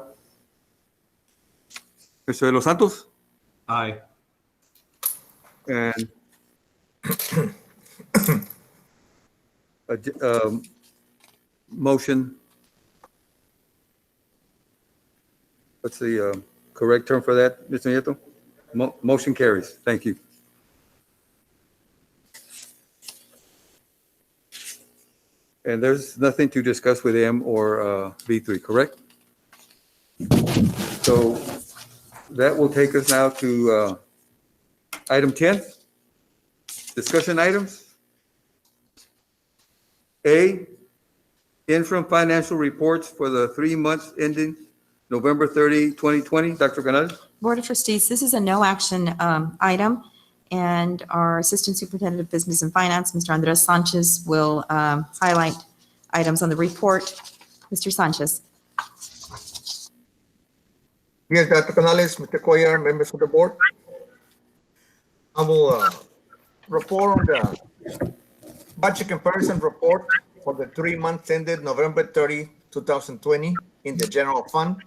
Mr. De Los Santos? Aye. And motion, what's the correct term for that, Mr. Nieto? Motion carries. Thank you. And there's nothing to discuss with M or V3, correct? So that will take us now to item 10, discussion items. A, interim financial reports for the 3 months ending November 30, 2020. Dr. Canales? Board of Trustees, this is a no action item, and our Assistant Superintendent of Business and Finance, Mr. Andres Sanchez, will highlight items on the report. Mr. Sanchez. Yes, Dr. Canales, Mr. Cuellar, members of the board. I will report on the budget comparison report for the 3 months ended November 30, 2020 in the general fund.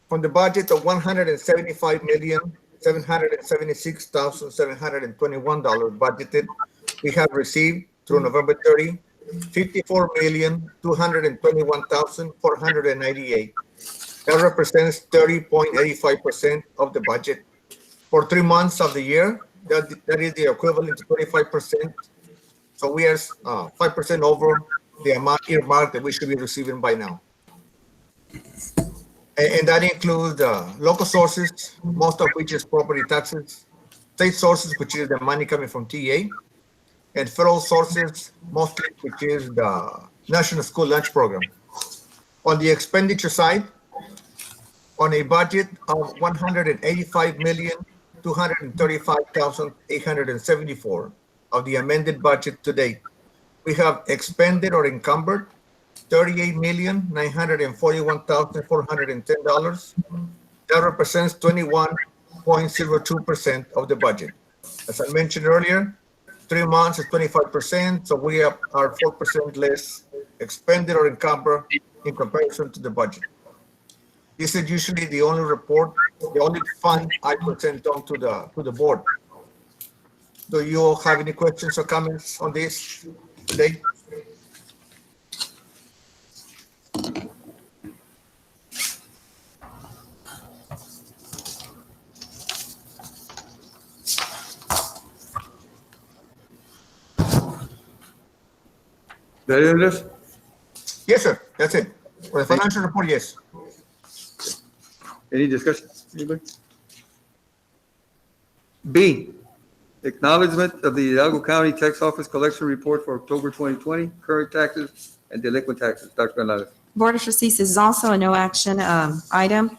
From the budget of $175,776,721 budgeted, we have received through November 30, $54,221,498. That represents 30.85% of the budget. For 3 months of the year, that is the equivalent to 25%. So we are 5% over the amount earmarked that we should be receiving by now. And that includes local sources, most of which is property taxes, state sources, which is the money coming from TA, and federal sources, mostly, which is the National School Lunch Program. On the expenditure side, on a budget of $185,235,874 of the amended budget to date, we have expended or encumbered $38,941,410. That represents 21.02% of the budget. As I mentioned earlier, 3 months is 25%, so we are 4% less expended or encumbered in comparison to the budget. This is usually the only report, the only fund I present on to the board. Do you have any questions or comments on this today? That is it? Yes, sir. That's it. For the financial report, yes. Any discussion? Anybody? B, acknowledgement of the Hidalgo County Tax Office Collection Report for October 2020, current taxes and delinquent taxes. Dr. Canales. Board of Trustees, this is also a no action item.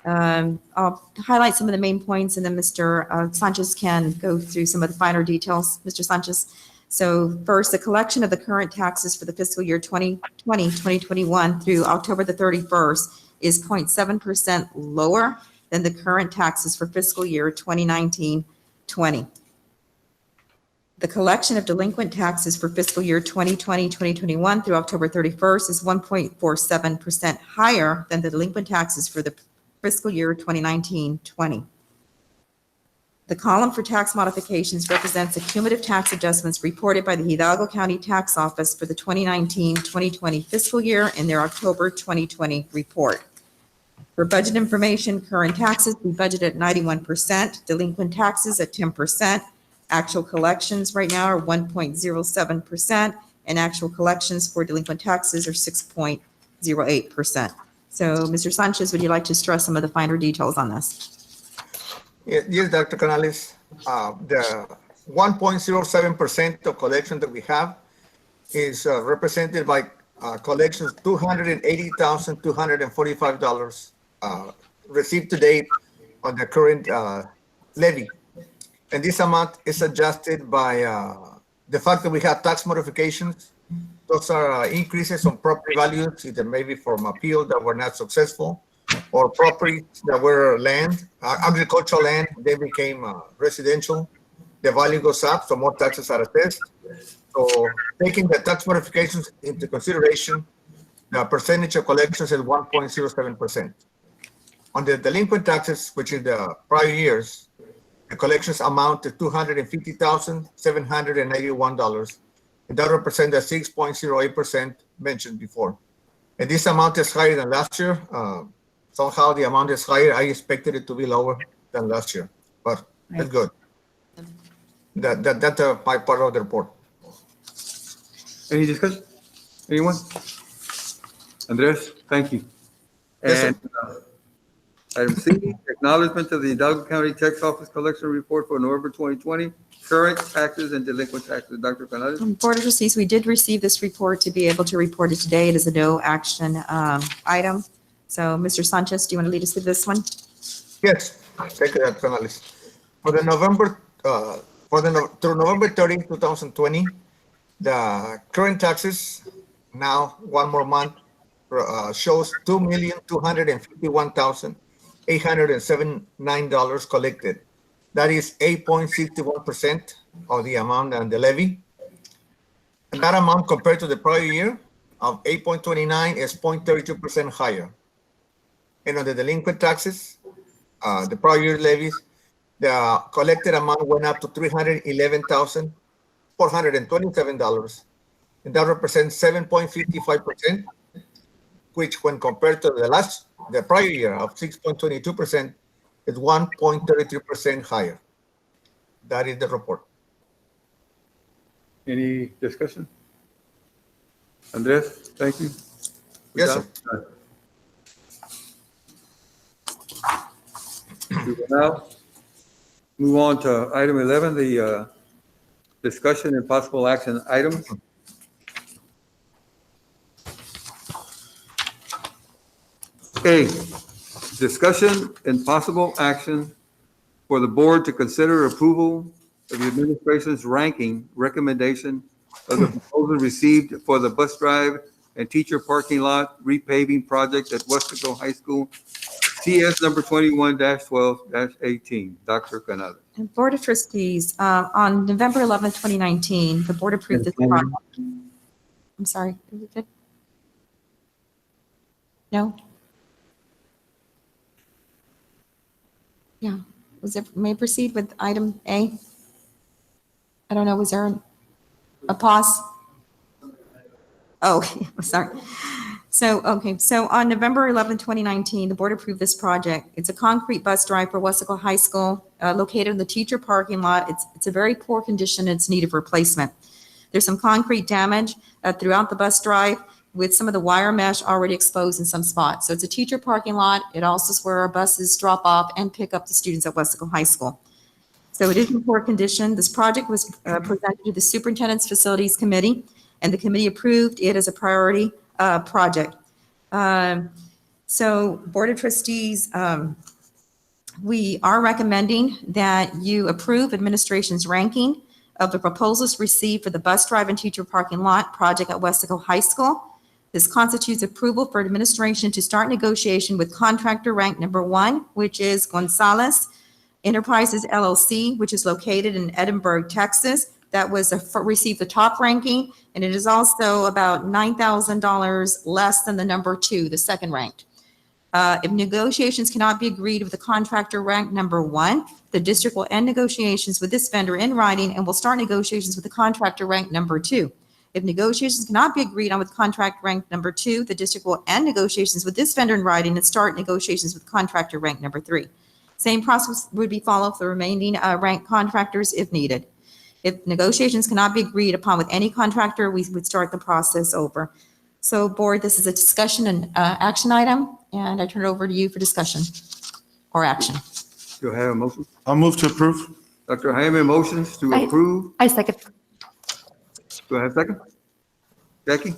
I'll highlight some of the main points and then Mr. Sanchez can go through some of the finer details. Mr. Sanchez. So first, the collection of the current taxes for the fiscal year 2020-2021 through October the 31st is 0.7% lower than the current taxes for fiscal year 2019-20. The collection of delinquent taxes for fiscal year 2020-2021 through October 31st is 1.47% higher than the delinquent taxes for the fiscal year 2019-20. The column for tax modifications represents the cumulative tax adjustments reported by the Hidalgo County Tax Office for the 2019-2020 fiscal year in their October 2020 report. For budget information, current taxes, we budget at 91%, delinquent taxes at 10%, actual collections right now are 1.07%, and actual collections for delinquent taxes are 6.08%. So, Mr. Sanchez, would you like to stress some of the finer details on this? Yes, Dr. Canales. The 1.07% of collection that we have is represented by collections $280,245 received to date on the current levy. And this amount is adjusted by the fact that we have tax modifications. Those are increases on property values, either maybe from appeal that were not successful, or properties that were land, agricultural land, they became residential. The value goes up, so more taxes are assessed. So taking the tax modifications into consideration, the percentage of collections is 1.07%. On the delinquent taxes, which is the prior years, the collections amount to $250,781. And that represents the 6.08% mentioned before. And this amount is higher than last year. Somehow the amount is higher. I expected it to be lower than last year, but it's good. That's my part of the report. Any discussion? Anyone? Andres, thank you. And item C, acknowledgement of the Hidalgo County Tax Office Collection Report for November 2020, current taxes and delinquent taxes. Dr. Canales. Board of Trustees, we did receive this report to be able to report it today. It is a no action item. So, Mr. Sanchez, do you want to lead us through this one? Yes, thank you, Dr. Canales. For the November, through November 30, 2020, the current taxes, now one more month, shows $2,251,879 collected. That is 8.61% of the amount on the levy. And that amount compared to the prior year of 8.29 is 0.32% higher. And on the delinquent taxes, the prior year levies, the collected amount went up to $311,427, and that represents 7.55%, which when compared to the prior year of 6.22%, is 1.33% higher. That is the report. Any discussion? Andres, thank you. Yes, sir. We will now move on to item 11, the discussion and possible action items. A, discussion and possible action for the board to consider approval of the administration's ranking recommendation of the proposal received for the bus drive and teacher parking lot repaving project at Weslaco High School, CS number 21-12-18. Dr. Canales. Board of Trustees, on November 11th, 2019, the board approved this project. I'm sorry, is it good? No? Yeah, may I proceed with item A? I don't know, was there a pause? Oh, sorry. So on November 11, 2019, the board approved this project. It's a concrete bus drive for Weslaco High School, located in the teacher parking lot. It's a very poor condition. It's needed replacement. There's some concrete damage throughout the bus drive. with some of the wire mesh already exposed in some spots. So it's a teacher parking lot. It also is where our buses drop off and pick up the students at Weslaco High School. So it is in poor condition. This project was presented to the Superintendent's Facilities Committee, and the committee approved it as a priority project. So Board of Trustees, we are recommending that you approve administration's ranking of the proposals received for the bus drive and teacher parking lot project at Weslaco High School. This constitutes approval for administration to start negotiation with contractor rank number 1, which is Gonzalez Enterprises LLC, which is located in Edinburgh, Texas. That was received the top ranking, and it is also about $9,000 less than the number 2, the second ranked. If negotiations cannot be agreed with the contractor ranked number 1, the district will end negotiations with this vendor in writing and will start negotiations with the contractor ranked number 2. If negotiations cannot be agreed on with contract ranked number 2, the district will end negotiations with this vendor in writing and start negotiations with contractor ranked number 3. Same process would be followed for the remaining ranked contractors if needed. If negotiations cannot be agreed upon with any contractor, we would start the process over. So board, this is a discussion and action item, and I turn it over to you for discussion or action. Do I have a motion? I'll move to approve. Dr. Jaime motions to approve. I second. Do I have a second? Jackie?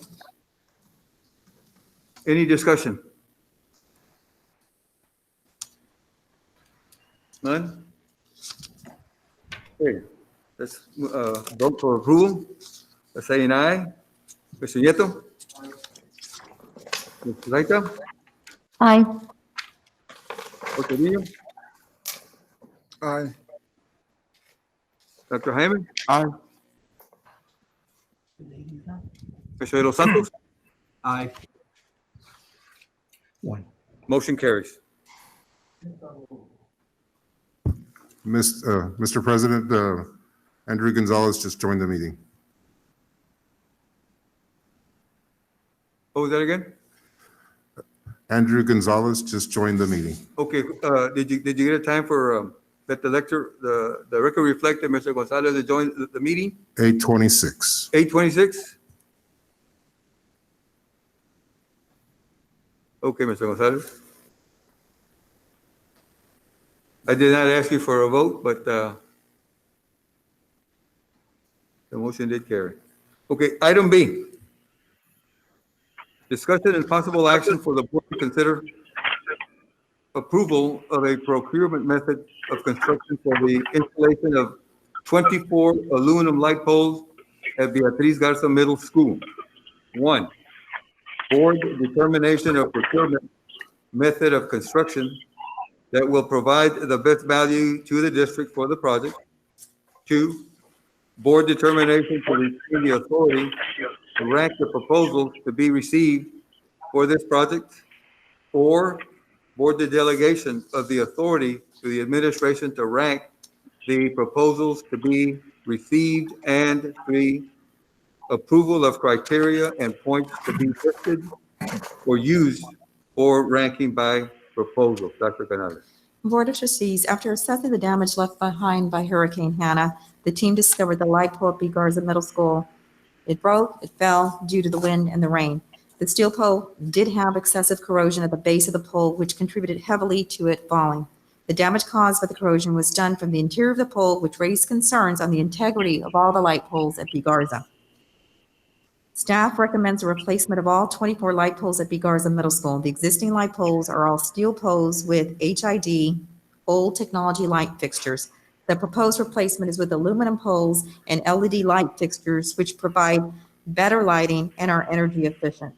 Any discussion? None? Okay, let's vote for approval. Saying aye. Mr. Nieto? Mr. Laita? Aye. Portillo? Aye. Dr. Jaime? Aye. Mr. De Los Santos? Aye. Motion carries. Mr. President, Andrew Gonzalez just joined the meeting. What was that again? Andrew Gonzalez just joined the meeting. Okay, did you get a time for, let the record reflect that Mr. Gonzalez has joined the meeting? 8:26. 8:26? Okay, Mr. Gonzalez. I did not ask you for a vote, but the motion did carry. Okay, item B. Discussion and possible action for the board to consider approval of a procurement method of construction for the installation of 24 aluminum light poles at Beatriz Garza Middle School. 1, board determination of procurement method of construction that will provide the best value to the district for the project. 2, board determination to retain the authority to rank the proposals to be received for this project, or board the delegation of the authority to the administration to rank the proposals to be received, and 3, approval of criteria and points to be listed or used for ranking by proposal. Dr. Canales. Board of Trustees, after assessing the damage left behind by Hurricane Hannah, the team discovered the light pole at B. Garza Middle School. It broke, it fell due to the wind and the rain. The steel pole did have excessive corrosion at the base of the pole, which contributed heavily to it falling. The damage caused by the corrosion was done from the interior of the pole, which raised concerns on the integrity of all the light poles at B. Garza. Staff recommends a replacement of all 24 light poles at B. Garza Middle School. The existing light poles are all steel poles with HID, old technology light fixtures. The proposed replacement is with aluminum poles and LED light fixtures, which provide better lighting and are energy efficient.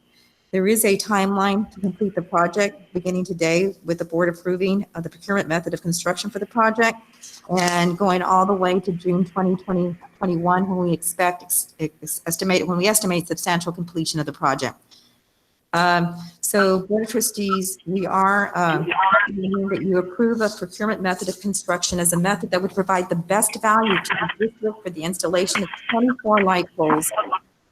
There is a timeline to complete the project beginning today, with the board approving of the procurement method of construction for the project and going all the way to June 2021, when we estimate substantial completion of the project. So Board of Trustees, we are recommending that you approve a procurement method of construction as a method that would provide the best value to the district for the installation of 24 light poles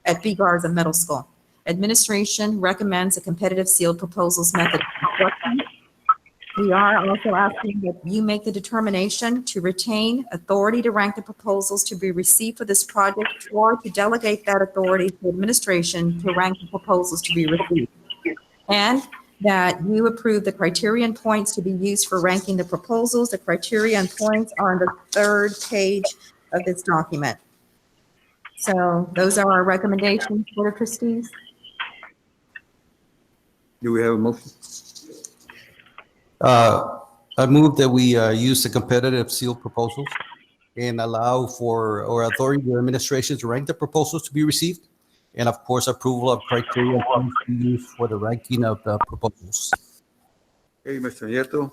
at B. Garza Middle School. Administration recommends a competitive sealed proposals method of construction. We are also asking that you make the determination to retain authority to rank the proposals to be received for this project or to delegate that authority to administration to rank the proposals to be received. And that you approve the criterion points to be used for ranking the proposals. The criterion points are on the 3rd page of this document. So those are our recommendations, Board of Trustees. Do we have a motion? I move that we use the competitive sealed proposals and allow for, or authority the administration to rank the proposals to be received. And of course, approval of criteria to be used for the ranking of the proposals. Okay, Mr. Nieto.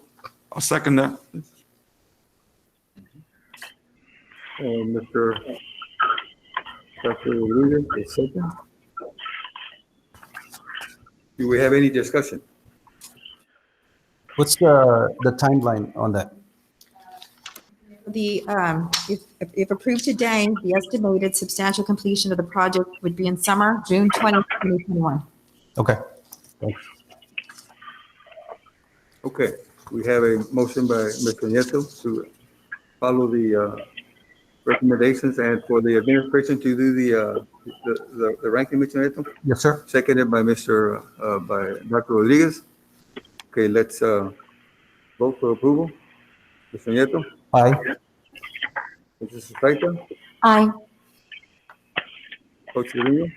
I'll second that. Mr. Dr. Rodriguez, a second. Do we have any discussion? What's the timeline on that? The, if approved today, the estimated substantial completion of the project would be in summer, June 20, 2021. Okay. Thanks. Okay, we have a motion by Mr. Nieto to follow the recommendations and for the administration to do the ranking, Mr. Nieto. Yes, sir. Seconded by by Dr. Rodriguez. Okay, let's vote for approval. Mr. Nieto. Aye. Mrs. Saita. Aye. Coach Rodriguez.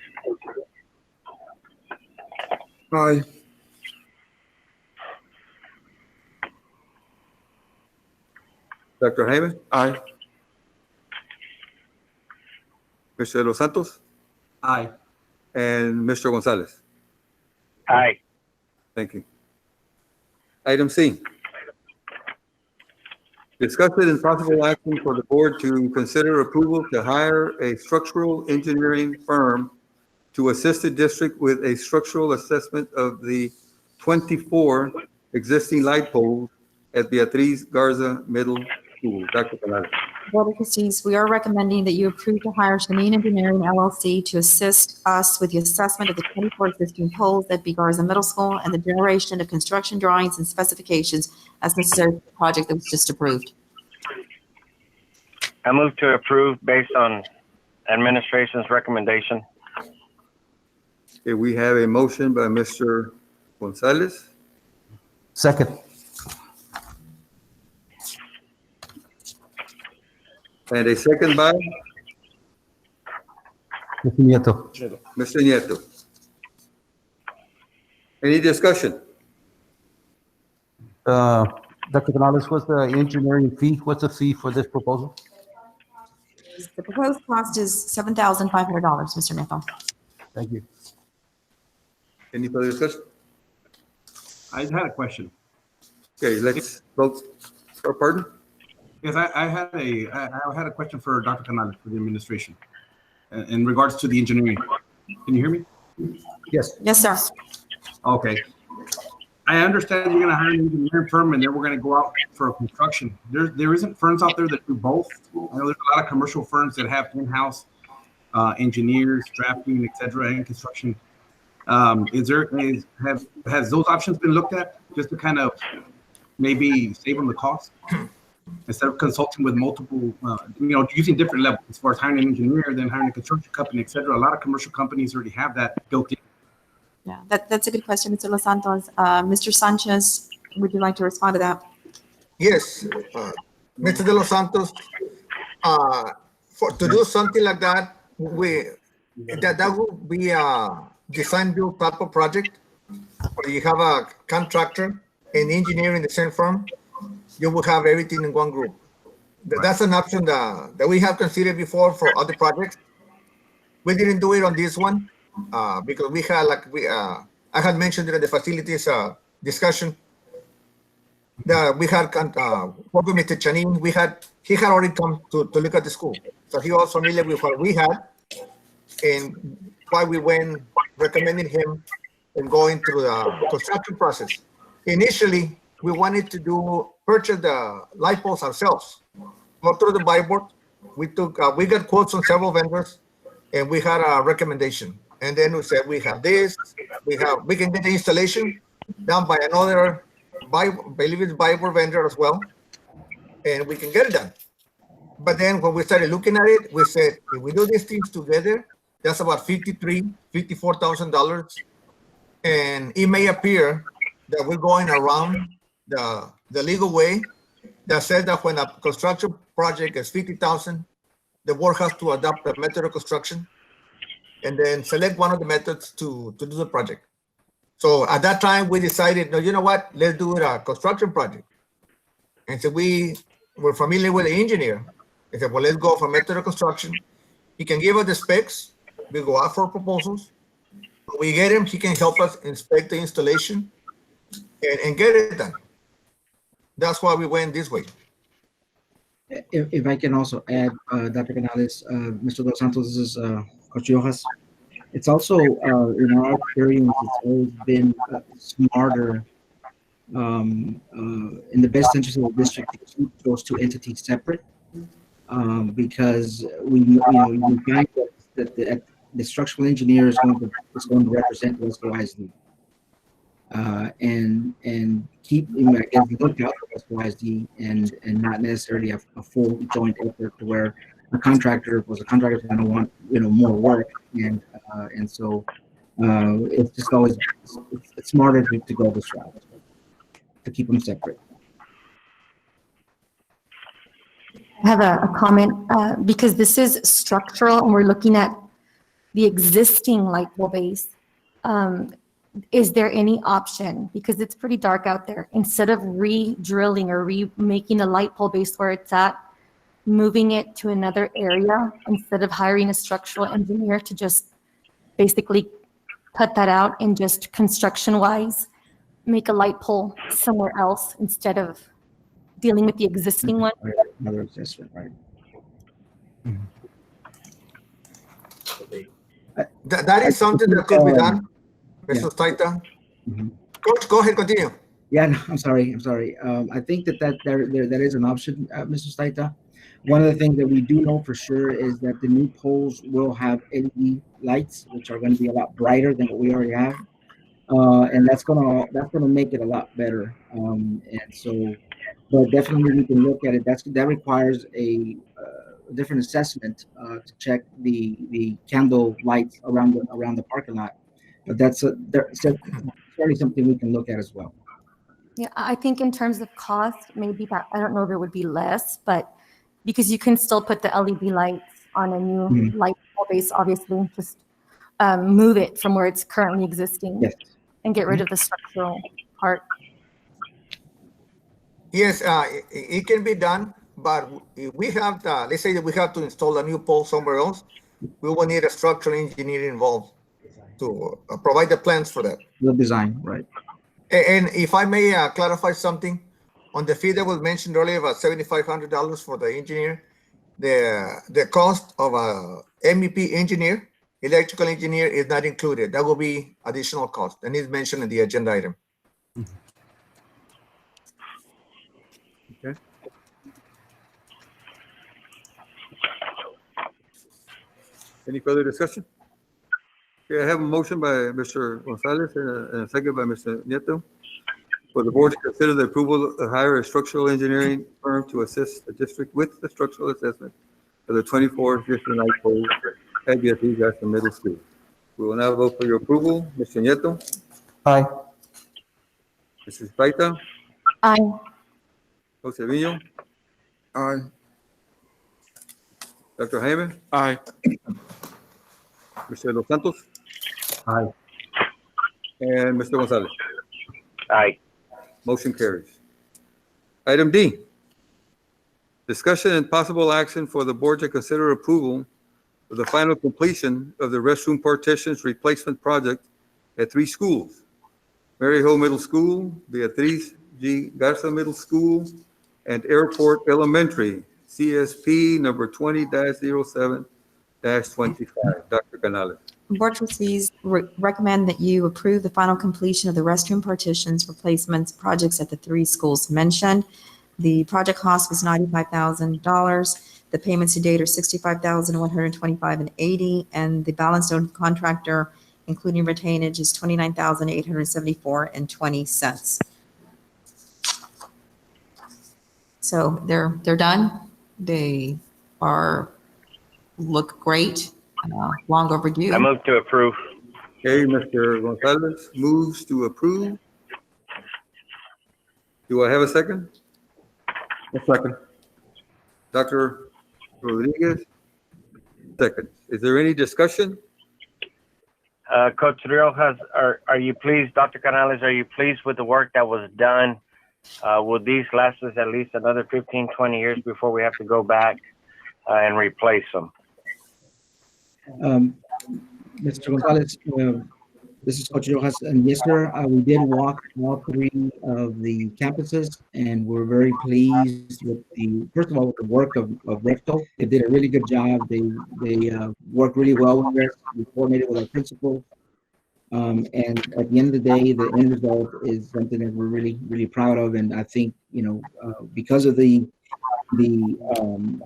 Aye. Dr. Jaime. Aye. Mr. Los Santos. Aye. And Mr. Gonzalez. Aye. Thank you. Item C. Discussion and possible action for the board to consider approval to hire a structural engineering firm to assist the district with a structural assessment of the 24 existing light poles at Beatriz Garza Middle School. Dr. Canales. Board of Trustees, we are recommending that you approve to hire Shameen Engineering LLC to assist us with the assessment of the 24 existing poles at B. Garza Middle School and the generation of construction drawings and specifications as necessary for the project that was just approved. I move to approve based on administration's recommendation. Okay, we have a motion by Mr. Gonzalez. Second. And a second by Mr. Nieto. Mr. Nieto. Any discussion? Dr. Canales, what's the engineering fee? What's the fee for this proposal? The proposed cost is $7,500, Mr. Nieto. Thank you. Any further discussion? I had a question. Okay, let's vote. Or pardon? Yes, I had a question for Dr. Canales for the administration in regards to the engineering. Can you hear me? Yes. Yes, sir. Okay. I understand you're going to hire an engineering firm and then we're going to go out for construction. There isn't firms out there that do both. I know there's a lot of commercial firms that have in-house engineers, drafting, et cetera, and construction. Has those options been looked at just to kind of maybe save them the cost? Instead of consulting with multiple, using different levels as far as hiring an engineer, then hiring a construction company, et cetera. A lot of commercial companies already have that built in. Yeah, that's a good question, Mr. Los Santos. Mr. Sanchez, would you like to respond to that? Yes, Mr. De Los Santos, to do something like that, that would be a design build type of project where you have a contractor and engineer in the same firm. You will have everything in one group. That's an option that we have considered before for other projects. We didn't do it on this one because we had, I had mentioned during the facilities discussion that we had worked with Mr. Chanin. He had already come to look at the school, so he was familiar with what we had and why we went recommending him and going through the construction process. Initially, we wanted to purchase the light poles ourselves, go through the buy board. We got quotes on several vendors, and we had a recommendation. And then we said we have this, we can get the installation done by another believe it's buy for vendor as well, and we can get it done. But then when we started looking at it, we said, if we do these things together, that's about $54,000. And it may appear that we're going around the legal way that says that when a construction project is 50,000, the board has to adopt a method of construction and then select one of the methods to do the project. So at that time, we decided, no, you know what, let's do it a construction project. And so we were familiar with the engineer. I said, well, let's go for method of construction. He can give us the specs. We go out for proposals. When we get him, he can help us inspect the installation and get it done. That's why we went this way. If I can also add, Dr. Canales, Mr. Dos Santos, this is Coach Rojas. It's also, in our experience, it's always been smarter in the best interest of the district to keep those two entities separate, because we find that the structural engineer is going to represent Weslaco ISD, and keep the lookout for Weslaco ISD, and not necessarily a full joint effort to where a contractor going to want more work, and so it's just always it's smarter to go this route, to keep them separate. I have a comment because this is structural and we're looking at the existing light pole base. Is there any option, because it's pretty dark out there, instead of re-drilling or remaking a light pole base where it's at, moving it to another area instead of hiring a structural engineer to just basically cut that out and just construction-wise make a light pole somewhere else instead of dealing with the existing one? Another assessment, right? That is something that could be done, Mr. Taita. Coach, go ahead, continue. Yeah, no, I'm sorry. I think that there is an option, Mr. Staita. One of the things that we do know for sure is that the new poles will have LED lights, which are going to be a lot brighter than what we already have, and that's gonna make it a lot better. And so, but definitely we can look at it. That requires a different assessment to check the candle lights around the parking lot. But that's certainly something we can look at as well. Yeah, I think in terms of cost, maybe that, I don't know if it would be less, but because you can still put the LED lights on a new light pole base, obviously, just move it from where it's currently existing and get rid of the structural part. Yes, it can be done, but if we have let's say that we have to install a new pole somewhere else, we will need a structural engineer involved to provide the plans for that. The design, right. And if I may clarify something, on the fee that was mentioned earlier, about $7,500 for the engineer, the cost of a MEP engineer, electrical engineer, is not included. That will be additional cost, and is mentioned in the agenda item. Okay. Any further discussion? Okay, I have a motion by Mr. Gonzalez and a second by Mr. Nieto for the board to consider the approval to hire a structural engineering firm to assist the district with the structural assessment for the 24 existing light poles at VFE Garza Middle School. We will now vote for your approval. Mr. Nieto. Aye. Mrs. Paita. Aye. Jose Vino. Aye. Dr. Jaime. Aye. Mr. Los Santos. Aye. And Mr. Gonzalez. Aye. Motion carries. Item D, discussion and possible action for the board to consider approval for the final completion of the restroom partitions replacement project at 3 schools: Mary Ho Middle School, Beatriz G. Garza Middle School, and Airport Elementary, CSP number 20-07-25. Dr. Canales. Board of Trustees recommend that you approve the final completion of the restroom partitions replacements projects at the 3 schools mentioned. The project cost was $95,000. The payments to date are $65,125.80, and the balance owed contractor, including retainage, is $29,874.20. So they're done. They look great, long overdue. I move to approve. Okay, Mr. Gonzalez moves to approve. Do I have a second? A second. Dr. Rodriguez, second. Is there any discussion? Coach Riojas, are you pleased, Dr. Canales, are you pleased with the work that was done? Will these last us at least another 15, 20 years before we have to go back and replace them? Mr. Gonzalez, this is Coach Rojas, and yes, sir, we did walk all three of the campuses, and we're very pleased with first of all, with the work of Recto. They did a really good job. They worked really well with us. We coordinated with our principal, and at the end of the day, the end result is something that we're really, really proud of. And I think, because of the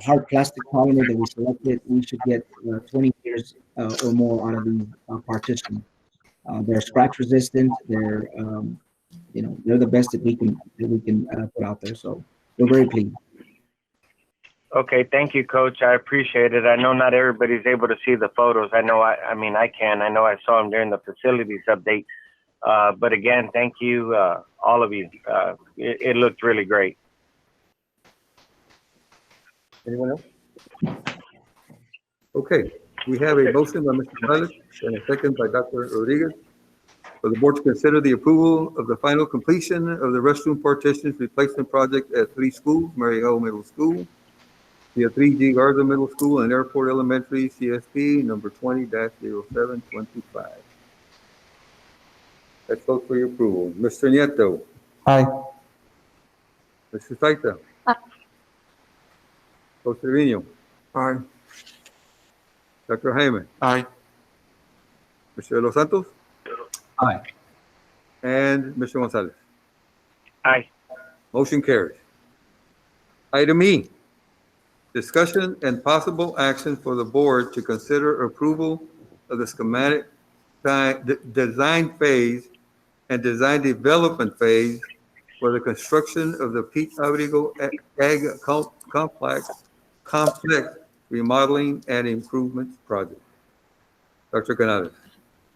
hard plastic polymer that we selected, we should get 20 years or more out of the partition. They're scratch resistant. They're the best that we can put out there. So we're very pleased. Okay, thank you, Coach. I appreciate it. I know not everybody's able to see the photos. I know I can. I know I saw them during the facilities update. But again, thank you, all of you. It looked really great. Anyone else? Okay, we have a motion by Mr. Gonzalez and a second by Dr. Rodriguez for the board to consider the approval of the final completion of the restroom partitions replacement project at 3 schools, Mary Hill Middle School, the 3G Garza Middle School, and Airport Elementary, CSP number 20-0725. Let's vote for your approval. Mr. Nieto. Aye. Mr. Saita. Aye. Coach Trevino. Aye. Dr. Jaime. Aye. Mr. Los Santos. Aye. And Mr. Gonzalez. Aye. Motion carries. Item E, discussion and possible action for the board to consider approval of the schematic design phase and design development phase for the construction of the Pete Abrigo Ag Complex remodeling and improvements project. Dr. Canales.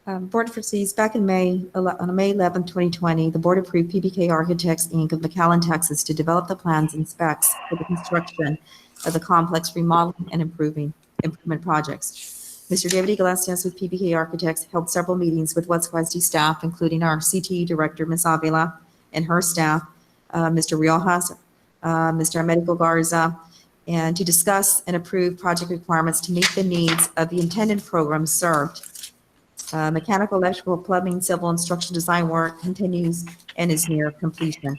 Board of Trustees, back in May 11, 2020, the board approved PBK Architects, Inc. of McAllen, Texas to develop the plans and specs for the construction of the complex remodeling and improvement projects. Mr. David Iglesias with PBK Architects held several meetings with Weslaco ISD staff, including our CTE director, Ms. Avila, and her staff, Mr. Riojas, Mr. Americo Garza, and to discuss and approve project requirements to meet the needs of the intended programs served. Mechanical, electrical, plumbing, civil, and structural design work continues and is near completion.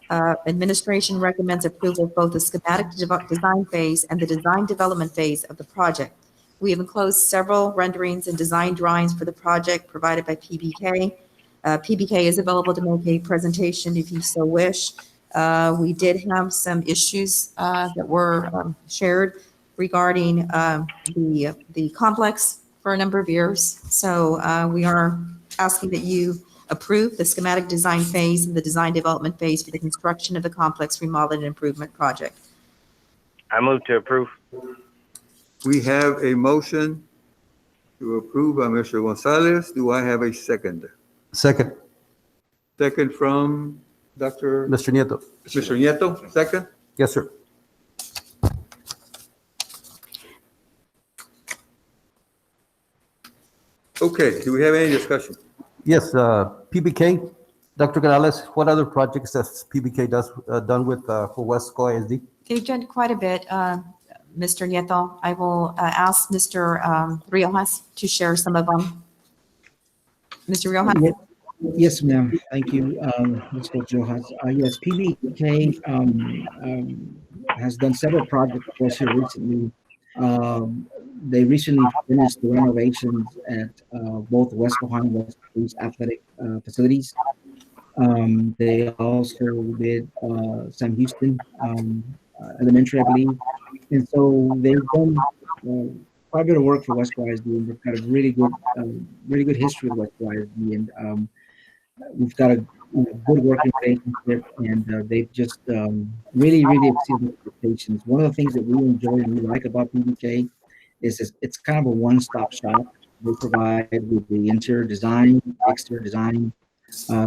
Administration recommends approval of both the schematic design phase and the design development phase of the project. We have enclosed several renderings and design drawings for the project provided by PBK. PBK is available to make a presentation if you so wish. We did have some issues that were shared regarding the complex for a number of years. So we are asking that you approve the schematic design phase and the design development phase for the construction of the complex remodel and improvement project. I move to approve. We have a motion to approve by Mr. Gonzalez. Do I have a second? Second. Second from Dr. Mr. Nieto. Mr. Nieto, second? Yes, sir. Okay, do we have any discussion? Yes, PBK, Dr. Canales, what other projects has PBK done with for Weslaco ISD? They've done quite a bit, Mr. Nieto. I will ask Mr. Riojas to share some of them. Mr. Riojas? Yes, ma'am. Thank you, Ms. Rojas. Yes, PBK has done several projects for us here recently. They recently finished the renovations at both West Cohana and West Cruz athletic facilities. They also did Sam Houston Elementary, I believe. And so they've done quite a bit of work for Weslaco ISD, and they've got a really good history with Weslaco ISD. And we've got a good working relationship, and they've just really, really exceeded expectations. One of the things that we enjoy and we like about PBK is it's kind of a one-stop shop. They provide with the interior design, exterior design,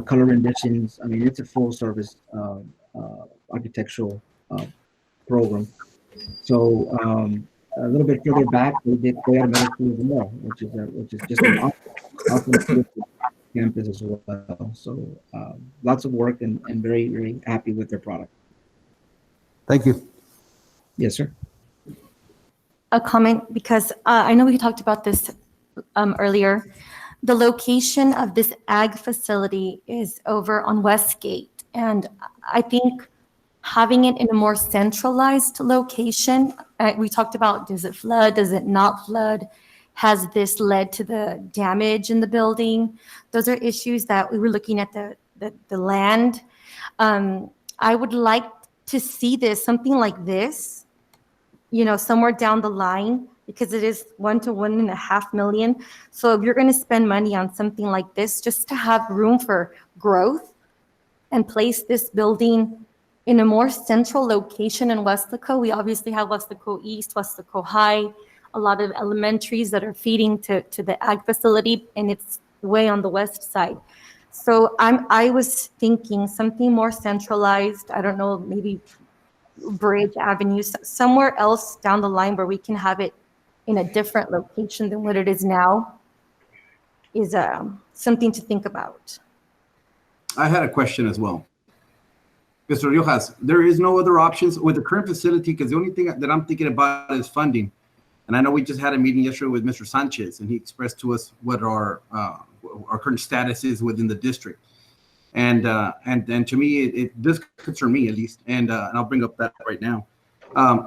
color renditions. I mean, it's a full-service architectural program. So a little bit further back, they had a middle school as well, which is just an awesome campus as well. So lots of work and very, very happy with their product. Thank you. Yes, sir. A comment, because I know we talked about this earlier. The location of this ag facility is over on Westgate, and I think having it in a more centralized location, we talked about, does it flood, does it not flood? Has this led to the damage in the building? Those are issues that we were looking at the land. I would like to see this, something like this, somewhere down the line, because it is $1 to $1.5 million. So if you're going to spend money on something like this, just to have room for growth and place this building in a more central location in Weslaco. We obviously have Weslaco East, Weslaco High, a lot of elementaries that are feeding to the ag facility, and it's way on the west side. So I was thinking something more centralized. I don't know, maybe Bridge Avenue, somewhere else down the line where we can have it in a different location than what it is now, is something to think about. I had a question as well. Mr. Riojas, there is no other options with the current facility, because the only thing that I'm thinking about is funding. And I know we just had a meeting yesterday with Mr. Sanchez, and he expressed to us what our current status is within the district. And to me, it does concern me at least, and I'll bring up that right now.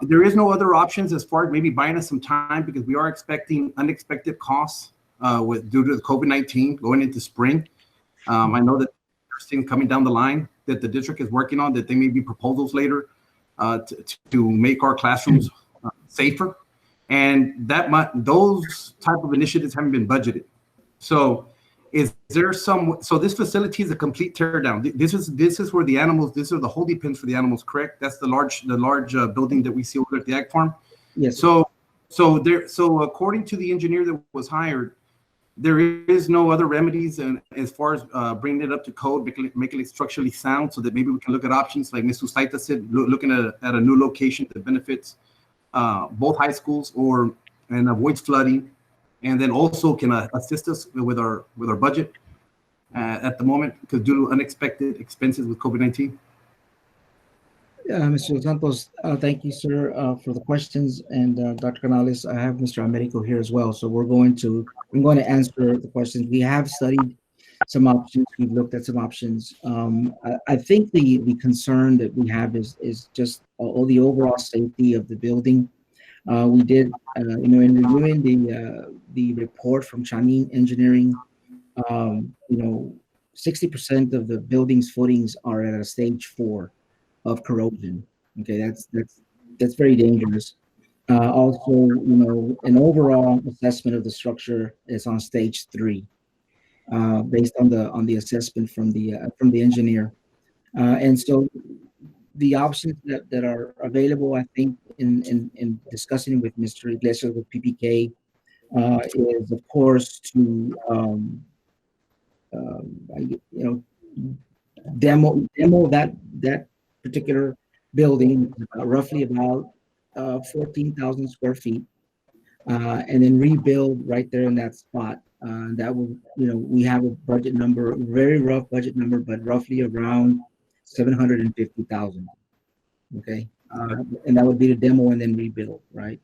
There is no other options as far as maybe buying us some time, because we are expecting unexpected costs due to the COVID-19 going into spring. I know that there's things coming down the line that the district is working on, that there may be proposals later to make our classrooms safer. And those type of initiatives haven't been budgeted. So is there so this facility is a complete tear down. This is where the animals, these are the holding pens for the animals, correct? That's the large building that we see over at the ag farm. Yes. So according to the engineer that was hired, there is no other remedies, and as far as bringing it up to code, making it structurally sound, so that maybe we can look at options like Ms. Ustaita said, looking at a new location that benefits both high schools and avoids flooding, and then also can assist us with our budget at the moment, because due to unexpected expenses with COVID-19. Mr. Santos, thank you, sir, for the questions. And Dr. Canales, I have Mr. Americo here as well. So I'm going to answer the questions. We have studied some options. We've looked at some options. I think the concern that we have is just all the overall safety of the building. We did, in reviewing the report from Chanine Engineering, 60% of the building's footings are at a stage 4 of corrosion. Okay, that's very dangerous. Also, an overall assessment of the structure is on stage 3, based on the assessment from the engineer. And so the options that are available, I think, in discussing with Mr. Iglesias with PPK, is of course to demo that particular building, roughly about 14,000 square feet, and then rebuild right there in that spot. That will, we have a budget number, very rough budget number, but roughly around 750,000. Okay, and that would be the demo and then rebuild, right?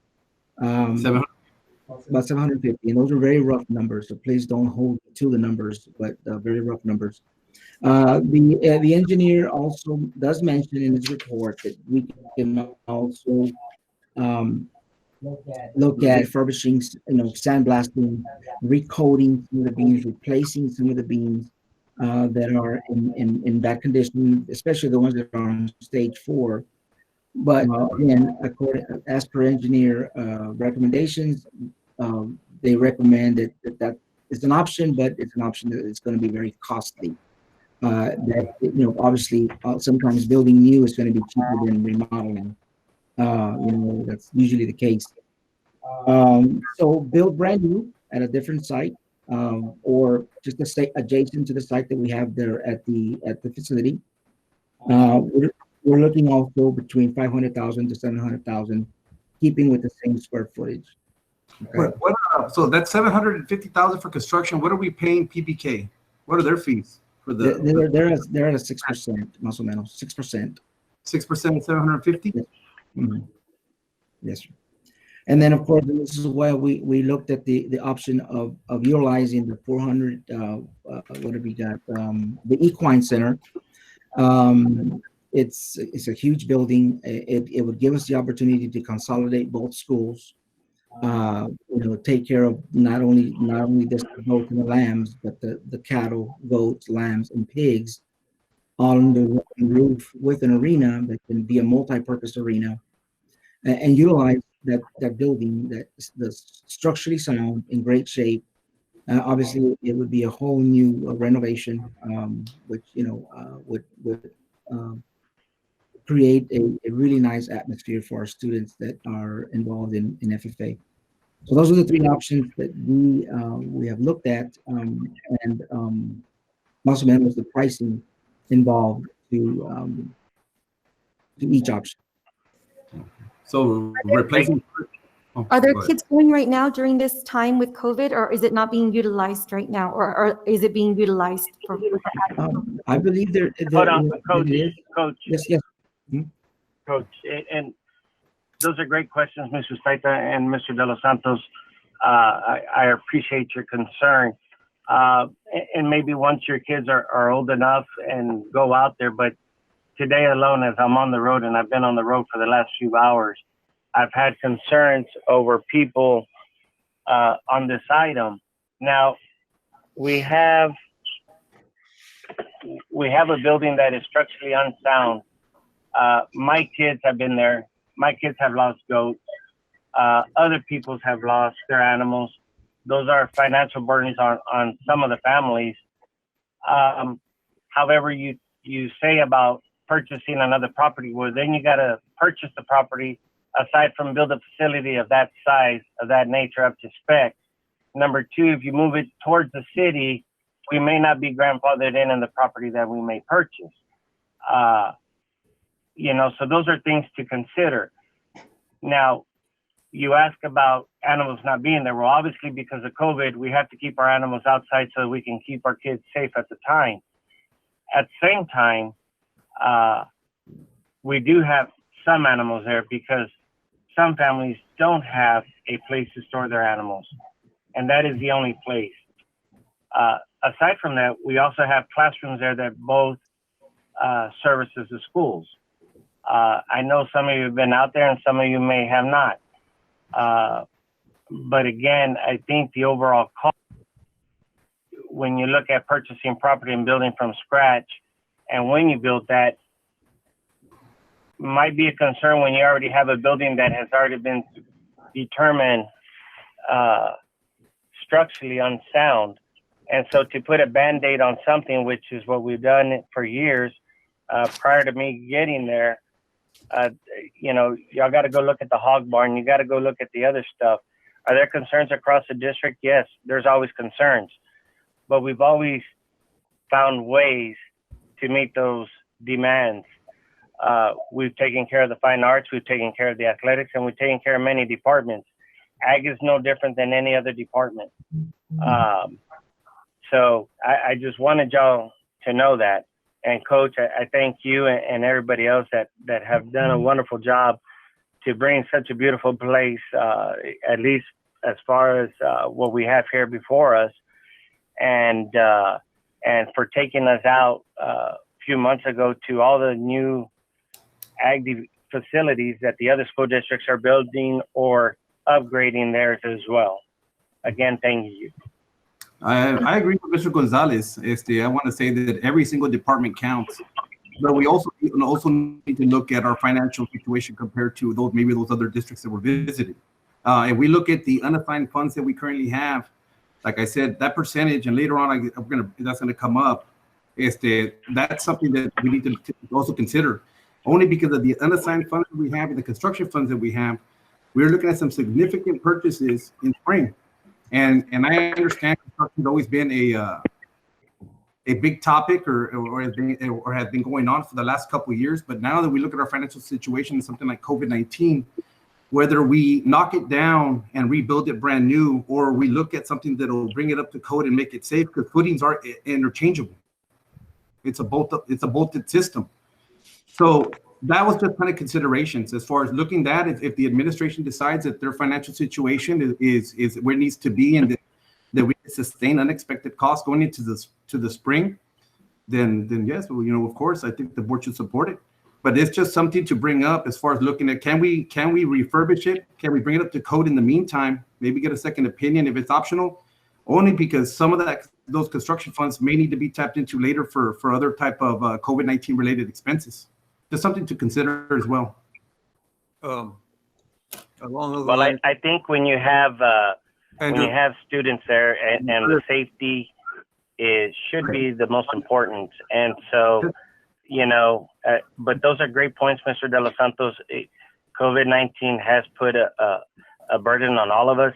About 750, and those are very rough numbers. So please don't hold to the numbers, but very rough numbers. The engineer also does mention in his report that we can also look at furbishing, sandblasting, recoating some of the beams, replacing some of the beams that are in bad condition, especially the ones that are on stage 4. But again, as per engineer recommendations, they recommend that is an option, but it's an option that is going to be very costly. that, obviously, sometimes building new is going to be cheaper than remodeling. That's usually the case. So build brand new at a different site, or just to stay adjacent to the site that we have there at the facility. We're looking also between 500,000 to 700,000, keeping with the same square footage. Okay. So that's 750,000 for construction. What are we paying PBK? What are their fees for the? They're at a 6%, más o menos 6%. 6%, 750. Mhm. Yes, sir. And then, of course, this is why we looked at the option of utilizing the 400. What have we got? The Equine Center. It's a huge building. It would give us the opportunity to consolidate both schools. Take care of not only the goats and the lambs, but the cattle, goats, lambs, and pigs on the one roof with an arena that can be a multi-purpose arena, and utilize that building that's structurally sound, in great shape. Obviously, it would be a whole new renovation, which would create a really nice atmosphere for our students that are involved in FFA. So those are the three options that we have looked at, and más o menos the pricing involved to each option. So replacing. Are there kids going right now during this time with COVID, or is it not being utilized right now, or is it being utilized for? I believe there. Hold on, Coach. Yes. Coach, and those are great questions, Mr. Saita and Mr. De Los Santos. I appreciate your concern. And maybe once your kids are old enough and go out there, but today alone, as I'm on the road, and I've been on the road for the last few hours, I've had concerns over people on this item. Now, we have a building that is structurally unsound. My kids have been there. My kids have lost goats. Other people's have lost their animals. Those are financial burdens on some of the families. However, you say about purchasing another property, well, then you got to purchase the property, aside from build a facility of that size, of that nature, up to spec. Number two, if you move it towards the city, we may not be grandfathered in the property that we may purchase. So those are things to consider. Now, you ask about animals not being there. Well, obviously, because of COVID, we have to keep our animals outside so that we can keep our kids safe at the time. At the same time, we do have some animals there because some families don't have a place to store their animals, and that is the only place. Aside from that, we also have classrooms there that both services the schools. I know some of you have been out there and some of you may have not. But again, I think the overall cost, when you look at purchasing property and building from scratch, and when you build that, might be a concern when you already have a building that has already been determined structurally unsound. And so to put a Band-Aid on something, which is what we've done for years, prior to me getting there, y'all got to go look at the hog barn. You got to go look at the other stuff. Are there concerns across the district? Yes, there's always concerns, but we've always found ways to meet those demands. We've taken care of the fine arts, we've taken care of the athletics, and we've taken care of many departments. Ag is no different than any other department. So I just wanted y'all to know that. And Coach, I thank you and everybody else that have done a wonderful job to bring such a beautiful place, at least as far as what we have here before us, and for taking us out a few months ago to all the new ag facilities that the other school districts are building or upgrading theirs as well. Again, thank you. I agree with Mr. Gonzalez. I want to say that every single department counts, but we also need to look at our financial situation compared to those other districts that we're visiting. If we look at the unassigned funds that we currently have, like I said, that percentage, and later on that's going to come up. That's something that we need to also consider. Only because of the unassigned funds that we have and the construction funds that we have, we're looking at some significant purchases in spring. And I understand construction's always been a big topic or has been going on for the last couple of years. But now that we look at our financial situation, something like COVID-19, whether we knock it down and rebuild it brand new, or we look at something that will bring it up to code and make it safe, because footings are interchangeable. It's a bolted system. So that was just kind of considerations as far as looking at if the administration decides that their financial situation is where it needs to be, and that we can sustain unexpected costs going into the spring, then yes, well, of course, I think the board should support it. But it's just something to bring up as far as looking at, can we refurbish it? Can we bring it up to code in the meantime? Maybe get a second opinion if it's optional, only because some of those construction funds may need to be tapped into later for other type of COVID-19 related expenses. Just something to consider as well. Well, I think when you have students there and the safety should be the most important. And so, but those are great points, Mr. De Los Santos. COVID-19 has put a burden on all of us,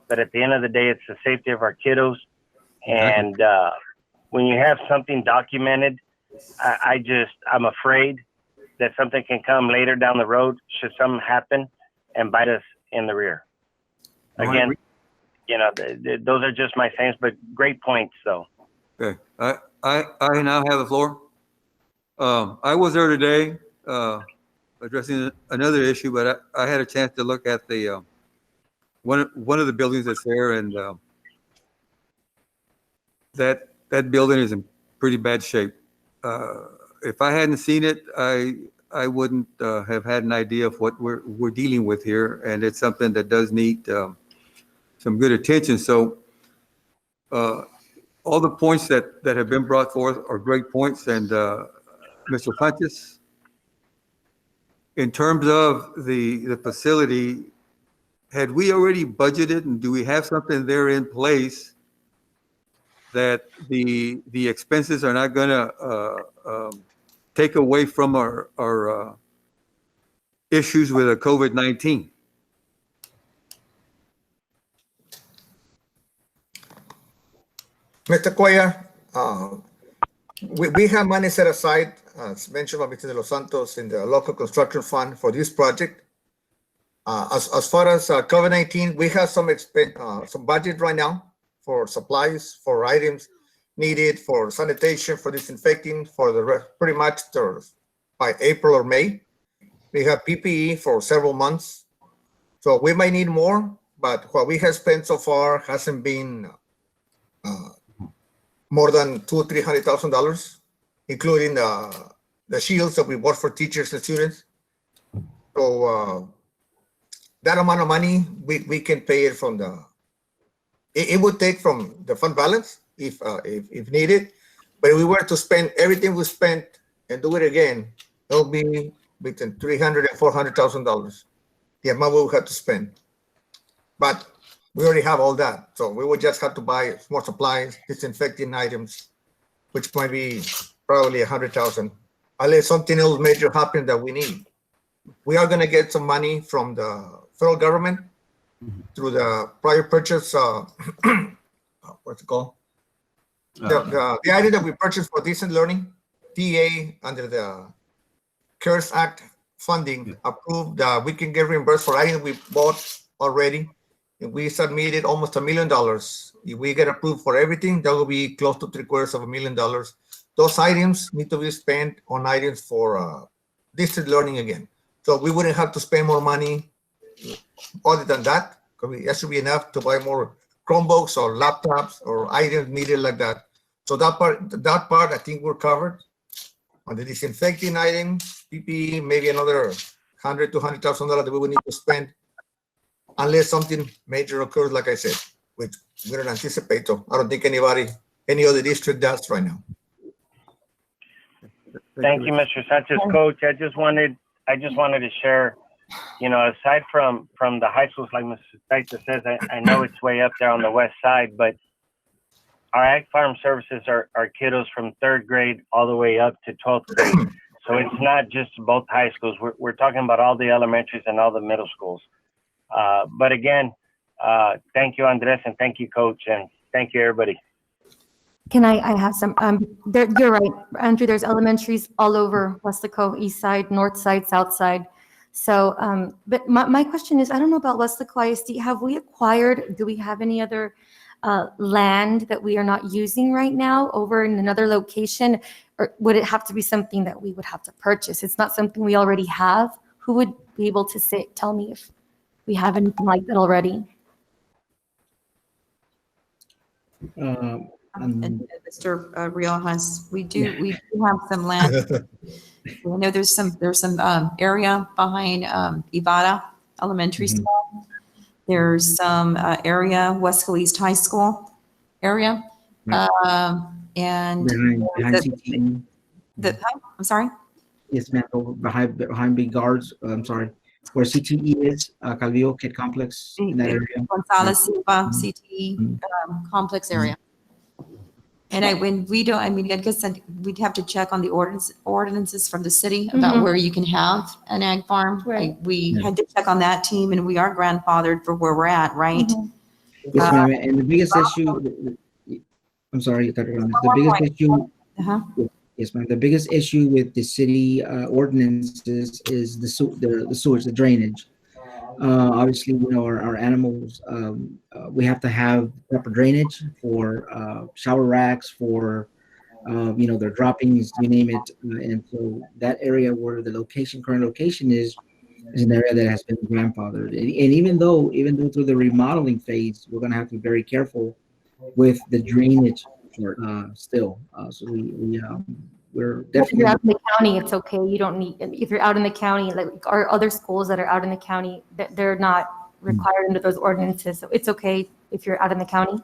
but at the end of the day, it's the safety of our kiddos. And when you have something documented, I'm afraid that something can come later down the road should something happen and bite us in the rear. Again, those are just my sayings, but great points, though. Okay, I now have the floor. I was there today addressing another issue, but I had a chance to look at the one of the buildings that's there, and that building is in pretty bad shape. If I hadn't seen it, I wouldn't have had an idea of what we're dealing with here, and it's something that does need some good attention. So all the points that have been brought forth are great points, and Mr. Sanchez, in terms of the facility, had we already budgeted, and do we have something there in place that the expenses are not going to take away from our issues with COVID-19? Mr. Cuellar, we have money set aside, as mentioned by Mr. De Los Santos, in the local construction fund for this project. As far as COVID-19, we have some budget right now for supplies, for items needed for sanitation, for disinfecting, for the pretty much by April or May. We have PPE for several months. So we might need more, but what we have spent so far hasn't been more than $200,000 or $300,000, including the shields that we bought for teachers and students. So that amount of money, we can pay it from it would take from the fund balance if needed. But if we were to spend everything we spent and do it again, it'll be between $300,000 and $400,000, the amount we would have to spend. But we already have all that. So we would just have to buy more supplies, disinfecting items, which might be probably $100,000, unless something else major happens that we need. We are going to get some money from the federal government through the prior purchase, what's it called? The item that we purchased for decent learning, TA, under the CARES Act funding, approved that we can get reimbursed for items we bought already. And we submitted almost $1 million. If we get approved for everything, that will be close to $750,000. Those items need to be spent on items for distance learning again. So we wouldn't have to spend more money other than that, because it should be enough to buy more Chromebooks or laptops or items needed like that. So that part, I think we're covered. On the disinfecting items, PPE, maybe another $100,000 to $200,000 that we would need to spend, unless something major occurs, like I said, which we don't anticipate. So I don't think any other district does right now. Thank you, Mr. Sanchez. Coach, I just wanted to share, aside from the high schools, like Mr. Saita says, I know it's way up there on the west side, but our Ag Farm Services are kiddos from 3rd grade all the way up to 12th grade. So it's not just both high schools. We're talking about all the elementaries and all the middle schools. But again, thank you, Andres, and thank you, Coach, and thank you, everybody. Can I have some, you're right, Andrew, there's elementaries all over Weslaco, east side, north side, south side. So, but my question is, I don't know about Weslaco ISD. Have we acquired, do we have any other land that we are not using right now over in another location? Or would it have to be something that we would have to purchase? It's not something we already have. Who would be able to tell me if we have anything like that already? And Mr. Riojas, we do have some land. I know there's some area behind Ivada Elementary School. There's some area Weslaco East High School area, and behind CTE. I'm sorry. Yes, ma'am. Behind Big Guards. I'm sorry. Where CTE is, Calvillo Kid Complex in that area. Gonzalez Silva CTE complex area. And I guess we'd have to check on the ordinances from the city about where you can have an ag farm. Right. We had to check on that team, and we are grandfathered for where we're at, right? Yes, ma'am. And the biggest issue, I'm sorry, Dr. Ramos, the biggest issue, yes, ma'am. The biggest issue with the city ordinances is the sewage, the drainage. Obviously, our animals, we have to have proper drainage for shower racks, for their droppings, you name it. And so that area where the current location is an area that has been grandfathered. And even though through the remodeling phase, we're going to have to be very careful with the drainage still. So we're definitely. If you're out in the county, it's okay. You don't need, if you're out in the county, like our other schools that are out in the county, they're not required under those ordinances. So it's okay if you're out in the county.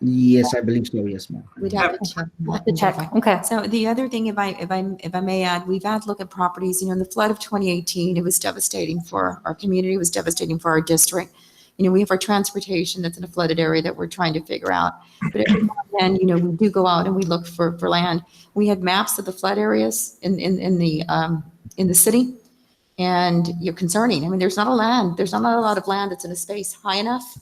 Yes, I believe so. Yes, ma'am. We'd have to check. Okay. So the other thing, if I may add, we've had to look at properties. In the flood of 2018, it was devastating for our community. It was devastating for our district. We have our transportation that's in a flooded area that we're trying to figure out. But every now and then, we do go out and we look for land. We have maps of the flood areas in the city, and you're concerning. There's not a lot of land that's in a space high enough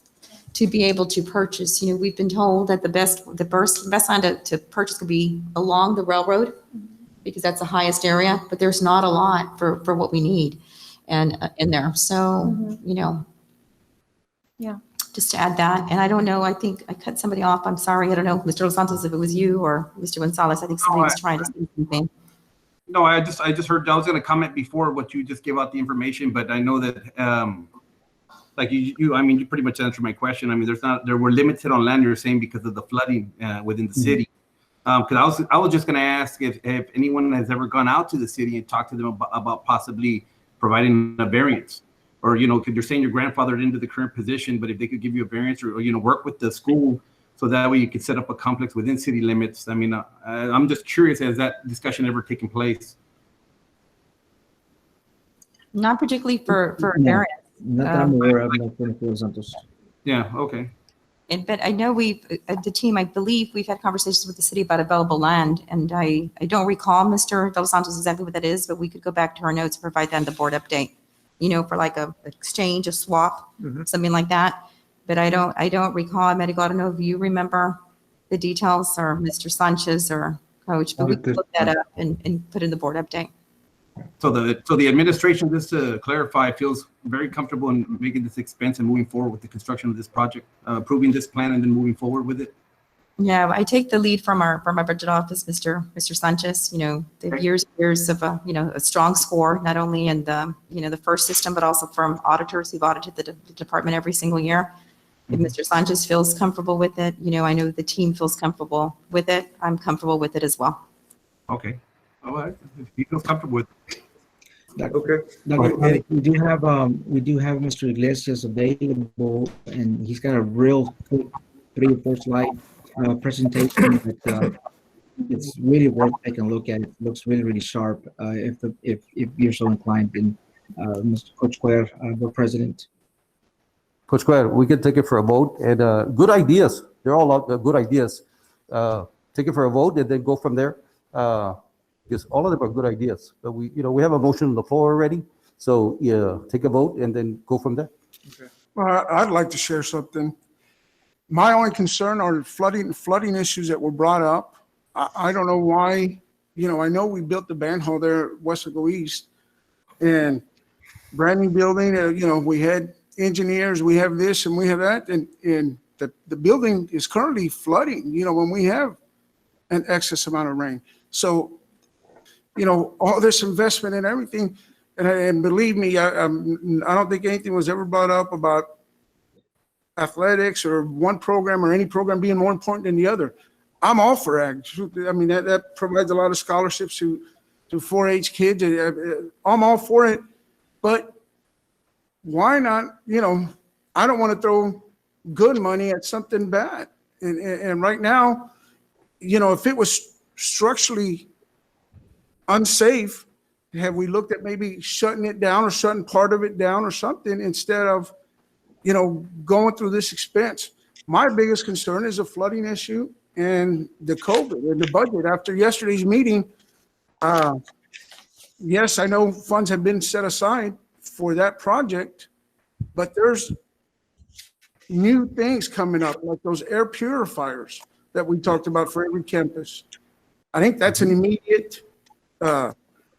to be able to purchase. We've been told that the best land to purchase could be along the railroad because that's the highest area, but there's not a lot for what we need and in there. So, Yeah. Just to add that, and I don't know, I think I cut somebody off. I'm sorry. I don't know, Mr. Los Santos, if it was you or Mr. Gonzalez. I think somebody was trying to say something. No, I just heard, I was going to comment before what you just gave out the information, but I know that, like you pretty much answered my question. We're limited on land, you're saying, because of the flooding within the city. Because I was just going to ask if anyone has ever gone out to the city and talked to them about possibly providing a variance. Or, because you're saying you're grandfathered into the current position, but if they could give you a variance or work with the school so that way you could set up a complex within city limits. I'm just curious, has that discussion ever taken place? Not particularly for variance. Not that I'm aware of, Los Santos. Yeah, okay. But I know the team, I believe we've had conversations with the city about available land, and I don't recall, Mr. Dos Santos, exactly what that is, but we could go back to our notes and provide that in the board update. For like a exchange, a swap, something like that. But I don't recall. I don't know if you remember the details, or Mr. Sanchez or Coach, but we could look that up and put in the board update. So the administration, just to clarify, feels very comfortable in making this expense and moving forward with the construction of this project, approving this plan and then moving forward with it. Yeah, I take the lead from our budget office, Mr. Sanchez. The years of a strong score, not only in the first system, but also from auditors who've audited the department every single year. If Mr. Sanchez feels comfortable with it, I know the team feels comfortable with it. I'm comfortable with it as well. Okay. All right. If he feels comfortable with it. Okay. We do have Mr. Iglesias available, and he's got a real quick 3 or 4 slide presentation that it's really worth taking a look at. It looks really, really sharp. If you're so inclined, and Mr. Coach Cuellar, the president. Coach Cuellar, we can take it for a vote, and good ideas. they're all good ideas. Take it for a vote and then go from there. Because all of them are good ideas. But we have a motion on the floor already. So yeah, take a vote and then go from there. Well, I'd like to share something. My only concern are flooding issues that were brought up. I don't know why, I know we built the manhole there at Weslaco East and brand new building, we had engineers, we have this and we have that, and the building is currently flooding, when we have an excess amount of rain. So, all this investment and everything, and believe me, I don't think anything was ever brought up about athletics or one program or any program being more important than the other. I'm all for ag. I mean, that provides a lot of scholarships to 4-H kids. I'm all for it, but why not? I don't want to throw good money at something bad. And right now, if it was structurally unsafe, have we looked at maybe shutting it down or shutting part of it down or something instead of, going through this expense? My biggest concern is the flooding issue and the COVID and the budget. After yesterday's meeting, yes, I know funds have been set aside for that project, but there's new things coming up, like those air purifiers that we talked about for every campus. I think that's an immediate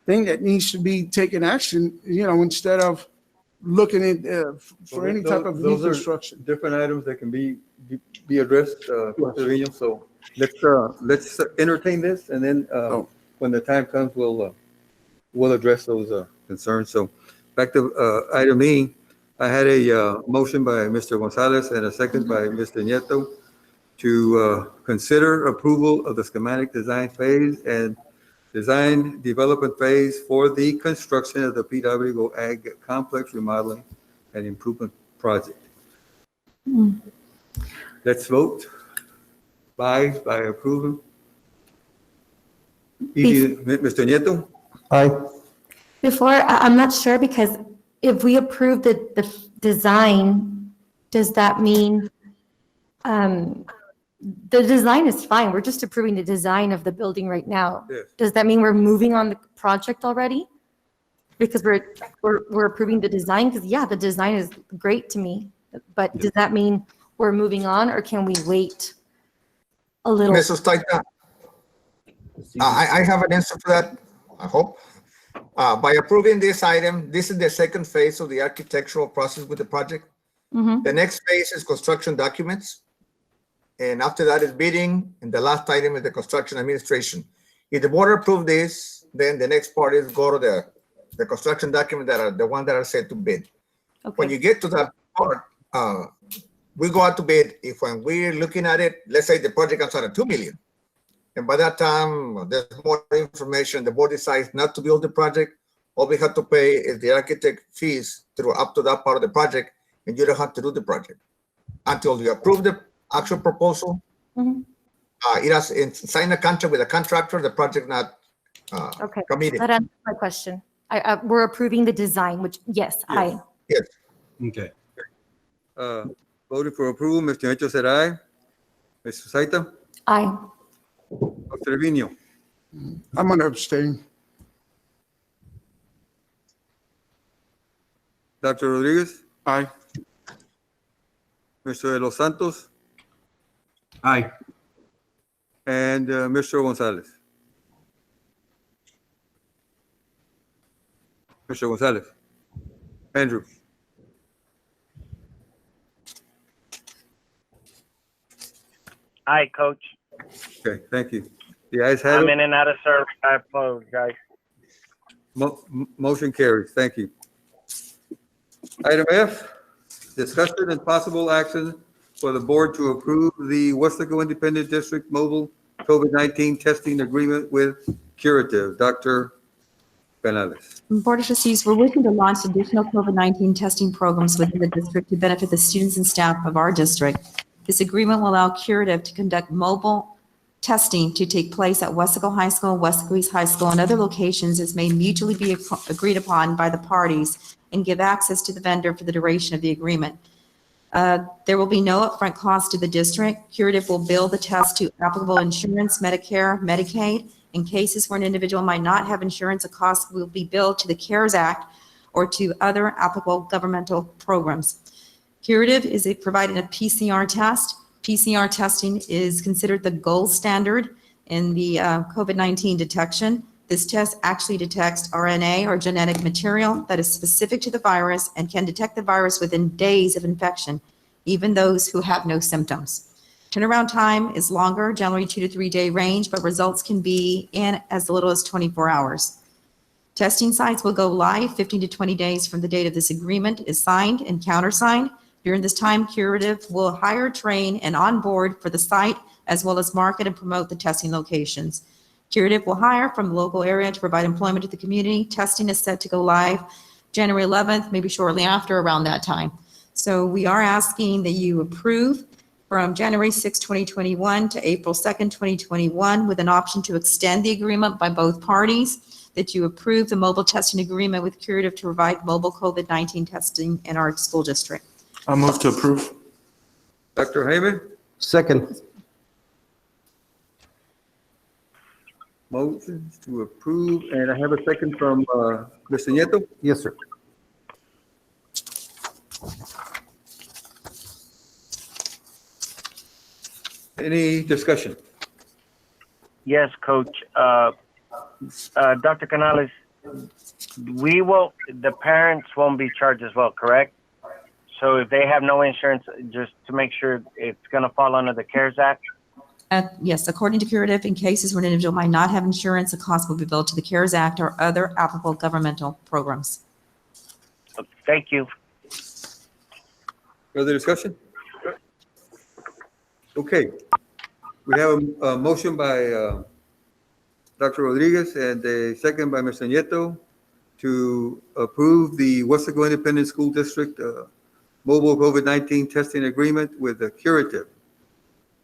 thing that needs to be taken action, instead of looking at for any type of those reconstruction. Are different items that can be addressed, Mr. So let's entertain this, and then when the time comes, we'll address those concerns. So back to item E, I had a motion by Mr. Gonzalez and a second by Mr. Nieto to consider approval of the schematic design phase and design development phase for the construction of the PWO Ag Complex Remodeling and Improvement Project. Let's vote. By approval. Mr. Nieto? Aye. Before, I'm not sure, because if we approve the design, does that mean the design is fine? We're just approving the design of the building right now. Yes. Does that mean we're moving on the project already? Because we're approving the design? Because yeah, the design is great to me, but does that mean we're moving on, or can we wait a little? Mrs. Taita, I have an answer for that, I hope. By approving this item, this is the second phase of the architectural process with the project. The next phase is construction documents. And after that is bidding, and the last item is the construction administration. If the board approve this, then the next part is go to the construction document that are the ones that are set to bid. Okay. When you get to that part, we go out to bid. If when we're looking at it, let's say the project comes out at 2 million. And by that time, there's more information. The board decides not to build the project. All we have to pay is the architect fees up to that part of the project, and you don't have to do the project until you approve the actual proposal. It has sign a contract with a contractor. The project not Okay, committed. that answers my question. We're approving the design, which yes. Yes. Okay. Voting for approval, Mr. Nieto said aye. Mr. Saita? Aye. Dr. Trevino? I'm going to abstain. Dr. Rodriguez? Aye. Mr. De Los Santos? Aye. And Mr. Gonzalez? Mr. Gonzalez? Andrew? Aye, Coach. Okay, thank you. The ayes have I'm it. in and out of service. I apologize. Motion carries. Thank you. Item F, discussion and possible action for the board to approve the Weslaco Independent District Mobile COVID-19 Testing Agreement with Curative. Dr. Canales. Board of Trustees, we're working to launch additional COVID-19 testing programs within the district to benefit the students and staff of our district. This agreement will allow Curative to conduct mobile testing to take place at Weslaco High School, Weslaco East High School, and other locations as may mutually be agreed upon by the parties, and give access to the vendor for the duration of the agreement. There will be no upfront cost to the district. Curative will bill the test to applicable insurance, Medicare, Medicaid. In cases where an individual might not have insurance, a cost will be billed to the CARES Act or to other applicable governmental programs. Curative is providing a PCR test. PCR testing is considered the gold standard in the COVID-19 detection. This test actually detects RNA or genetic material that is specific to the virus and can detect the virus within days of infection, even those who have no symptoms. Turnaround time is longer, generally 2 to 3 day range, but results can be in as little as 24 hours. Testing sites will go live 15 to 20 days from the date of this agreement is signed and countersigned. During this time, Curative will hire, train, and onboard for the site, as well as market and promote the testing locations. Curative will hire from the local area to provide employment to the community. Testing is set to go live January 11th, maybe shortly after, around that time. So we are asking that you approve from January 6, 2021 to April 2nd, 2021, with an option to extend the agreement by both parties, that you approve the mobile testing agreement with Curative to provide mobile COVID-19 testing in our school district. I'll move to approve. Dr. Heyman, Second. motions to approve, and I have a second from Mr. Nieto. Yes, sir. Any discussion? Yes, Coach. Dr. Canales, the parents won't be charged as well, correct? So if they have no insurance, just to make sure it's going to fall under the CARES Act? Yes, according to Curative, in cases where an individual might not have insurance, the cost will be billed to the CARES Act or other applicable governmental programs. Thank you. Further discussion? Okay. We have a motion by Dr. Rodriguez and a second by Mr. Nieto to approve the Weslaco Independent School District mobile COVID-19 testing agreement with the Curative.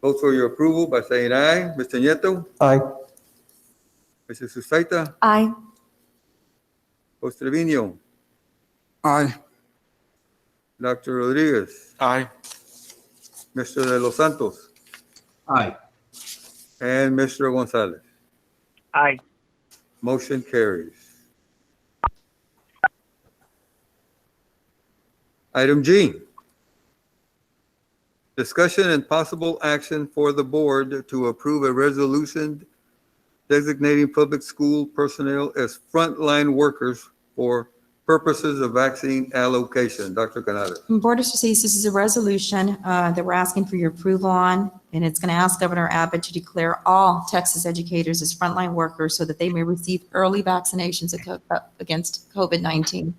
Vote for your approval by saying aye. Mr. Nieto? Aye. Mrs. Sustaita? Aye. Jose Trevino? Aye. Dr. Rodriguez? Aye. Mr. De Los Santos? Aye. And Mr. Gonzalez? Aye. Motion carries. Item G. Discussion and possible action for the board to approve a resolution designating public school personnel as frontline workers for purposes of vaccine allocation. Dr. Canales. Board of Trustees, this is a resolution that we're asking for your approval on, and it's going to ask Governor Abbott to declare all Texas educators as frontline workers so that they may receive early vaccinations against COVID-19.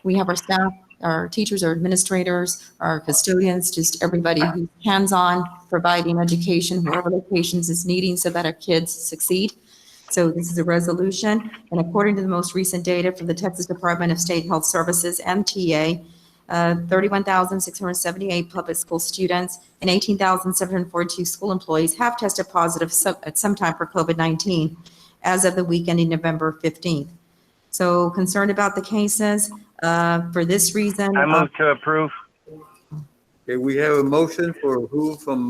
We have our staff, our teachers, our administrators, our custodians, just everybody who's hands-on providing education, wherever locations is needing so that our kids succeed. So this is a resolution, and according to the most recent data from the Texas Department of State Health Services, MTA, 31,678 public school students and 18,742 school employees have tested positive at some time for COVID-19 as of the week ending November 15th. So concerned about the cases, for this reason. I move to approve. Okay, we have a motion for approval from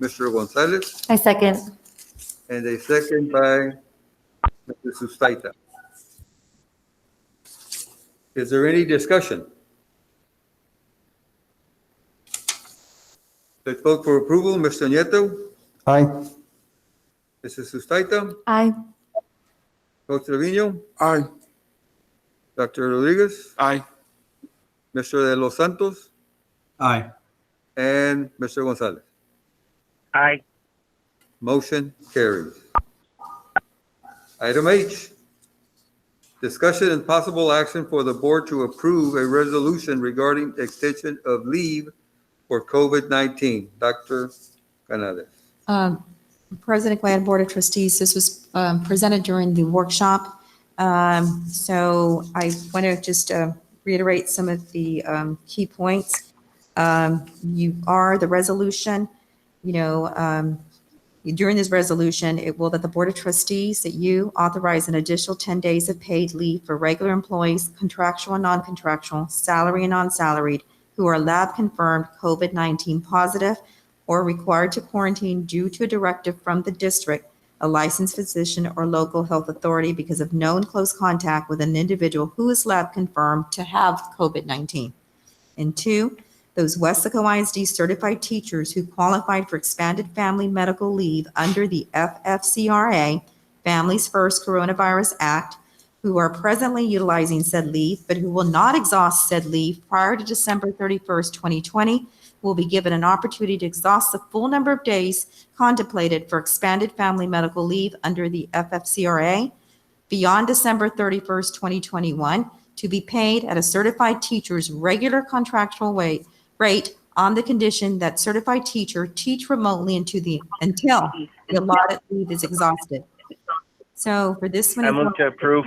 Mr. Gonzalez I second. and a second by Mr. Sustaita. Is there any discussion? Let's vote for approval. Mr. Nieto, Aye. Mrs. Sustaita, Aye. Jose Trevino, Aye. Dr. Rodriguez, Aye. Mr. De Los Santos, Aye. and Mr. Gonzalez. Aye. Motion carries. Item H, discussion and possible action for the board to approve a resolution regarding extension of leave for COVID-19. Dr. Canales. President Glad, Board of Trustees, this was presented during the workshop. So I want to just reiterate some of the key points. You are the resolution, during this resolution, it will that the Board of Trustees, that you authorize an additional 10 days of paid leave for regular employees, contractual and non-contractual, salary and non-salaried, who are lab confirmed COVID-19 positive or required to quarantine due to a directive from the district, a licensed physician or local health authority because of known close contact with an individual who is lab confirmed to have COVID-19. And 2, those Weslaco ISD certified teachers who qualified for expanded family medical leave under the FFCRA, Families First Coronavirus Act, who are presently utilizing said leave, but who will not exhaust said leave prior to December 31st, 2020, will be given an opportunity to exhaust the full number of days contemplated for expanded family medical leave under the FFCRA beyond December 31st, 2021, to be paid at a certified teacher's regular contractual rate on the condition that certified teacher teach remotely until the allotted leave is exhausted. So for this one, I move to approve.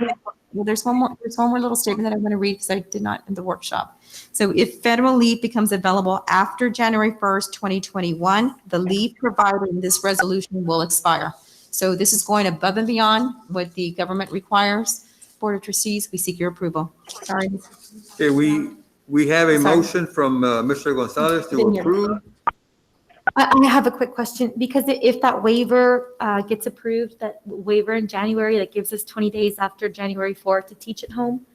well, there's one more little statement that I want to read because I did not in the workshop. So if federal leave becomes available after January 1st, 2021, the leave provided in this resolution will expire. So this is going above and beyond what the government requires. Board of Trustees, we seek your approval. Sorry. Okay, we have a Sorry. motion from Mr. Gonzalez to Didn't hear. approve. I have a quick question, because if that waiver gets approved, that waiver in January, that gives us 20 days after January 4th to teach at home,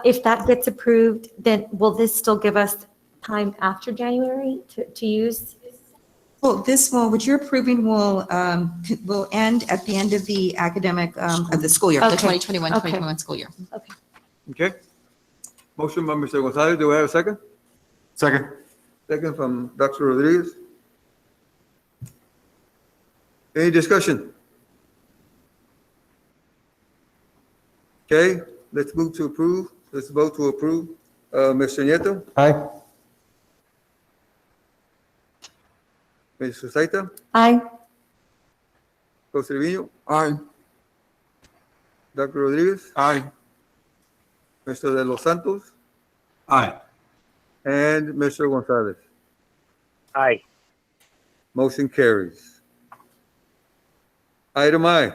if that gets approved, then will this still give us time after January to use? Well, what you're approving will end at the end of the academic, of the school year, the Okay. 2021 school year. Okay. Okay. Motion by Mr. Gonzalez. Do we have a second? Second. Second from Dr. Rodriguez. Any discussion? Okay, let's move to approve. Let's vote to approve. Mr. Nieto, Aye. Mr. Saita, Aye. Jose Trevino, Aye. Dr. Rodriguez, Aye. Mr. De Los Santos, Aye. and Mr. Gonzalez. Aye. Motion carries. Item I,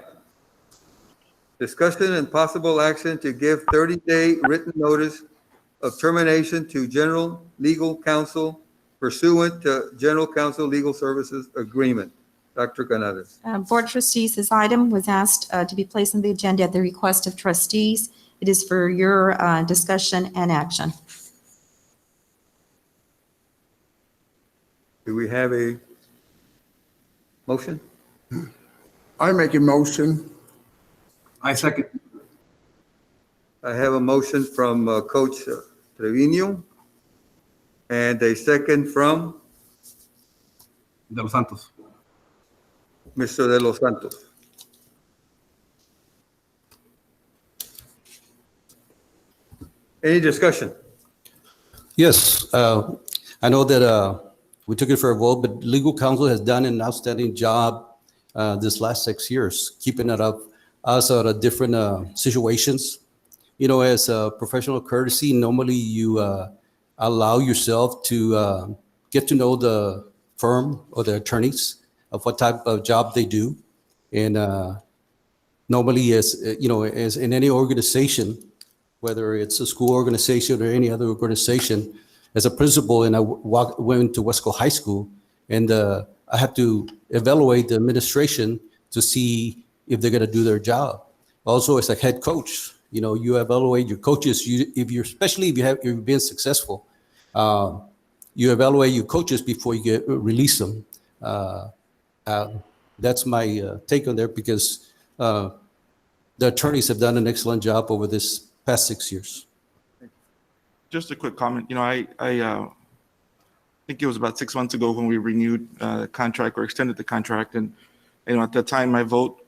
discussion and possible action to give 30-day written notice of termination to general legal counsel pursuant to general counsel legal services agreement. Dr. Canales. Board of Trustees, this item was asked to be placed on the agenda at the request of trustees. It is for your discussion and action. Do we have a motion? I make a motion. I second. I have a motion from Coach Trevino and a second from De Los Santos. Mr. De Los Santos. Any discussion? Yes, I know that we took it for a vote, but legal counsel has done an outstanding job this last 6 years, keeping it up us out of different situations. You know, as a professional courtesy, normally you allow yourself to get to know the firm or the attorneys of what type of job they do. And normally, as you know, as in any organization, whether it's a school organization or any other organization, as a principal, and I went to Weslaco High School, and I had to evaluate the administration to see if they're going to do their job. Also, as a head coach, you know, you evaluate your coaches. Especially if you've been successful, you evaluate your coaches before you release them. That's my take on there, because the attorneys have done an excellent job over this past 6 years. Just a quick comment. You know, I think it was about 6 months ago when we renewed the contract or extended the contract, and you know, at that time my vote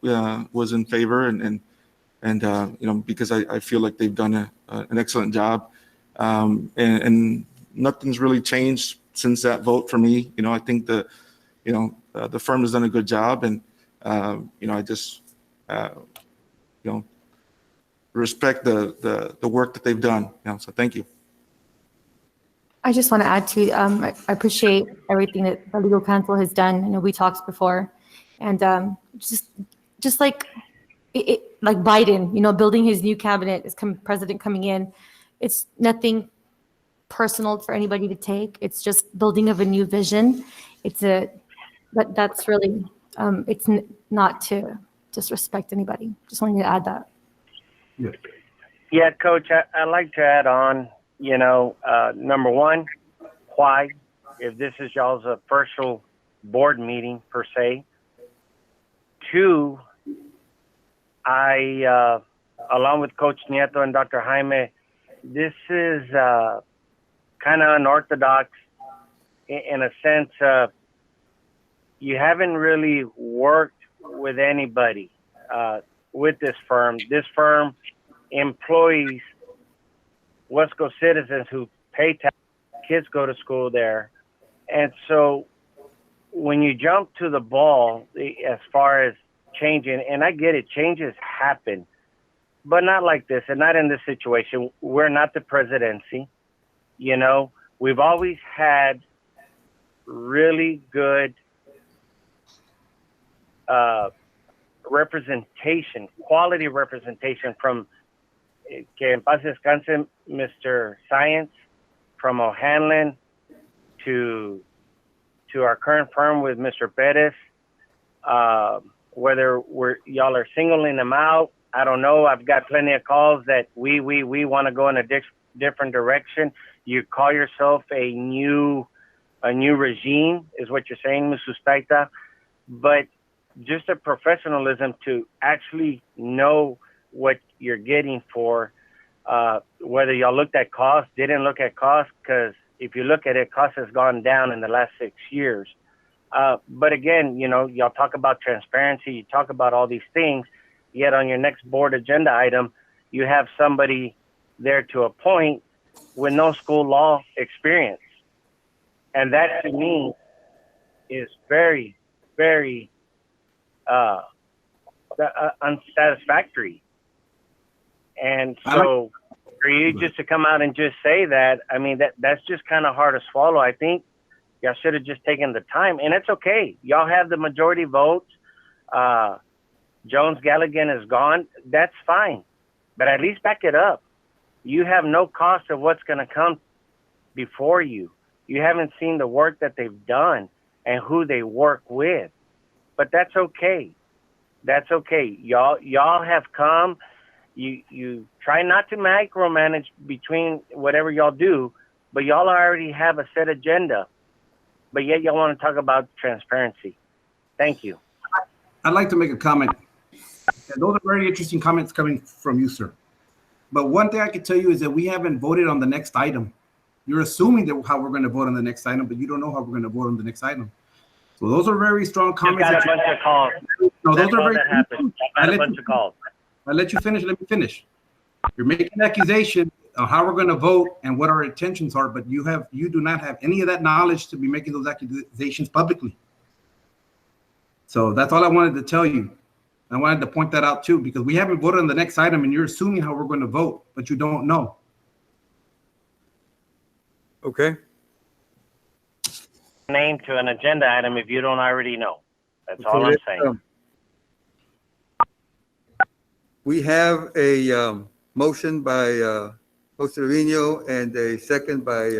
was in favor, and you know, because I feel like they've done an excellent job, and nothing's really changed since that vote for me. You know, I think the firm has done a good job, and you know, I just you know, respect the work that they've done. You know, so thank you. I just want to add to, I appreciate everything that the legal counsel has done. I know we talked before, and just like like Biden, you know, building his new cabinet, president coming in, it's nothing personal for anybody to take. It's just building of a new vision. But that's really, it's not to disrespect anybody. Just wanted to add that. Yeah, Coach, I'd like to add on, number one, why, if this is y'all's official board meeting per se. Two, I, along with Coach Nieto and Dr. Jaime, this is kind of unorthodox in a sense of you haven't really worked with anybody with this firm. This firm employs Wesco citizens who pay tax, kids go to school there. And so when you jump to the ball as far as changing, and I get it, changes happen, but not like this and not in this situation. We're not the presidency. We've always had really good representation, quality representation from que en paz descanse, Mr. Science, from O'Hanlon to our current firm with Mr. Perez. Whether y'all are singling them out, I don't know. I've got plenty of calls that we want to go in a different direction. You call yourself a new regime, is what you're saying, Ms. Sustaita. But just a professionalism to actually know what you're getting for, whether y'all looked at cost, didn't look at cost, because if you look at it, cost has gone down in the last 6 years. But again, y'all talk about transparency, you talk about all these things, yet on your next board agenda item, you have somebody there to appoint with no school law experience. And that to me is very, very unsatisfactory. And so for you just to come out and just say that, I mean, that's just kind of hard to swallow. I think y'all should have just taken the time, and it's okay. Y'all have the majority votes. Jones Galligan is gone. That's fine, but at least back it up. You have no cost of what's going to come before you. You haven't seen the work that they've done and who they work with, but that's okay. That's okay. Y'all have come. You try not to micromanage between whatever y'all do, but y'all already have a set agenda, but yet y'all want to talk about transparency. Thank you. I'd like to make a comment. And those are very interesting comments coming from you, sir. But one thing I can tell you is that we haven't voted on the next item. You're assuming that how we're going to vote on the next item, but you don't know how we're going to vote on the next item. So those are very strong comments. Got a bunch of calls. No, those are very. That happened. Got a bunch of calls. I'll let you finish. Let me finish. You're making an accusation on how we're going to vote and what our intentions are, but you do not have any of that knowledge to be making those accusations publicly. So that's all I wanted to tell you. I wanted to point that out too, because we haven't voted on the next item and you're assuming how we're going to vote, but you don't know. Okay. Name to an agenda item if you don't already know. That's all I'm saying. We have a motion by Jose Trevino and a second by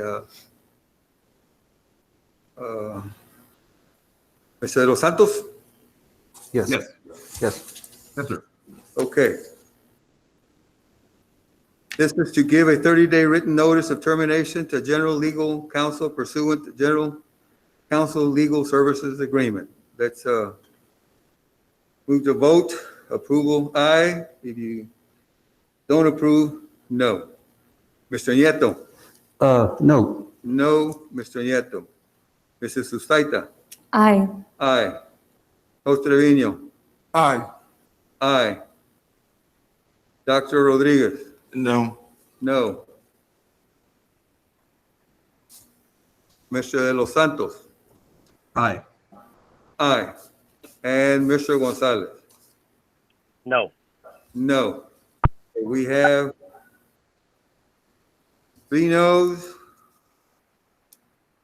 Mr. Los Santos. Yes. Yes. Yes. Yes, sir. Okay. This is to give a 30-day written notice of termination to General Legal Counsel pursuant to General Counsel Legal Services Agreement. Let's move to vote. Approval, aye. If you don't approve, no. Mr. Nieto? No. No, Mr. Nieto. Mrs. Sustaita? Aye. Aye. Jose Trevino? Aye. Aye. Dr. Rodriguez? No. No. Mr. De Los Santos? Aye. Aye. And Mr. Gonzalez? No. No. We have 3 noes,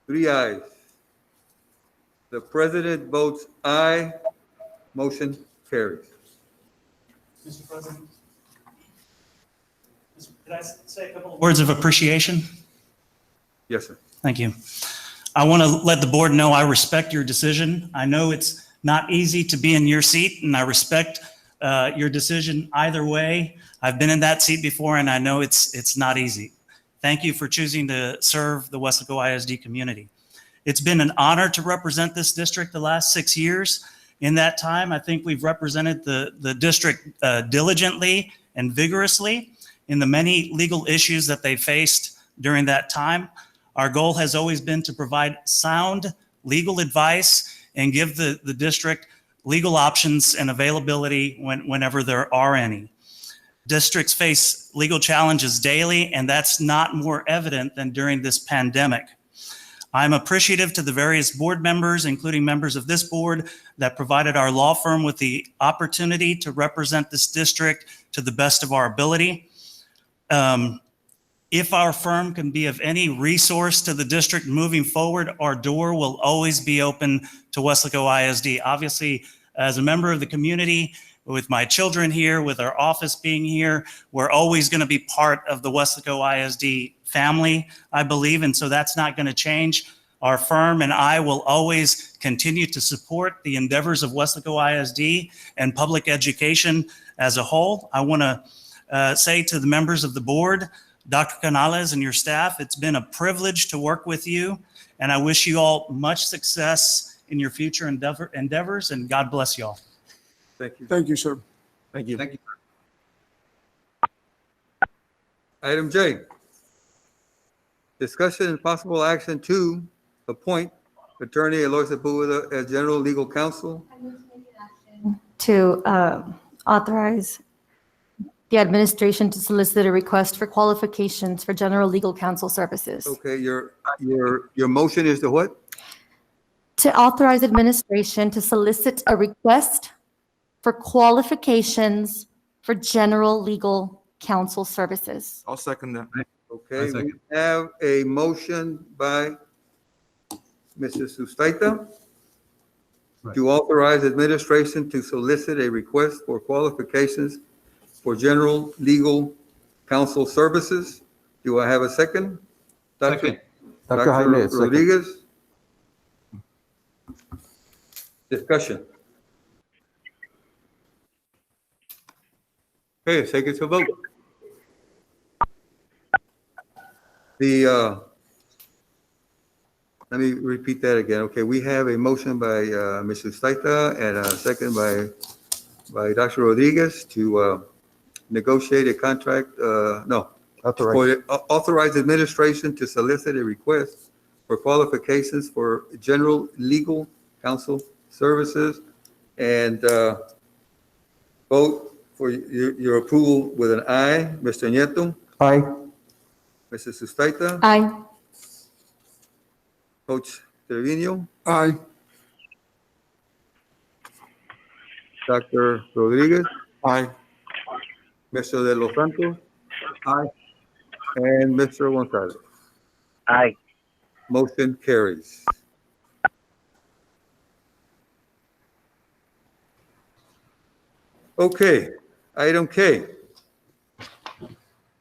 3 ayes. The president votes aye. Motion carries. Mr. President, could I say a couple of words of appreciation? Yes, sir. Thank you. I want to let the board know I respect your decision. I know it's not easy to be in your seat, and I respect your decision either way. I've been in that seat before, and I know it's not easy. Thank you for choosing to serve the Weslaco ISD community. It's been an honor to represent this district the last 6 years. In that time, I think we've represented the district diligently and vigorously in the many legal issues that they faced during that time. Our goal has always been to provide sound legal advice and give the district legal options and availability whenever there are any. Districts face legal challenges daily, and that's not more evident than during this pandemic. I'm appreciative to the various board members, including members of this board, that provided our law firm with the opportunity to represent this district to the best of our ability. If our firm can be of any resource to the district moving forward, our door will always be open to Weslaco ISD. Obviously, as a member of the community, with my children here, with our office being here, we're always going to be part of the Weslaco ISD family, I believe, and so that's not going to change. Our firm and I will always continue to support the endeavors of Weslaco ISD and public education as a whole. I want to say to the members of the board, Dr. Canales and your staff, it's been a privilege to work with you, and I wish you all much success in your future endeavors, and God bless you all. Thank you. Thank you, sir. Thank you. Thank you. Item J, discussion and possible action to appoint Attorney Eloy Sepulveda as General Legal Counsel. To authorize the administration to solicit a request for qualifications for general legal counsel services. Okay, your motion is to what? To authorize administration to solicit a request for qualifications for general legal counsel services. I'll second that. Okay, we have a motion by Mrs. Sustaita to authorize administration to solicit a request for qualifications for general legal counsel services. Do I have a second? Second. Dr. Jaime, second. Rodriguez? Discussion. Okay, take it to vote. Let me repeat that again. Okay, we have a motion by Mr. Staita and a second by Dr. Rodriguez to negotiate a contract, authorize administration to solicit a request for qualifications for general legal counsel services and vote for your approval with an aye. Mr. Nieto? Aye. Mrs. Sustaita? Aye. Coach Trevino? Aye. Dr. Rodriguez? Aye. Mr. De Los Santos? Aye. And Mr. Gonzalez? Aye. Motion carries. Okay, item K.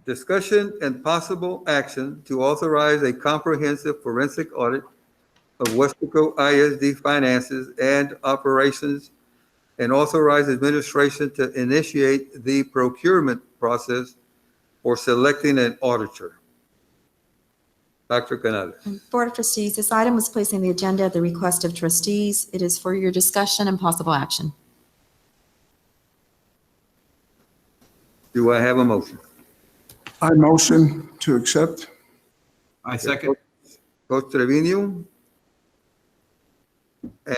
Discussion and possible action to authorize a comprehensive forensic audit of Weslaco ISD finances and operations and authorize administration to initiate the procurement process for selecting an auditor. Dr. Canales. Board of Trustees, this item was placed on the agenda at the request of trustees. It is for your discussion and possible action. Do I have a motion? I motion to accept. I second. Coach Trevino.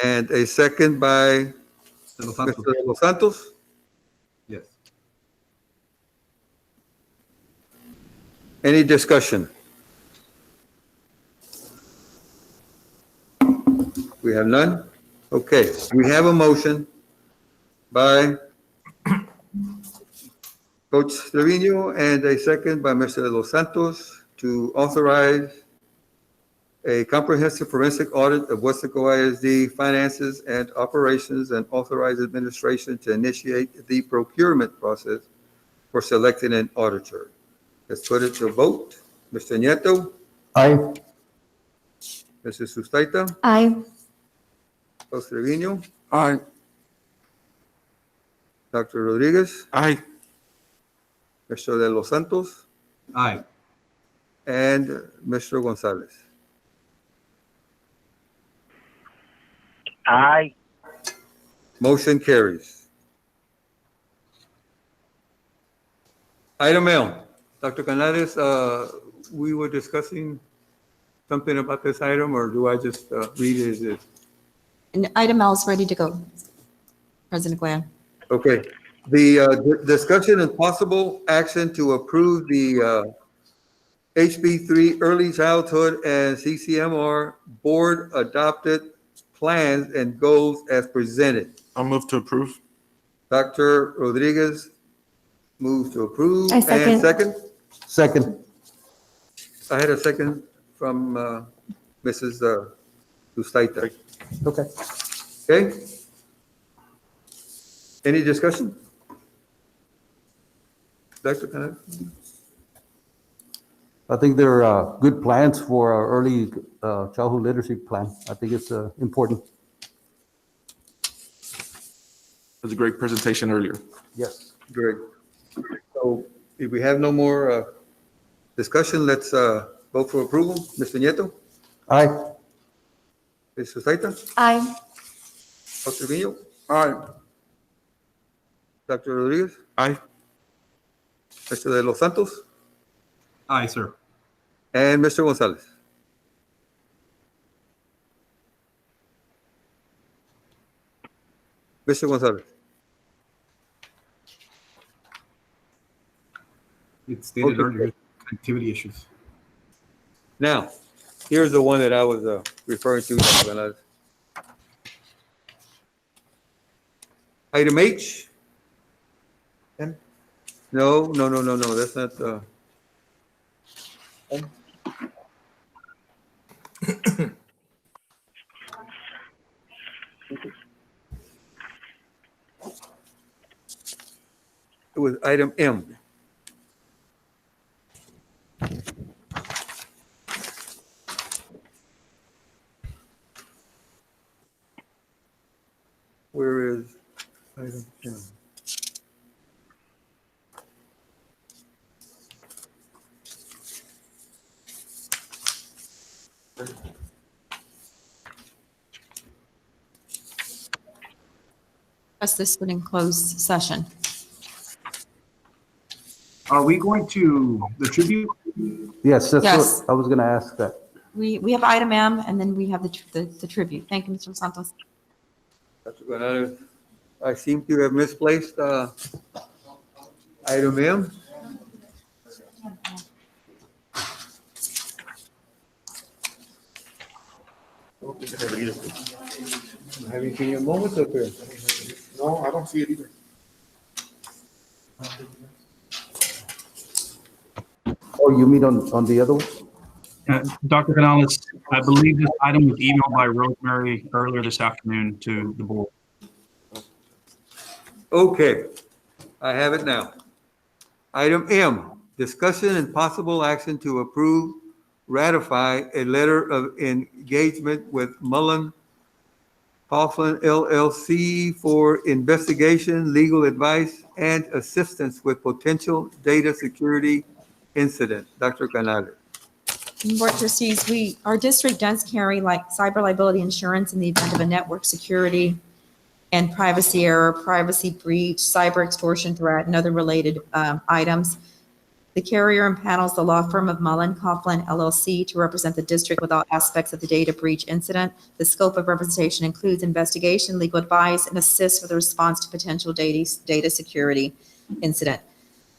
And a second by Mr. De Los Santos. Yes. Any discussion? We have none? Okay, we have a motion by Coach Trevino and a second by Mr. De Los Santos to authorize a comprehensive forensic audit of Weslaco ISD finances and operations and authorize administration to initiate the procurement process for selecting an auditor. Let's put it to vote. Mr. Nieto? Aye. Mrs. Sustaita, Aye. Jose Trevino, Aye. Dr. Rodriguez, Aye. Mr. De Los Santos, Aye. and Mr. Gonzalez. Aye. Motion carries. Item L, Dr. Canales, we were discussing something about this item, or do I just read it as is? And item L is ready to go, President Guaya. Okay. The discussion and possible action to approve the HB3 Early Childhood and CCMR Board Adopted Plans and Goals as presented. I'll move to approve. Dr. Rodriguez moves to approve. I second. And second? Second. I had a second from Mrs. Sustaita. Okay. Okay? Any discussion? Dr. Canales? I think they're good plans for our early childhood literacy plan. I think it's important. It was a great presentation earlier. Yes. Great. So if we have no more discussion, let's vote for approval. Mr. Nieto? Aye. Mrs. Sustaita? Aye. Dr. Trevino? Aye. Dr. Rodriguez? Aye. Mr. De Los Santos? Aye, sir. And Mr. Gonzalez? Mr. Gonzalez? It stated Okay. earlier, connectivity issues. Now, here's the one that I was referring to. Dr. Canales. Item H. M? No, that's not. M. It was item M. Where is item M? Discuss this one in closed session. Are we going to the tribute? Yes, that's Yes. what I was going to ask that. We have item M, and then we have the tribute. Thank you, Mr. Santos. Dr. Gonzalez, I seem to have misplaced item M. Have you seen your moments up here? No, I don't see it either. Oh, you mean on the other one? Dr. Canales, I believe this item was emailed by Rosemary earlier this afternoon to the board. Okay, I have it now. Item M, discussion and possible action to approve, ratify a letter of engagement with Mullen Coughlin LLC for investigation, legal advice, and assistance with potential data security incident. Dr. Canales. Board of Trustees, our district does carry like cyber liability insurance in the event of a network security and privacy error, privacy breach, cyber extortion threat, and other related items. The carrier impanels the law firm of Mullen Coughlin LLC to represent the district with all aspects of the data breach incident. The scope of representation includes investigation, legal advice, and assist with the response to potential data security incident.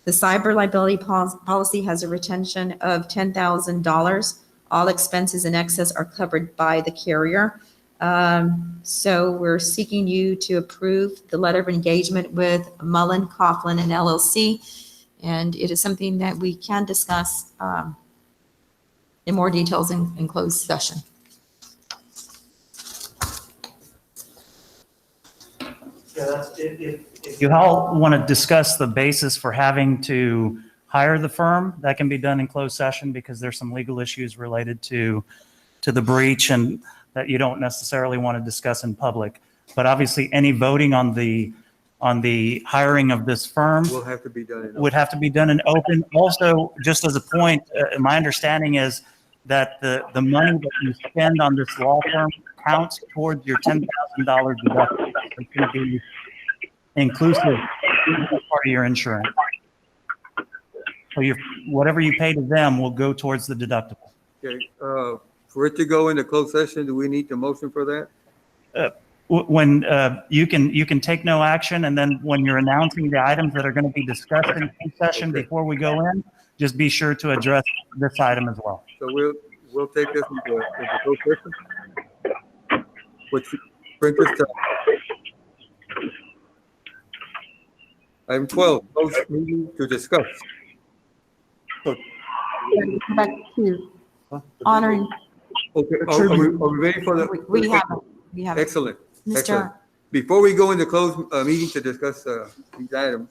The cyber liability policy has a retention of $10,000. All expenses in excess are covered by the carrier. So we're seeking you to approve the letter of engagement with Mullen Coughlin and LLC. And it is something that we can discuss in more details in closed session. Yeah, that's if you all want to discuss the basis for having to hire the firm, that can be done in closed session because there's some legal issues related to to the breach and that you don't necessarily want to discuss in public. But obviously, any voting on the hiring of this firm Will have to be done in. would have to be done in open. Also, just as a point, my understanding is that the money that you spend on this law firm counts towards your $10,000 deductible. It's going to be inclusive as part of your insurance. So whatever you pay to them will go towards the deductible. Okay, for it to go into closed session, do we need the motion for that? When you can take no action, and then when you're announcing the items that are going to be discussed in session before we go in, just be sure to address this item as well. So we'll take this into closed session, which brings us to item 12, closed meeting to discuss. Back to honoring. Okay, are we ready for the? We have it. Excellent. Mr. Excellent. Before we go into closed meeting to discuss these items,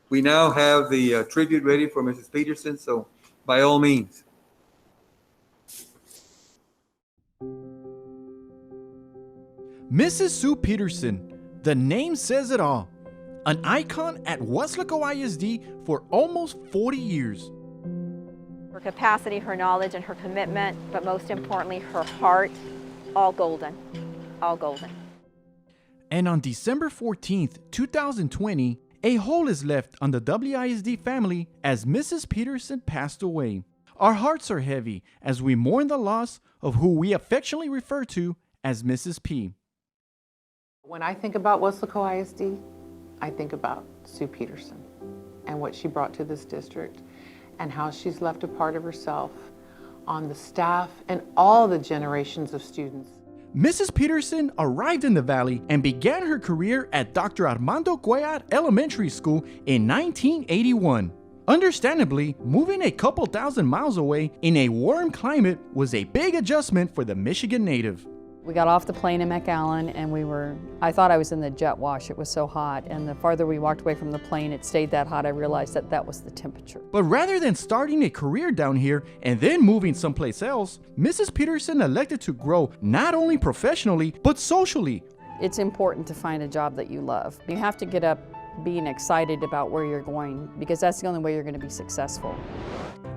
we now have the tribute ready for Mrs. Peterson, so by all means. Mrs. Sue Peterson, the name says it all. An icon at Weslaco ISD for almost 40 years. Her capacity, her knowledge, and her commitment, but most importantly, her heart, all golden, all golden. And on December 14th, 2020, a hole is left on the WISD family as Mrs. Peterson passed away. Our hearts are heavy as we mourn the loss of who we affectionately refer to as Mrs. P. When I think about Weslaco ISD, I think about Sue Peterson and what she brought to this district and how she's left a part of herself on the staff and all the generations of students. Mrs. Peterson arrived in the Valley and began her career at Dr. Armando Cuellar Elementary School in 1981. Understandably, moving a couple thousand miles away in a warm climate was a big adjustment for the Michigan native. We got off the plane in McAllen and I thought I was in the jet wash. It was so hot. And the farther we walked away from the plane, it stayed that hot. I realized that that was the temperature. But rather than starting a career down here and then moving someplace else, Mrs. Peterson elected to grow not only professionally, but socially. It's important to find a job that you love. You have to get up being excited about where you're going because that's the only way you're going to be successful.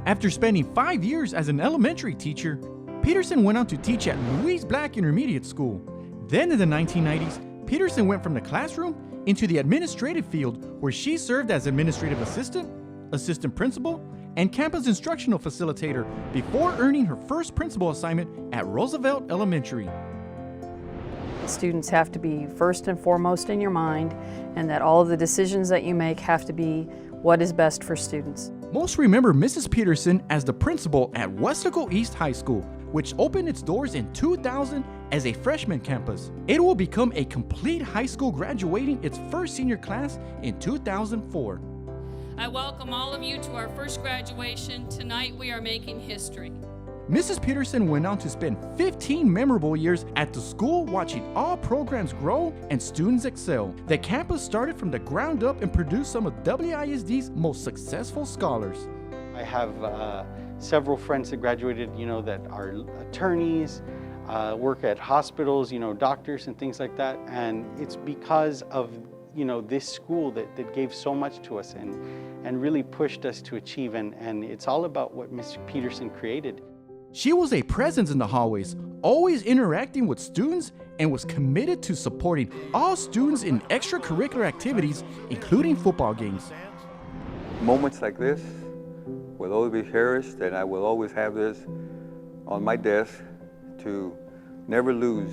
After spending 5 years as an elementary teacher, Peterson went on to teach at Louise Black Intermediate School. Then in the 1990s, Peterson went from the classroom into the administrative field where she served as administrative assistant, assistant principal, and campus instructional facilitator before earning her first principal assignment at Roosevelt Elementary. Students have to be first and foremost in your mind, and that all of the decisions that you make have to be what is best for students. Most remember Mrs. Peterson as the principal at Weslaco East High School, which opened its doors in 2000 as a freshman campus. It will become a complete high school, graduating its first senior class in 2004. I welcome all of you to our first graduation. Tonight we are making history. Mrs. Peterson went on to spend 15 memorable years at the school, watching all programs grow and students excel. The campus started from the ground up and produced some of WISD's most successful scholars. I have several friends that graduated, that are attorneys, work at hospitals, doctors and things like that. And it's because of, this school that gave so much to us and really pushed us to achieve. And it's all about what Ms. Peterson created. She was a presence in the hallways, always interacting with students, and was committed to supporting all students in extracurricular activities, including football games. Moments like this will always be cherished, and I will always have this on my desk to never lose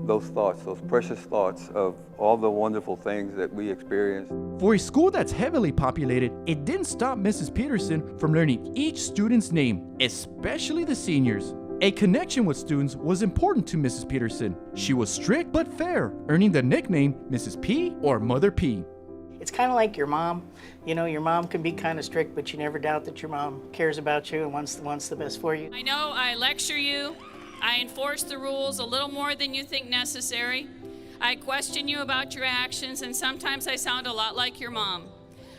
those thoughts, those precious thoughts of all the wonderful things that we experienced. For a school that's heavily populated, it didn't stop Mrs. Peterson from learning each student's name, especially the seniors. A connection with students was important to Mrs. Peterson. She was strict but fair, earning the nickname Mrs. P or Mother P. It's kind of like your mom. Your mom can be kind of strict, but you never doubt that your mom cares about you and wants the best for you. I know I lecture you. I enforce the rules a little more than you think necessary. I question you about your actions, and sometimes I sound a lot like your mom.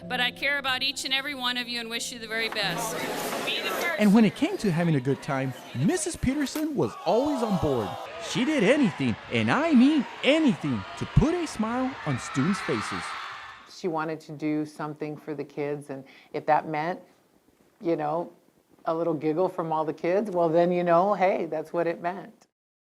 but I care about each and every one of you and wish you the very best. Be the first. And when it came to having a good time, Mrs. Peterson was always on board. She did anything, and I mean anything, to put a smile on students' faces. She wanted to do something for the kids, and if that meant, you know, a little giggle from all the kids, well then, you know, hey, that's what it meant.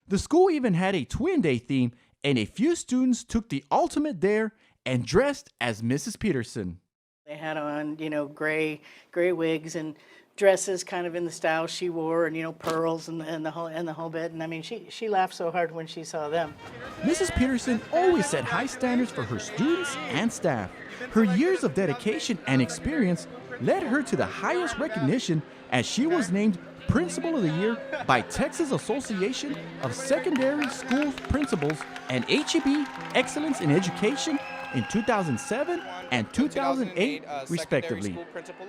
The school even had a twin day theme, and a few students took the ultimate dare and dressed as Mrs. Peterson. They had on, you know, gray wigs and dresses kind of in the style she wore, and, you know, pearls and the whole bit. And I mean, she laughed so hard when she saw them. Mrs. Peterson always set high standards for her students and staff. Her years of dedication and experience led her to the highest recognition, as she was named Principal of the Year by Texas Association of Secondary School Principals and HEB Excellence in Education in 2007 and 2008, respectively.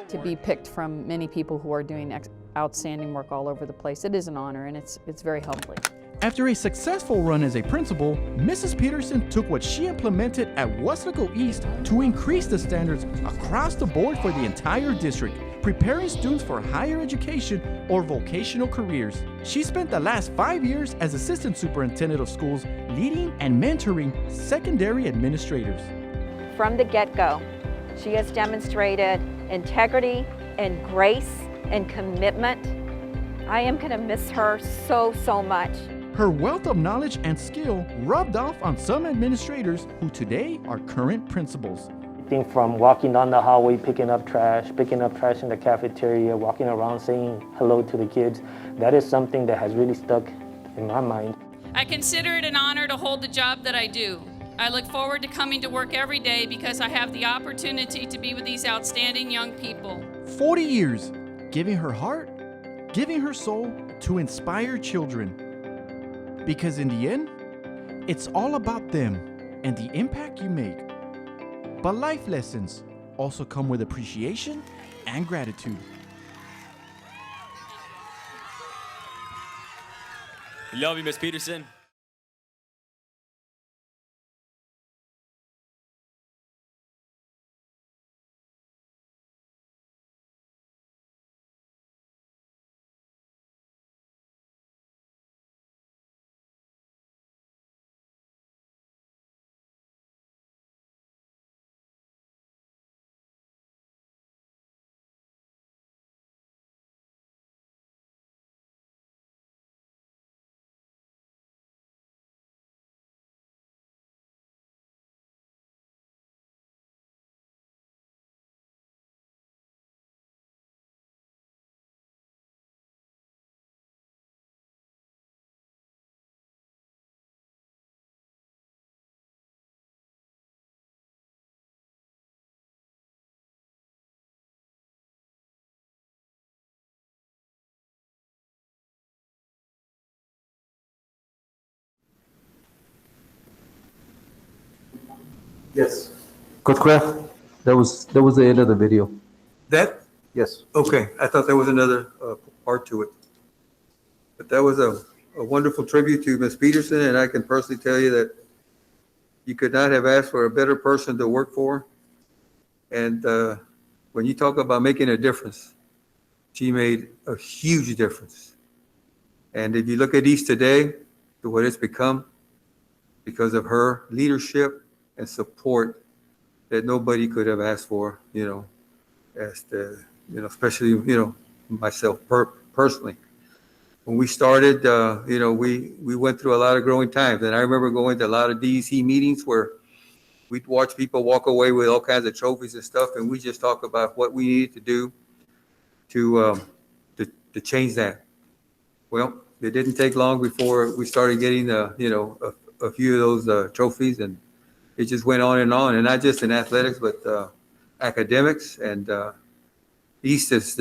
To be picked from many people who are doing outstanding work all over the place, it is an honor, and it's very humbling. After a successful run as a principal, Mrs. Peterson took what she implemented at Weslaco East to increase the standards across the board for the entire district, preparing students for higher education or vocational careers. She spent the last 5 years as assistant superintendent of schools, leading and mentoring secondary administrators. From the get-go, she has demonstrated integrity and grace and commitment. I am going to miss her so much. Her wealth of knowledge and skill rubbed off on some administrators who today are current principals. Everything from walking down the hallway, picking up trash in the cafeteria, walking around saying hello to the kids, that is something that has really stuck in my mind. I consider it an honor to hold the job that I do. I look forward to coming to work every day because I have the opportunity to be with these outstanding young people. 40 years, giving her heart, giving her soul to inspire children. Because in the end, it's all about them and the impact you make. But life lessons also come with appreciation and gratitude. Love you, Miss Peterson. Yes. Coach Kraft, that was the end of the video. That? Yes. Okay, I thought there was another part to it. But that was a wonderful tribute to Ms. Peterson, and I can personally tell you that you could not have asked for a better person to work for. And when you talk about making a difference, she made a huge difference. And if you look at East today, to what it's become, because of her leadership and support that nobody could have asked for, as especially, myself personally. When we started, we went through a lot of growing times. And I remember going to a lot of DEC meetings where we'd watch people walk away with all kinds of trophies and stuff. And we just talk about what we needed to do to change that. Well, it didn't take long before we started getting, a few of those trophies, and it just went on, and not just in athletics, but academics. And East is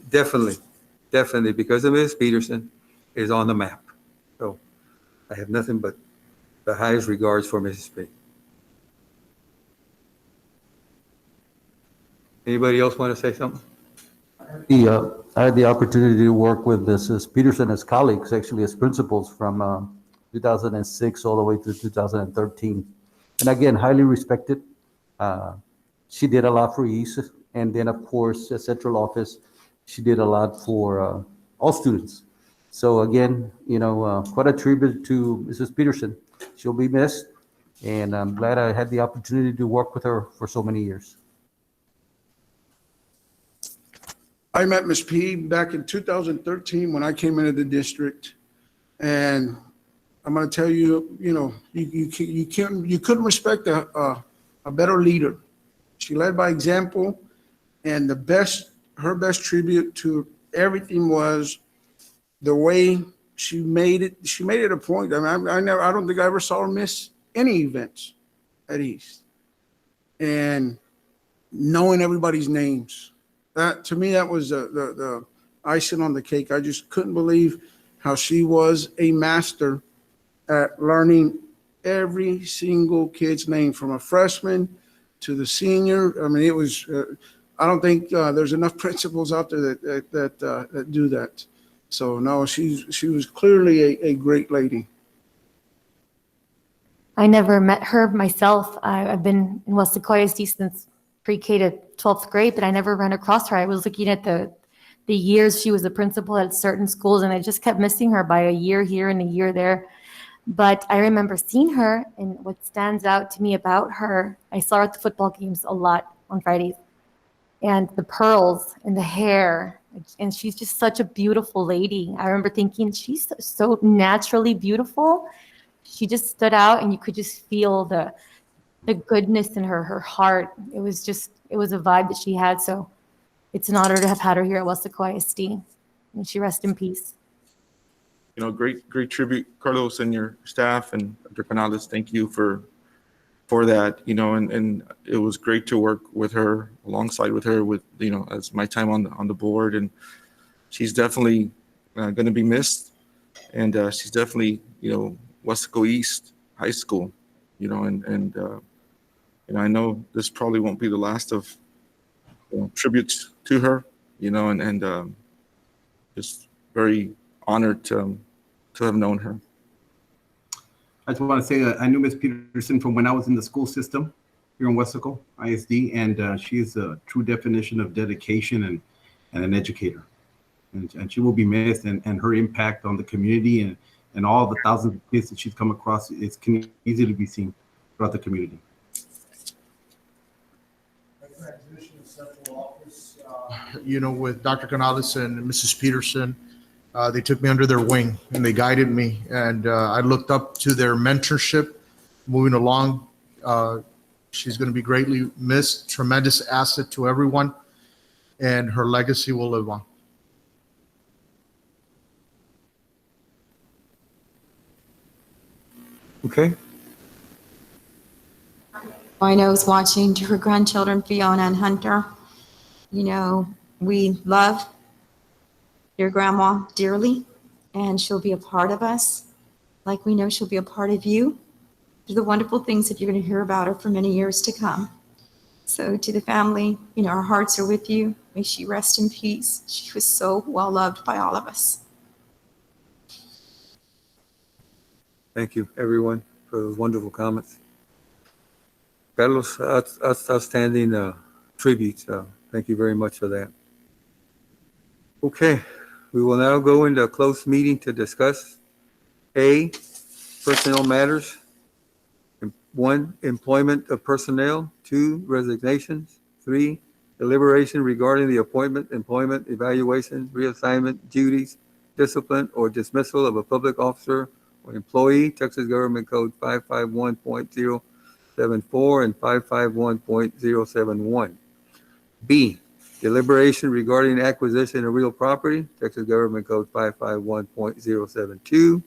definitely, because of Ms. Peterson, is on the map. So I have nothing but the highest regards for Mrs. P. Anybody else want to say something? I had the opportunity to work with Mrs. Peterson as colleagues, actually as principals from 2006 all the way to 2013. And again, highly respected. she did a lot for East. And then, of course, the central office, she did a lot for all students. So again, quite a tribute to Mrs. Peterson. She'll be missed, and I'm glad I had the opportunity to work with her for so many years. I met Ms. P back in 2013 when I came into the district, and I'm going to tell you, you couldn't respect a better leader. She led by example, and her best tribute to everything was the way she made it. She made it a point. I mean, I don't think I ever saw her miss any events at East, and knowing everybody's names. That, to me, that was the icing on the cake. I just couldn't believe how she was a master at learning every single kid's name, from a freshman to the senior. I mean, it was, I don't think there's enough principals out there that do that. So no, she was clearly a great lady. I never met her myself. I've been in Weslaco ISD since pre-K to 12th grade, but I never ran across her. I was looking at the years she was a principal at certain schools, and I just kept missing her by a year here and a year there. But I remember seeing her, and what stands out to me about her, I saw her at the football games a lot on Fridays, and the pearls and the hair, and she's just such a beautiful lady. I remember thinking, she's so naturally beautiful. She just stood out, and you could just feel the goodness in her heart. It was a vibe that she had. So it's an honor to have had her here at Weslaco ISD. And she rest in peace. Great tribute, Carlos, and your staff, and Dr. Canales. Thank you for that. And it was great to work with her, alongside with her, as my time on the board. And she's definitely going to be missed. And she's definitely, Weslaco East High School, and I know this probably won't be the last of tributes to her, and just very honored to have known her. I just want to say that I knew Ms. Peterson from when I was in the school system here in Weslaco ISD, and she is a true definition of dedication and an educator. And she will be missed, and her impact on the community and all the thousands of kids that she's come across can easily be seen throughout the community. Transition to central office, with Dr. Canales and Mrs. Peterson, they took me under their wing and they guided me, and I looked up to their mentorship moving along. She's going to be greatly missed, tremendous asset to everyone, and her legacy will live on. Okay. Rhino's watching, to her grandchildren, Fiona and Hunter. We love your grandma dearly, and she'll be a part of us, like we know she'll be a part of you. The wonderful things that you're going to hear about her for many years to come. So to the family, our hearts are with you. May she rest in peace. She was so well loved by all of us. Thank you, everyone, for those wonderful comments. Carlos, outstanding tribute. Thank you very much for that. Okay, we will now go into a closed meeting to discuss A, personnel matters. 1, employment of personnel. 2, resignations. 3, deliberation regarding the appointment, employment, evaluation, reassignment, duties, discipline, or dismissal of a public officer or employee, Texas Government Code 551.074 and 551.071. B, deliberation regarding acquisition of real property, Texas Government Code 551.072.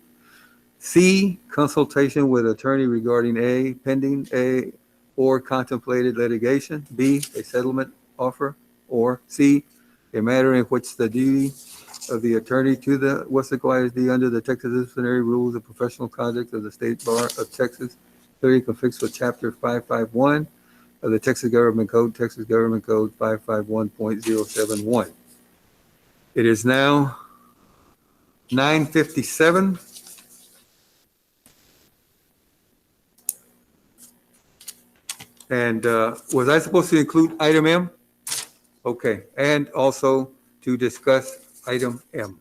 C, consultation with attorney regarding A, pending A or contemplated litigation. B, a settlement offer. Or C, a matter in which the duty of the attorney to the Weslaco ISD under the Texas Disciplinary Rules of Professional Conduct of the State Bar of Texas clearly conflicts with Chapter 551 of the Texas Government Code, Texas Government Code 551.071. It is now 9:57. And was I supposed to include item M? Okay, and also to discuss item M,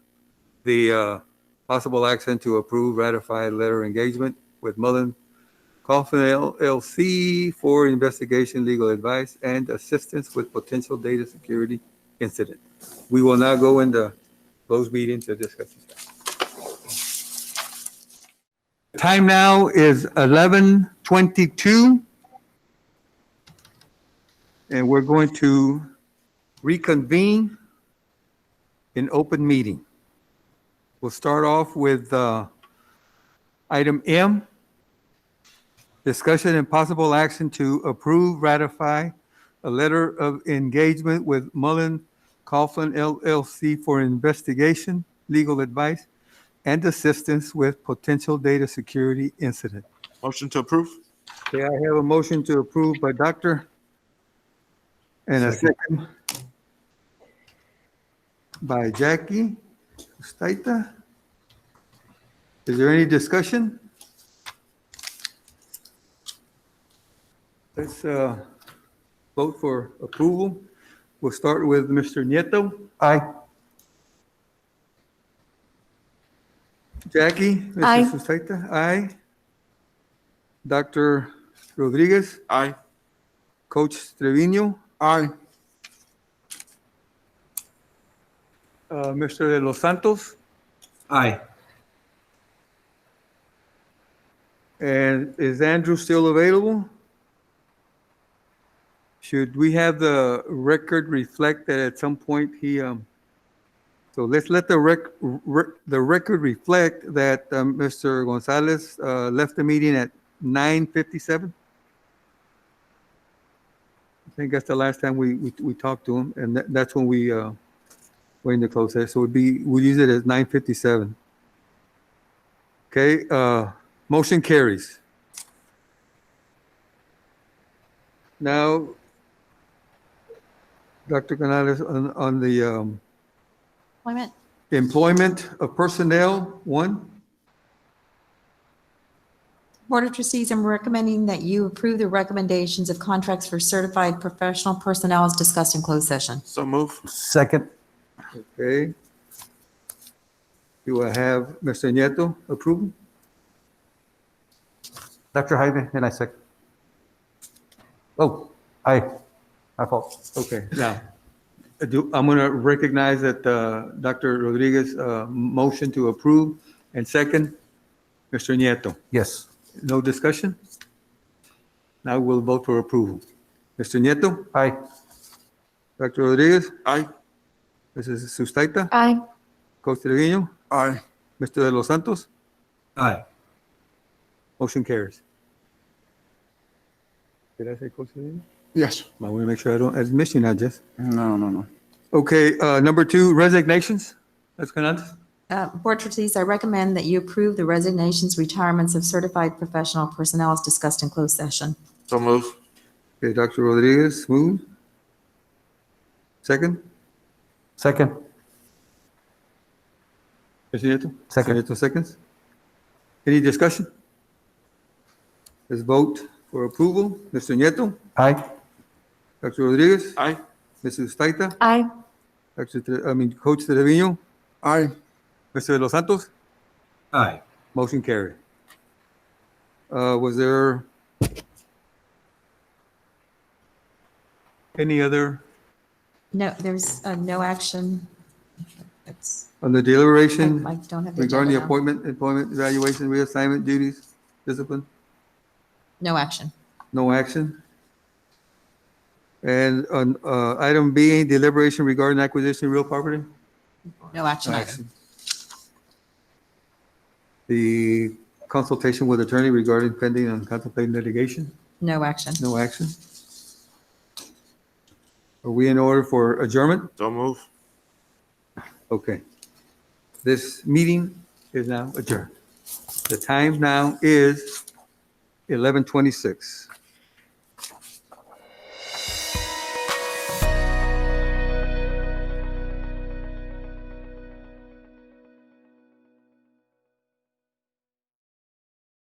the possible action to approve ratified letter engagement with Mullen Coughlin LLC for investigation, legal advice, and assistance with potential data security incident. We will now go into closed meeting to discuss this. Time now is 11:22, and we're going to reconvene in open meeting. We'll start off with item M, discussion and possible action to approve, ratify a letter of engagement with Mullen Coughlin LLC for investigation, legal advice, and assistance with potential data security incident. Motion to approve. Okay, I have a motion to approve by Dr. and a second by Jackie Staita. Is there any discussion? Let's vote for approval. We'll start with Mr. Nieto. Aye. Jackie? Aye. Mrs. Sustaita? Aye. Dr. Rodriguez? Aye. Coach Trevino? Aye. Mr. De Los Santos? Aye. And is Andrew still available? Should we have the record reflect that at some point he, so let's let the record reflect that Mr. Gonzalez left the meeting at 9:57? I think that's the last time we talked to him, and that's when we went into close session. So we'll use it as 9:57. Okay, motion carries. Now, Dr. Canales, on the Employment. employment of personnel, one. Board of Trustees, I'm recommending that you approve the recommendations of contracts for certified professional personnel as discussed in closed session. So move. Second. Okay. Do I have Mr. Nieto approval? Dr. Jaime, and I second. Oh, aye. My fault. Okay, now, I'm going to recognize that Dr. Rodriguez motion to approve, and second, Mr. Nieto. Yes. No discussion? Now we'll vote for approval. Mr. Nieto? Aye. Dr. Rodriguez? Aye. Mrs. Sustaita? Aye. Coach Trevino? Aye. Mr. De Los Santos? Aye. Motion carries. Did I say Coach Trevino? Yes. I want to make sure I don't miss you now, Jess. No. Okay, number 2, resignations. Let's go on. Board Trustees, I recommend that you approve the resignations, retirements of certified professional personnel as discussed in closed session. So move. Okay, Dr. Rodriguez, move. Second? Second. Mr. Nieto? Second. Mr. Nieto seconds. Any discussion? Let's vote for approval. Mr. Nieto? Aye. Dr. Rodriguez? Aye. Mrs. Staita? Aye. Coach Trevino? Aye. Mr. De Los Santos? Aye. Motion carried. Was there any other No, there's no action. It's, on the deliberation I don't have the regarding the agenda now. employment, evaluation, reassignment, duties, discipline? No action. No action. And on item B, deliberation regarding acquisition of real property? No action. No either. action. The consultation with attorney regarding pending and contemplating litigation? No action. No action. Are we in order for adjournment? So move. Okay. This meeting is now adjourned. The time now is 11:26.